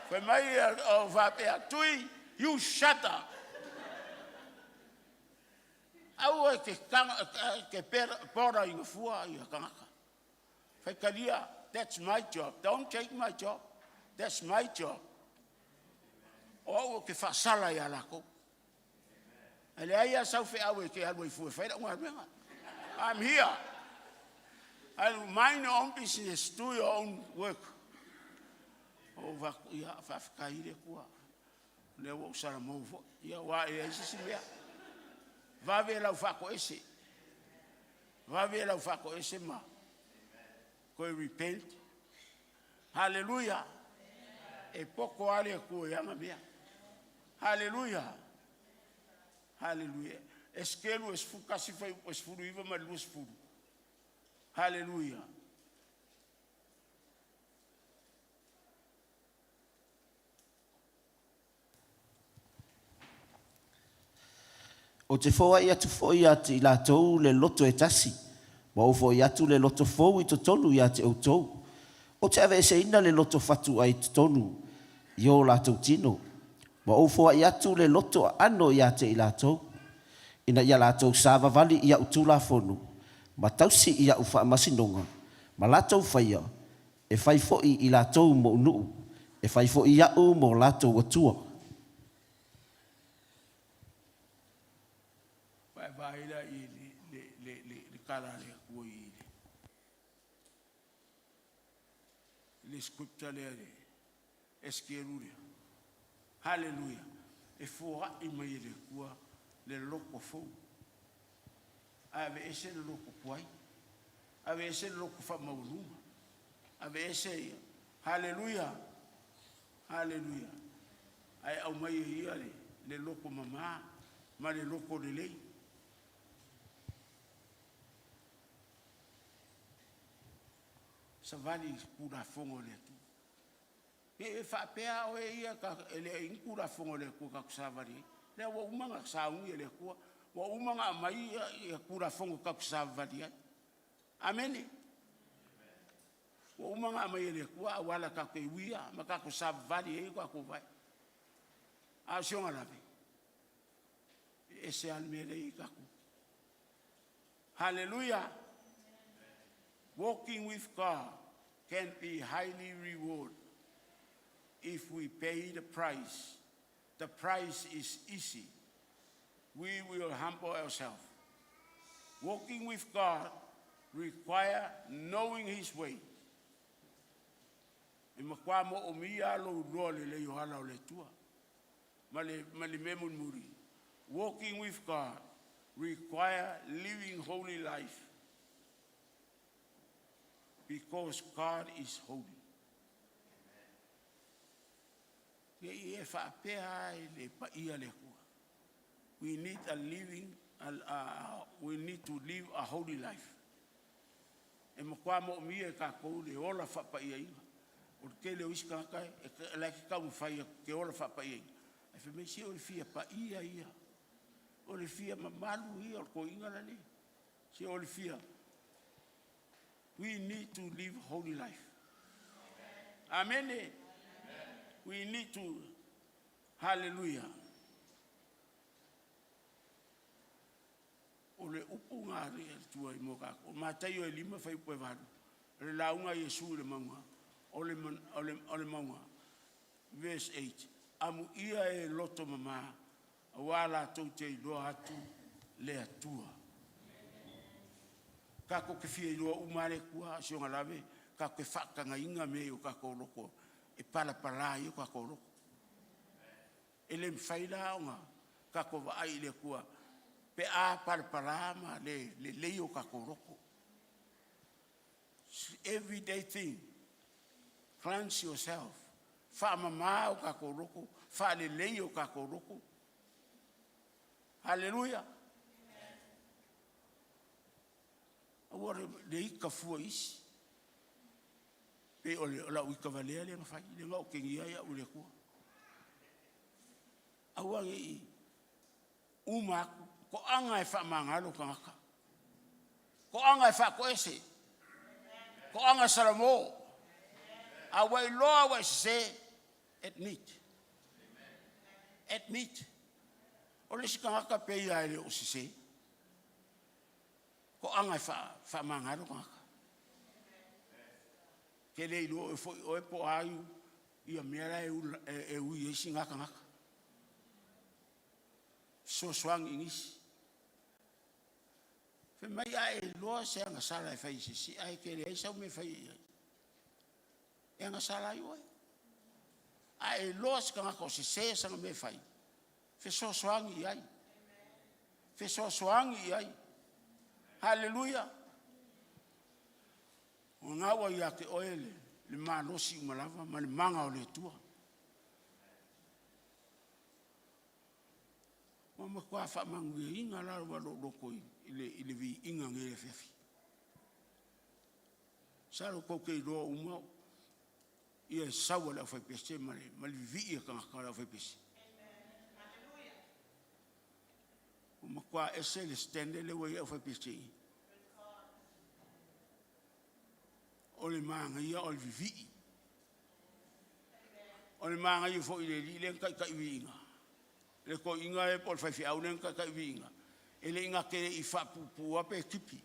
[SPEAKER 6] fe mai o va pe tui you shut up au ke pora I fua I kanga fe kalia that's my job don't take my job that's my job o ke fa sala ya la ko ele ai sa fe awe ke alwe fu fe da ngwa I'm here I'll mind your own business do your own work o va ya fa ka ile ko le wo sala mo ya wa e si me va ver la fa ko ese ma ko repent hallelujah e poco ale ko ya mabia hallelujah eskelu esfuka si foi esfuru iva malus furu hallelujah
[SPEAKER 7] O te whaua I atu whoi atu I lātou le loto e tasi. Ma o whoi atu le loto whou I to tonu I ate au tou. O te awe se ina le loto whatu ai to tonu I o lātou tino. Ma o whoi atu le loto ano I ate I lātou. Ina ia lātou sāwa vali I au tūla whonu. Ma tausi I au wha masinonga. Ma lātou whaia. E whai whoi I lātou mo unu. E whai whoi iau mo lātou atua.
[SPEAKER 6] Vaila le karare koi le scriptural eskerure hallelujah e fora I mai le kua le loko fo ave ese le loko kwai ave ese le loko fa mauluma ave ese hallelujah ai au mai ia le loko mama ma le loko le lei savali kura fongo le tu e fa pea o ia ka ele kura fongo le ku ka savali le wo umanga saungi le ku wo umanga mai ia kura fongo ka savali amen wo umanga mai le ku wala ka ke wia ma ka savali e ku vai a shonga la ese almele ka hallelujah. Walking with God can be highly rewarded if we pay the price. The price is easy. We will humble ourselves. Walking with God requires knowing His way. Walking with God requires living holy life. Because God is holy. We need to live a holy life. We need to live holy life. Amen. We need to, hallelujah. Ole upunga tua I moka. O Mateo 5 fai puevado. Le launga Yesu le manga. Ole manga. Verse 8. Amu ia e loto mama.
[SPEAKER 8] Wala tau te iloa atu le atua. Kako ke fia iloa umare kua sionga lawe, kako ke whakanga inga me o kako loko, e pala i o kako loko. Ele mwhaila onga, kako wa ai le kua, pe a pala ma le o kako loko. Everyday thing, cleanse yourself. Whamama o kako loko, whalelei o kako loko. Hallelujah. Awara le ika fua isi. Pe ole ola uika valea le ngafai, le ngau kengia ia ule kua. Awara i umaku, ko anga e whamangalo kangaka. Ko anga e whakoese. Ko anga saramo. Awai loa wa se admit. Admit. Ole si kangaka pe ia ele o se. Ko anga fa mangaro kangaka. Ke le ilo e foi o e po ayu ia mera e ui e si ngaka ngaka. So swang ingis. Fe mai ai loa se anga sala e fai si ai ke le sa me fai. E anga sala io. Ai loa se kangaka o se sa me fai. Fe so swangi ai. Fe so swangi ai. Hallelujah. O ngawa ia ke oele le manosi malava ma le manga o le tua. Mama kwa fa mangu inga la wa lo koi ile vi inga ngere fefi. Saro ko ke do uma ia sawa la fa pese mal vi ka la fa pese. Kwa ese le stende le wa ia fa pese. Ole manga ia ol vivi. Ole manga ia fo ile ka winga. Le ko inga e pol fa fi au nen ka winga. Ele inga ke I fa pu ape tipi.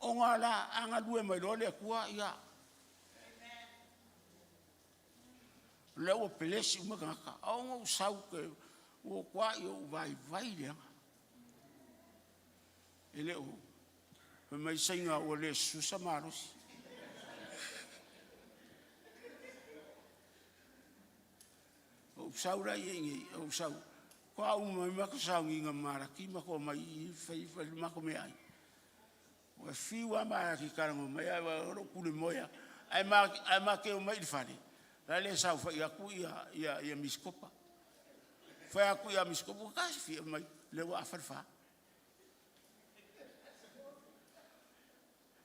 [SPEAKER 8] O ngala anga due mai lo le kua ia. Le o pelesi uma ka. O ngo sau ke o kwa yo vai le. Ele o mai sainga o le susa maros. O saura yengi o sau. Kwa mai maka saunga mara ki mako mai fai mako me ai. O fiwa mara ki karango mai ai ro kule moya. Ai ma ke o mai fani. La le sau fa ia ku ia miskopa. Fa ku ia miskopa ka fi mai le wa farfa.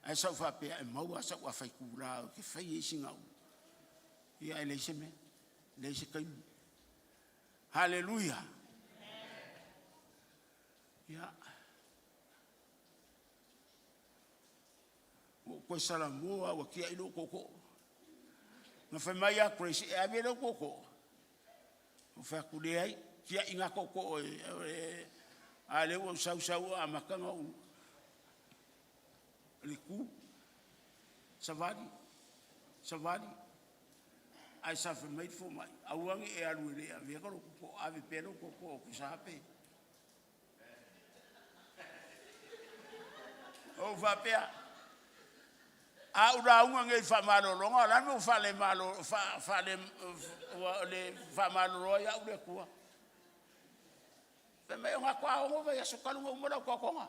[SPEAKER 8] Ai sau fa pe ai mau asa wa fai kura ke fai singa. Ia ele seme. Le se kai. Hallelujah. Ya. Ko salamu wa kia ilo koko. Na fa mai a crazy e ave lo koko. O fa ku le ai kia inga koko ale o sau a makanga o liku savadi ai sa fa mai fo mai auangi e alu le ave ko ave pelo ko sape o va pe a ura unga ngai fa malo longa la no fa le malo fa le fa malo roya ure ko pe me nga kwa ngo ve so kalu ngo mo ko nga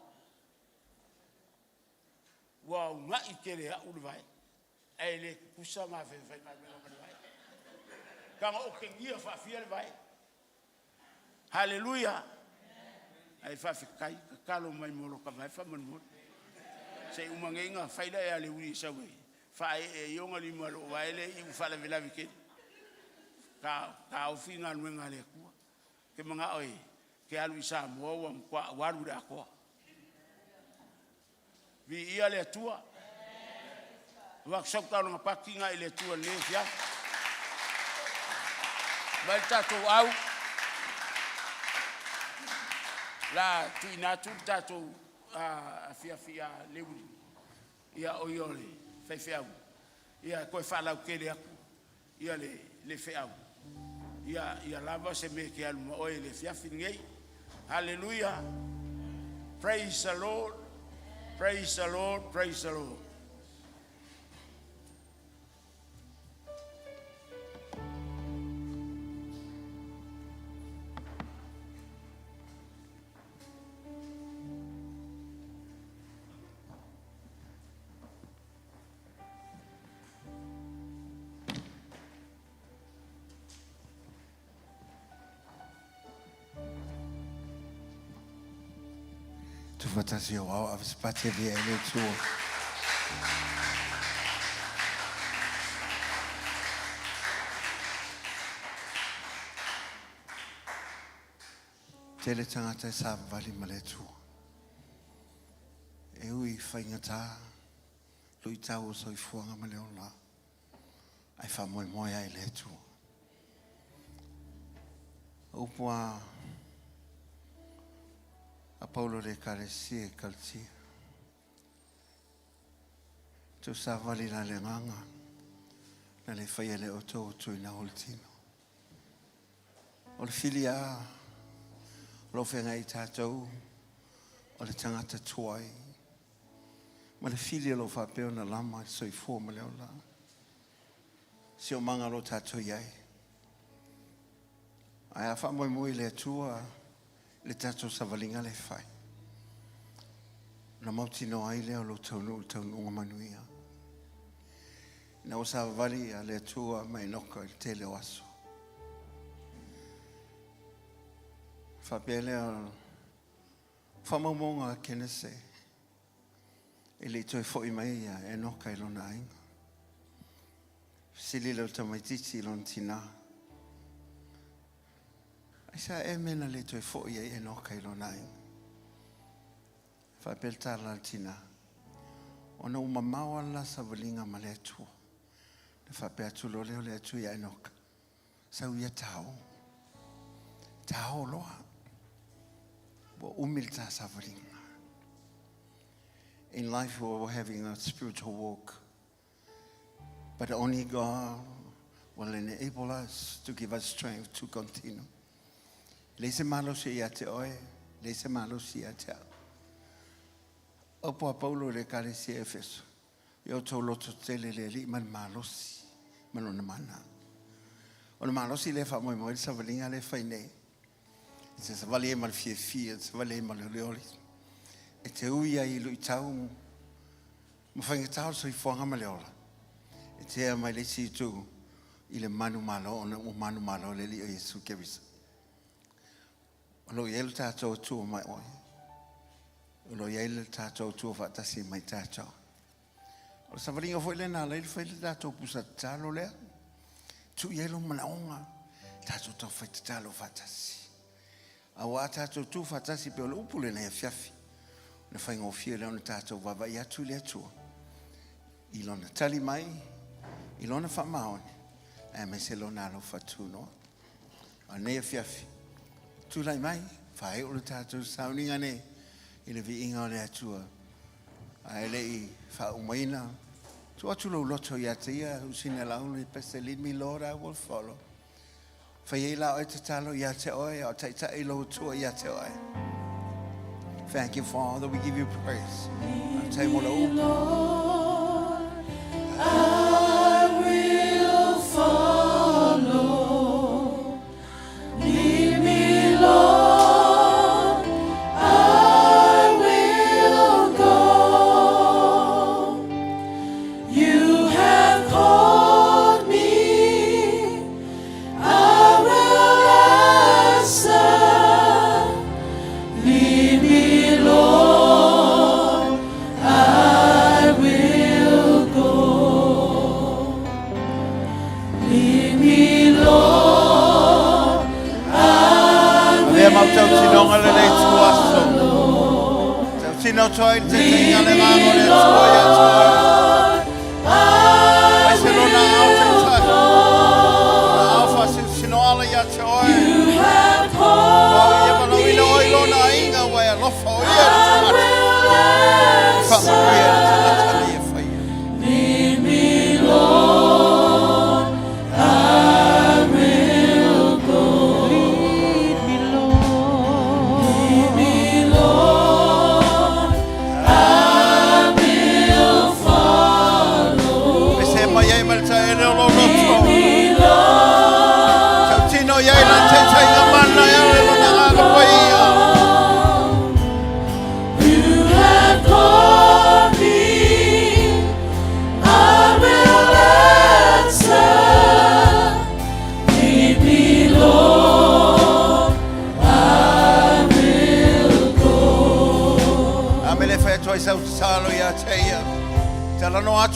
[SPEAKER 8] wow nga ikere a ule vai ele kusa ma fe ma vai kama o kengia fa fiel vai hallelujah ai fa fi kai kalo mai mo ka vai fa mo se umangenga faida ya le uri sawe fa yonga li malo vai le I fa la vela vike ka o finga nwenga le ku ke manga oi ke alu sa mo wa kwa waru da ko vi ia le tua wa sokta no pakinga ile tua le fia vai tato au la tu inatu tato fia le ia oiole fai fia ia ko fa la ke le ia le fea ia lava se me ke aluma o le fiafi ngei. Hallelujah. Praise the Lord. Praise the Lord. Praise the Lord.
[SPEAKER 9] Fatasi o au avspate via ele tuo. Tele tangata sa vali male tuo. E ui whaingata, lui tau o soi fuanga male o la. Ai wha moi moi ai le tuo. Upua a Paulo le karesi e kalti. Tu sa vali na le nganga, na le whaia le oto tu ina holtino. O le filia, lo whenga i tātou, o le tangata tuai. Ma le filia lo whapeo na lama i soi fua ma leo la. Si o manga lo tātou iai. Ai a wha moi le atua, le tātou sa valinga le whai. Na mauti no ai leo lo taunu unga manuia. Na o sa vali a le atua mai noka il te leo aso. Whapea leo whamamonga kene se. E le toi fo i mai ia e noka i lona ainga. Sili leo tamaititi lon tina. Sa e mena le toi fo ia e noka i lona ainga. Whapel tala tina. Ona uma maua la sa valinga ma le atua. Le whapea tulo leo le atua ia e noka. Sa uia tau. Tau loa. Wa umilta sa valinga. In life we're having a spiritual walk. But only God will enable us to give us strength to continue. Leise malo si ia te oe, leise malo si ia te au. Opo a Paulo le kare si Efeso. Yo tau loto tele le li man malo si. Mano na mana. O na malo si le fa moi moi sa valinga le fa nei. Se sa vali e mal fie fie, se vali e mal leoli. E te uia i lui tau. Ma whainga tau so i fuanga ma leola. E te ea mai le si tu. I le manu malo, o na manu malo le li o Yesu kevisa. Lo yel tātou tu mai oi. Lo yel tātou tu fatasi mai tātou. O sa valinga foi le na le foi le tātou pusa talo le. Tu yelo manaonga. Tātou tau fai talo fatasi. A wa tātou tu fatasi pe o le upule na fiafi. Na fai ngofia le ona tātou vava i atu le atua. I lona tali mai. I lona whamaone. E me se lona alo fatuno. A nea fiafi. Tulai mai, whae o le tātou Sauniga ne, i le vi inga o le atua. A ele i whaumaina. Tu atu lau loto i atia, usine lau le pese, lead me Lord, I will follow. Whae i lau e te talo i ate oe, o taita i lau tua i ate oe. Thank you, Father, we give you praise. I'll tell you what
[SPEAKER 1] I will follow. Lead me, Lord, I will go. You have called me, I will answer. Lead me, Lord, I will go. Lead me, Lord,
[SPEAKER 6] Le mau tau tinonga le le tuaso. Tau tino toi te tinga le mango le tuaia tuaia. Ai se lona au te tai. Na au fasi sinoala ia te oe. O ia mana wina oi lona inga wai a lofa o ia le tamata. Whama ia le tamata le ia whaia.
[SPEAKER 1] Lead me, Lord, I will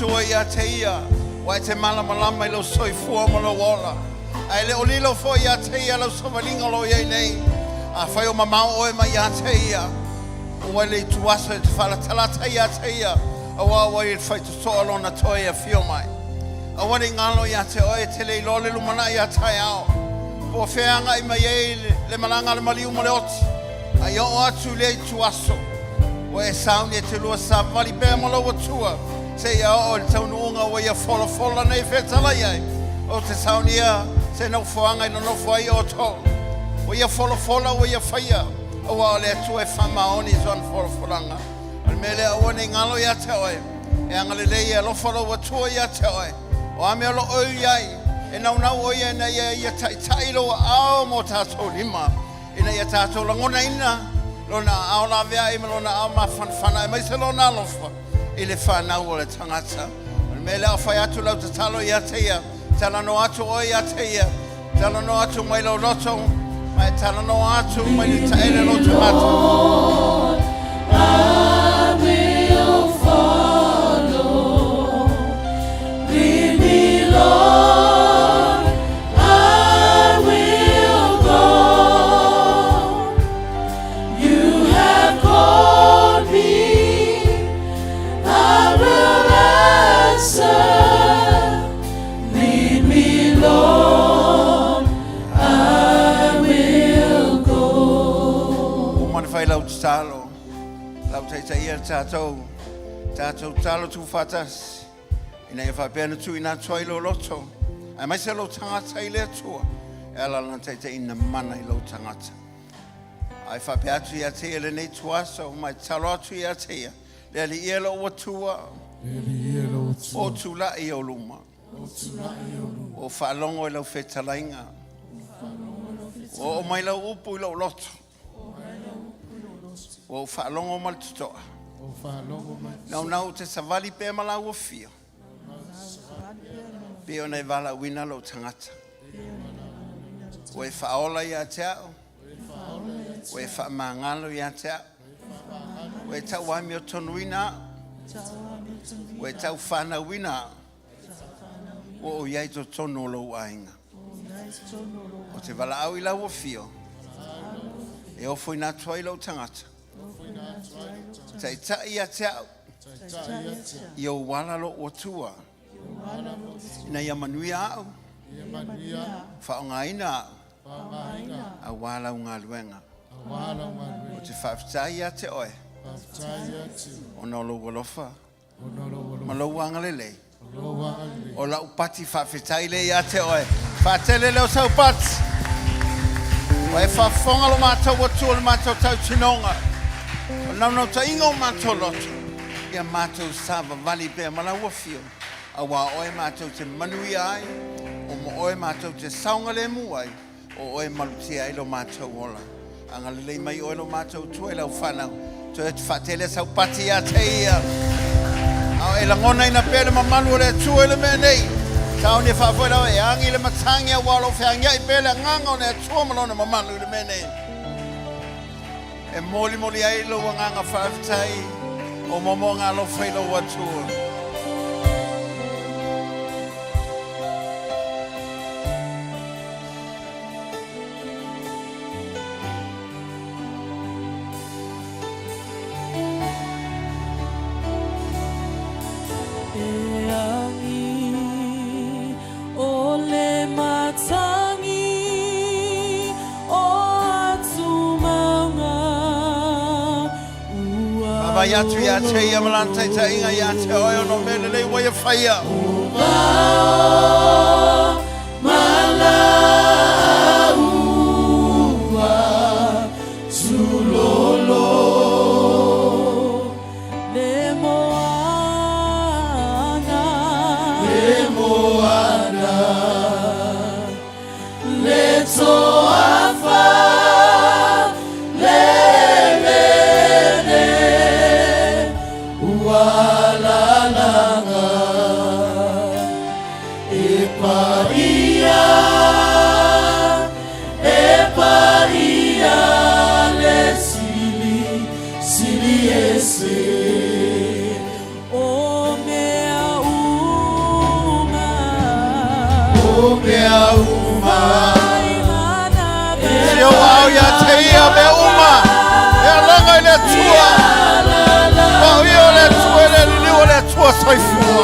[SPEAKER 6] tua ia te ia. Wai te malama i lo soifua ma lo wola. Ai le olilo fo ia te ia lo savalinga lo ia nei. A whai o mamau oe ma ia te ia. Ua le tuasa e te whala talata ia te ia. A wawa i whai tu soa lona toi a fio mai. A wari ngalo ia te oe te le ilole lumana ia tai ao. Po whianga i mai e le malanga le maliu mo le oti. A ia o atu le tuaso. Wa e sauni e te lua sa vali pēr mo lo watua. Se ia o le taununga wa ia fola nei whetala iai. O te saunia se nau fuanga i no fuai o tō. Wa ia fola wa ia whaia. O wa le atu e whamaoni zon folanga. O le mele a wane ngalo ia te oe. E angale lei e lo fola watua ia te oe. O ame o lo oi iai. E nau o ia na ia tai lo ao mo tātou lima. Ina ia tātou langona ina. Lona ao la vea ima lona ao mawhanwhana. E maise lona alofa. I le whanau o le tangata. O le mele a whai atu lau te talo ia te ia. Tala no atu o ia te ia. Tala no atu mai lo roto. Mai tala no atu mai le taele lo tangata.
[SPEAKER 1] I will follow. Lead me, Lord. I will go. You have called me. I will answer. Lead me, Lord. I will go.
[SPEAKER 6] O mani whai lau te talo. Lau te ia tātou. Tātou talo tu whatas. Ina ia whapena tu ina tuai lo loto. Ai mai se lo tangata I le atua. E ala lan te ina mana I lo tangata. Ai whape atu ia te ia le nei tuasa. O mai talo atu ia te ia. Le ali ia lo watua. O tula I o luma. O whalongo I lau whetalainga. O mai lau upu I lau loto. O whalongo mal tutoa. Nau te savali pe malau o fio. Pe o nei vala wina lo tangata. O e whaola ia te ao. O e whamangalo ia te ao. O e tau wami o tonu ina. O e tau whana wina. O iai to tonu lo ainga. O te vala au I lau o fio. E o foi na tuai lo tangata. Tai tai ia te au. I o wala lo o tua. Ina ia manui au. Whaonga ina au. A wala unga luenga. O te whaftai ia te oe. O na lo walofa. Ma lo wanga lele. O la upati whawhetai le ia te oe. Whatele leo sau pati. Wa e whafonga lo mātou o tua lo mātou tau tinonga. O nau ta inga o mātou loto. Ia mātou sava vali pēr malau o fio. A wā oe mātou te manui ai. O mo oe mātou te saunga le muai. O oe malutia ai lo mātou ola. Anga lelei mai oe lo mātou tua lau whanau. To e te whatele sau pati a te ia. Au e langona ina pēle mamalu o le tua le mea nei. Tau ni whawhoi lau e angi le matangi a walo whiangia I pēle nganga o ne tua malona mamalu le mea nei. E moli ai lo nganga whawhitai. O momo ngā lo whailo watua. Ia tu ia te ia malantai ta inga ia te oe o no mele lei wai a whaia.
[SPEAKER 1] O mea
[SPEAKER 6] Umea uma Sio wao ya teia me uma Ya langa ile tua Wao hiyo ile tua ile liliwa ile tua soifua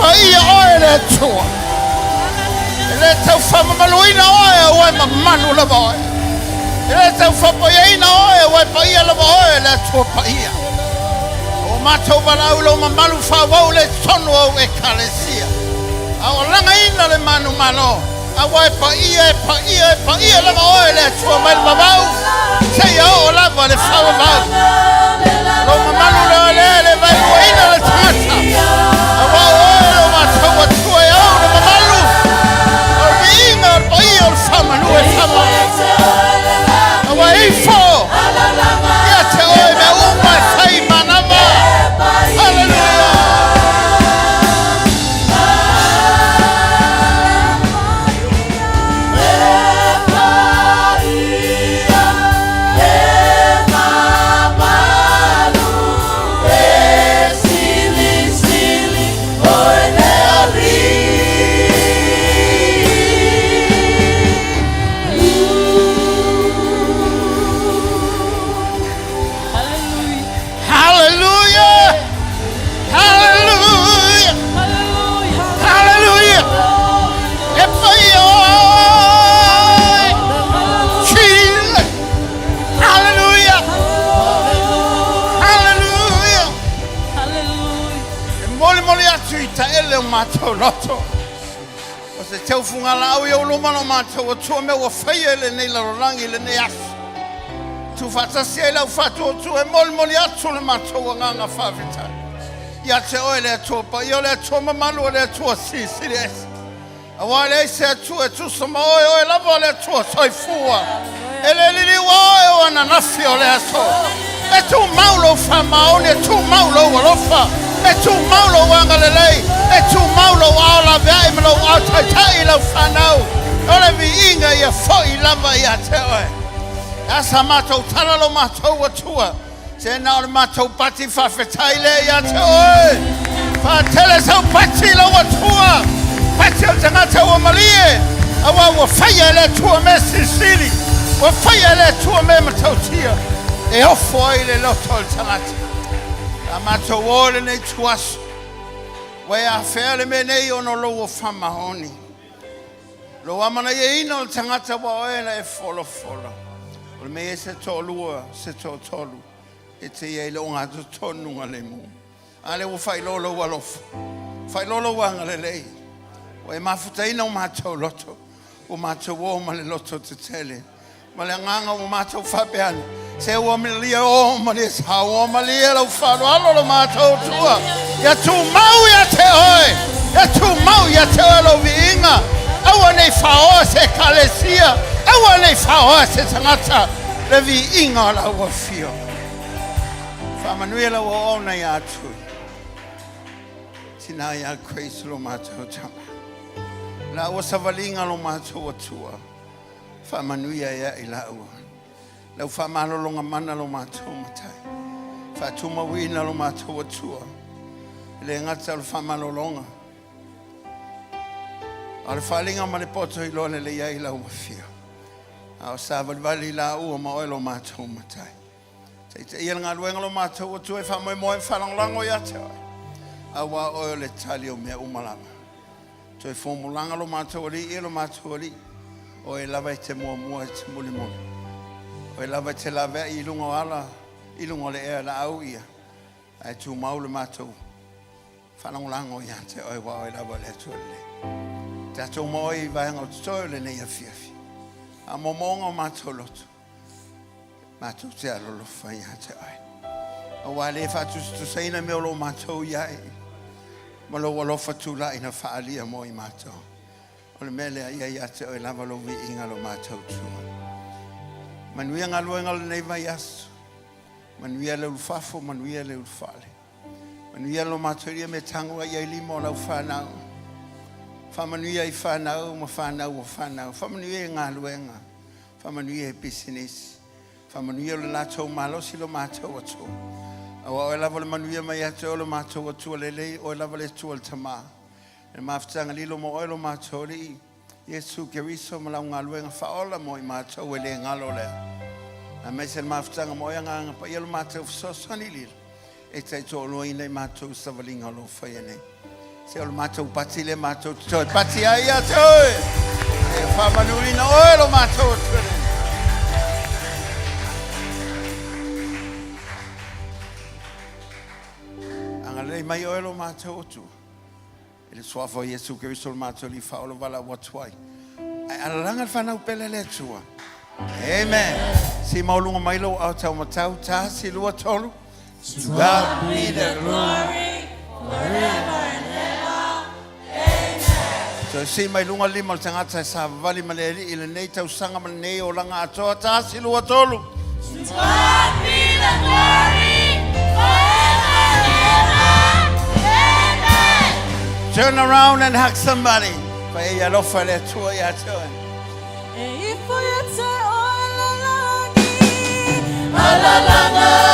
[SPEAKER 6] pa ia oe le tua. Le tau whamamaluina oe oe mamanu lava oe. Le tau whapoiaina oe oe pa ia lava oe le tua pa ia. O mātou walau lo mamalu whawau le tonu au e kalesia. A o langa ina le manu mano. A wai pa ia lava oe le tua mai mabau. Se ia o lava le whawau. Lo mamalu le vai ina le tangata. A wai oe lo mātou atua e au le mamalu. O viinga o ia o whamanu e whamau. A wai ifo. Ia te oe me umai whai manama. Hallelujah. Mātou loto. O se tau whungala au iau lumano mātou o tua me ua whaia le nei larorangi le nei asu. Tu whatasi e lau whatu o tua e moli atu le mātou o nganga whawhitai. Ia te oe le atua pa, ia le atua mamalu o le atua siri esi. A wai le eise atua e tu sama oe lava o le atua soifua. E le lili wae o ananafi o le atua. E tu maulo whamaoni, e tu maulo walofa. E tu maulo wanga le lei. E tu maulo au la vea me lo au tai lo whanau. O le vi inga ia foi lava ia te oe. Asa mātou tala lo mātou atua. Se na o le mātou pati whawhetai le ia te oe. Whatele sau pati lo atua. Pati o tangata ua malie. Awa ua whaia le tua me sisili. Ua whaia le tua me matautia. E ofo ai le loto o tangata. A mātou o le nei tuasu. Wai a whea me nei ono lo o whamahoni. Lo amana ye ina o tangata wa oena e folo. O le mea se tolua, se tolu. E te ye lo ngā tonunga le mu. Ale o whai lolo walofa. Whai lolo wanga le lei. Wai mafuta ina o mātou loto. O mātou o ma le loto te tele. Ma le nganga o mātou whapeani. Se ua milia o mali sa o malia lo whalo alo lo mātou tua. Ia tu mau ia te oe. Ia tu mau ia te oe lo viinga. Aua nei whaoa se kalesia. Aua nei whaoa se tangata. Le viinga la ua fio. Whamanui la ua ona ia atu. Tina ia kreis lo mātou tama. La ua savalinga lo mātou atua. Whamanui ia ila ua. Lau whamalolonga mana lo mātou matai. Whatuma wina lo mātou atua. Le ngata lo whamalolonga. Ale whalinga ma le poto i lone le iai lau mawhia. Ao sa valivali la ua ma oe lo mātou matai. Te ia ngā luenga lo mātou atua e whamoe moe whalanglango ia te oe. Awa oe le tali o mea umalama. Toi fōmulanga lo mātou ali, e lo mātou ali. Oe lava i te mua mua i te muli muli. O lava te lava I lunga ala, I lunga le ea la au ia. Ai tu maule mātou. Whanangolango ia te oi wa o lava le atua le. Tatou mo I vaenga o tutoi le nei a fiafi. A momonga o mātou lotu. Mātou te alolofa ia te oi. O wa le whatu saina me o lo mātou iai. Ma lo walofa tula ina whaalia mo I mātou. O le mele ia te oi lava lo vi inga lo mātou tua. Manuia ngā luenga le nei vai asu. Manuia le ulfafo, manuia le ulfale. Manuia lo mātoria me tangua I limo lau whanau. Whamanuia I whanau, ma whanau o whanau. Whamanuia ngā luenga. Whamanuia business. Whamanuia le lātou malosi lo mātou atua. Awa o lava le manuia mai ate o lo mātou atua lelei, o lava le tua le tamā. E mawhitanga lilo mo o lo mātou li. Yesu keriso malau ngā luenga whaola mo I mātou e le ngalo lea. A me se mawhitanga mo ia nganga pa ia lo mātou whasosani lila. E te tō loa I nei mātou savalinga lo whaia nei.
[SPEAKER 9] Se o le mātou pati le mātou toi. Pati ai a toi. E whamanuina oe lo mātou toi. Anga lei mai oe lo mātou tu. E le soafo Yesu Keristo lo mātou li whaolo wala watuai. Ai alalanga whanau pele le tua. Amen. Si maulunga mailo au tau matau ta si lua tolu. To God be the glory forever and ever. Amen. So si mailunga lima tangata sa vali maleri ile nei tau sanga manei o langa atoa ta si lua tolu.
[SPEAKER 1] To God be the glory forever and ever. Amen.
[SPEAKER 9] Turn around and hug somebody. Pa e alofa le tua ya toa.
[SPEAKER 1] Alalanga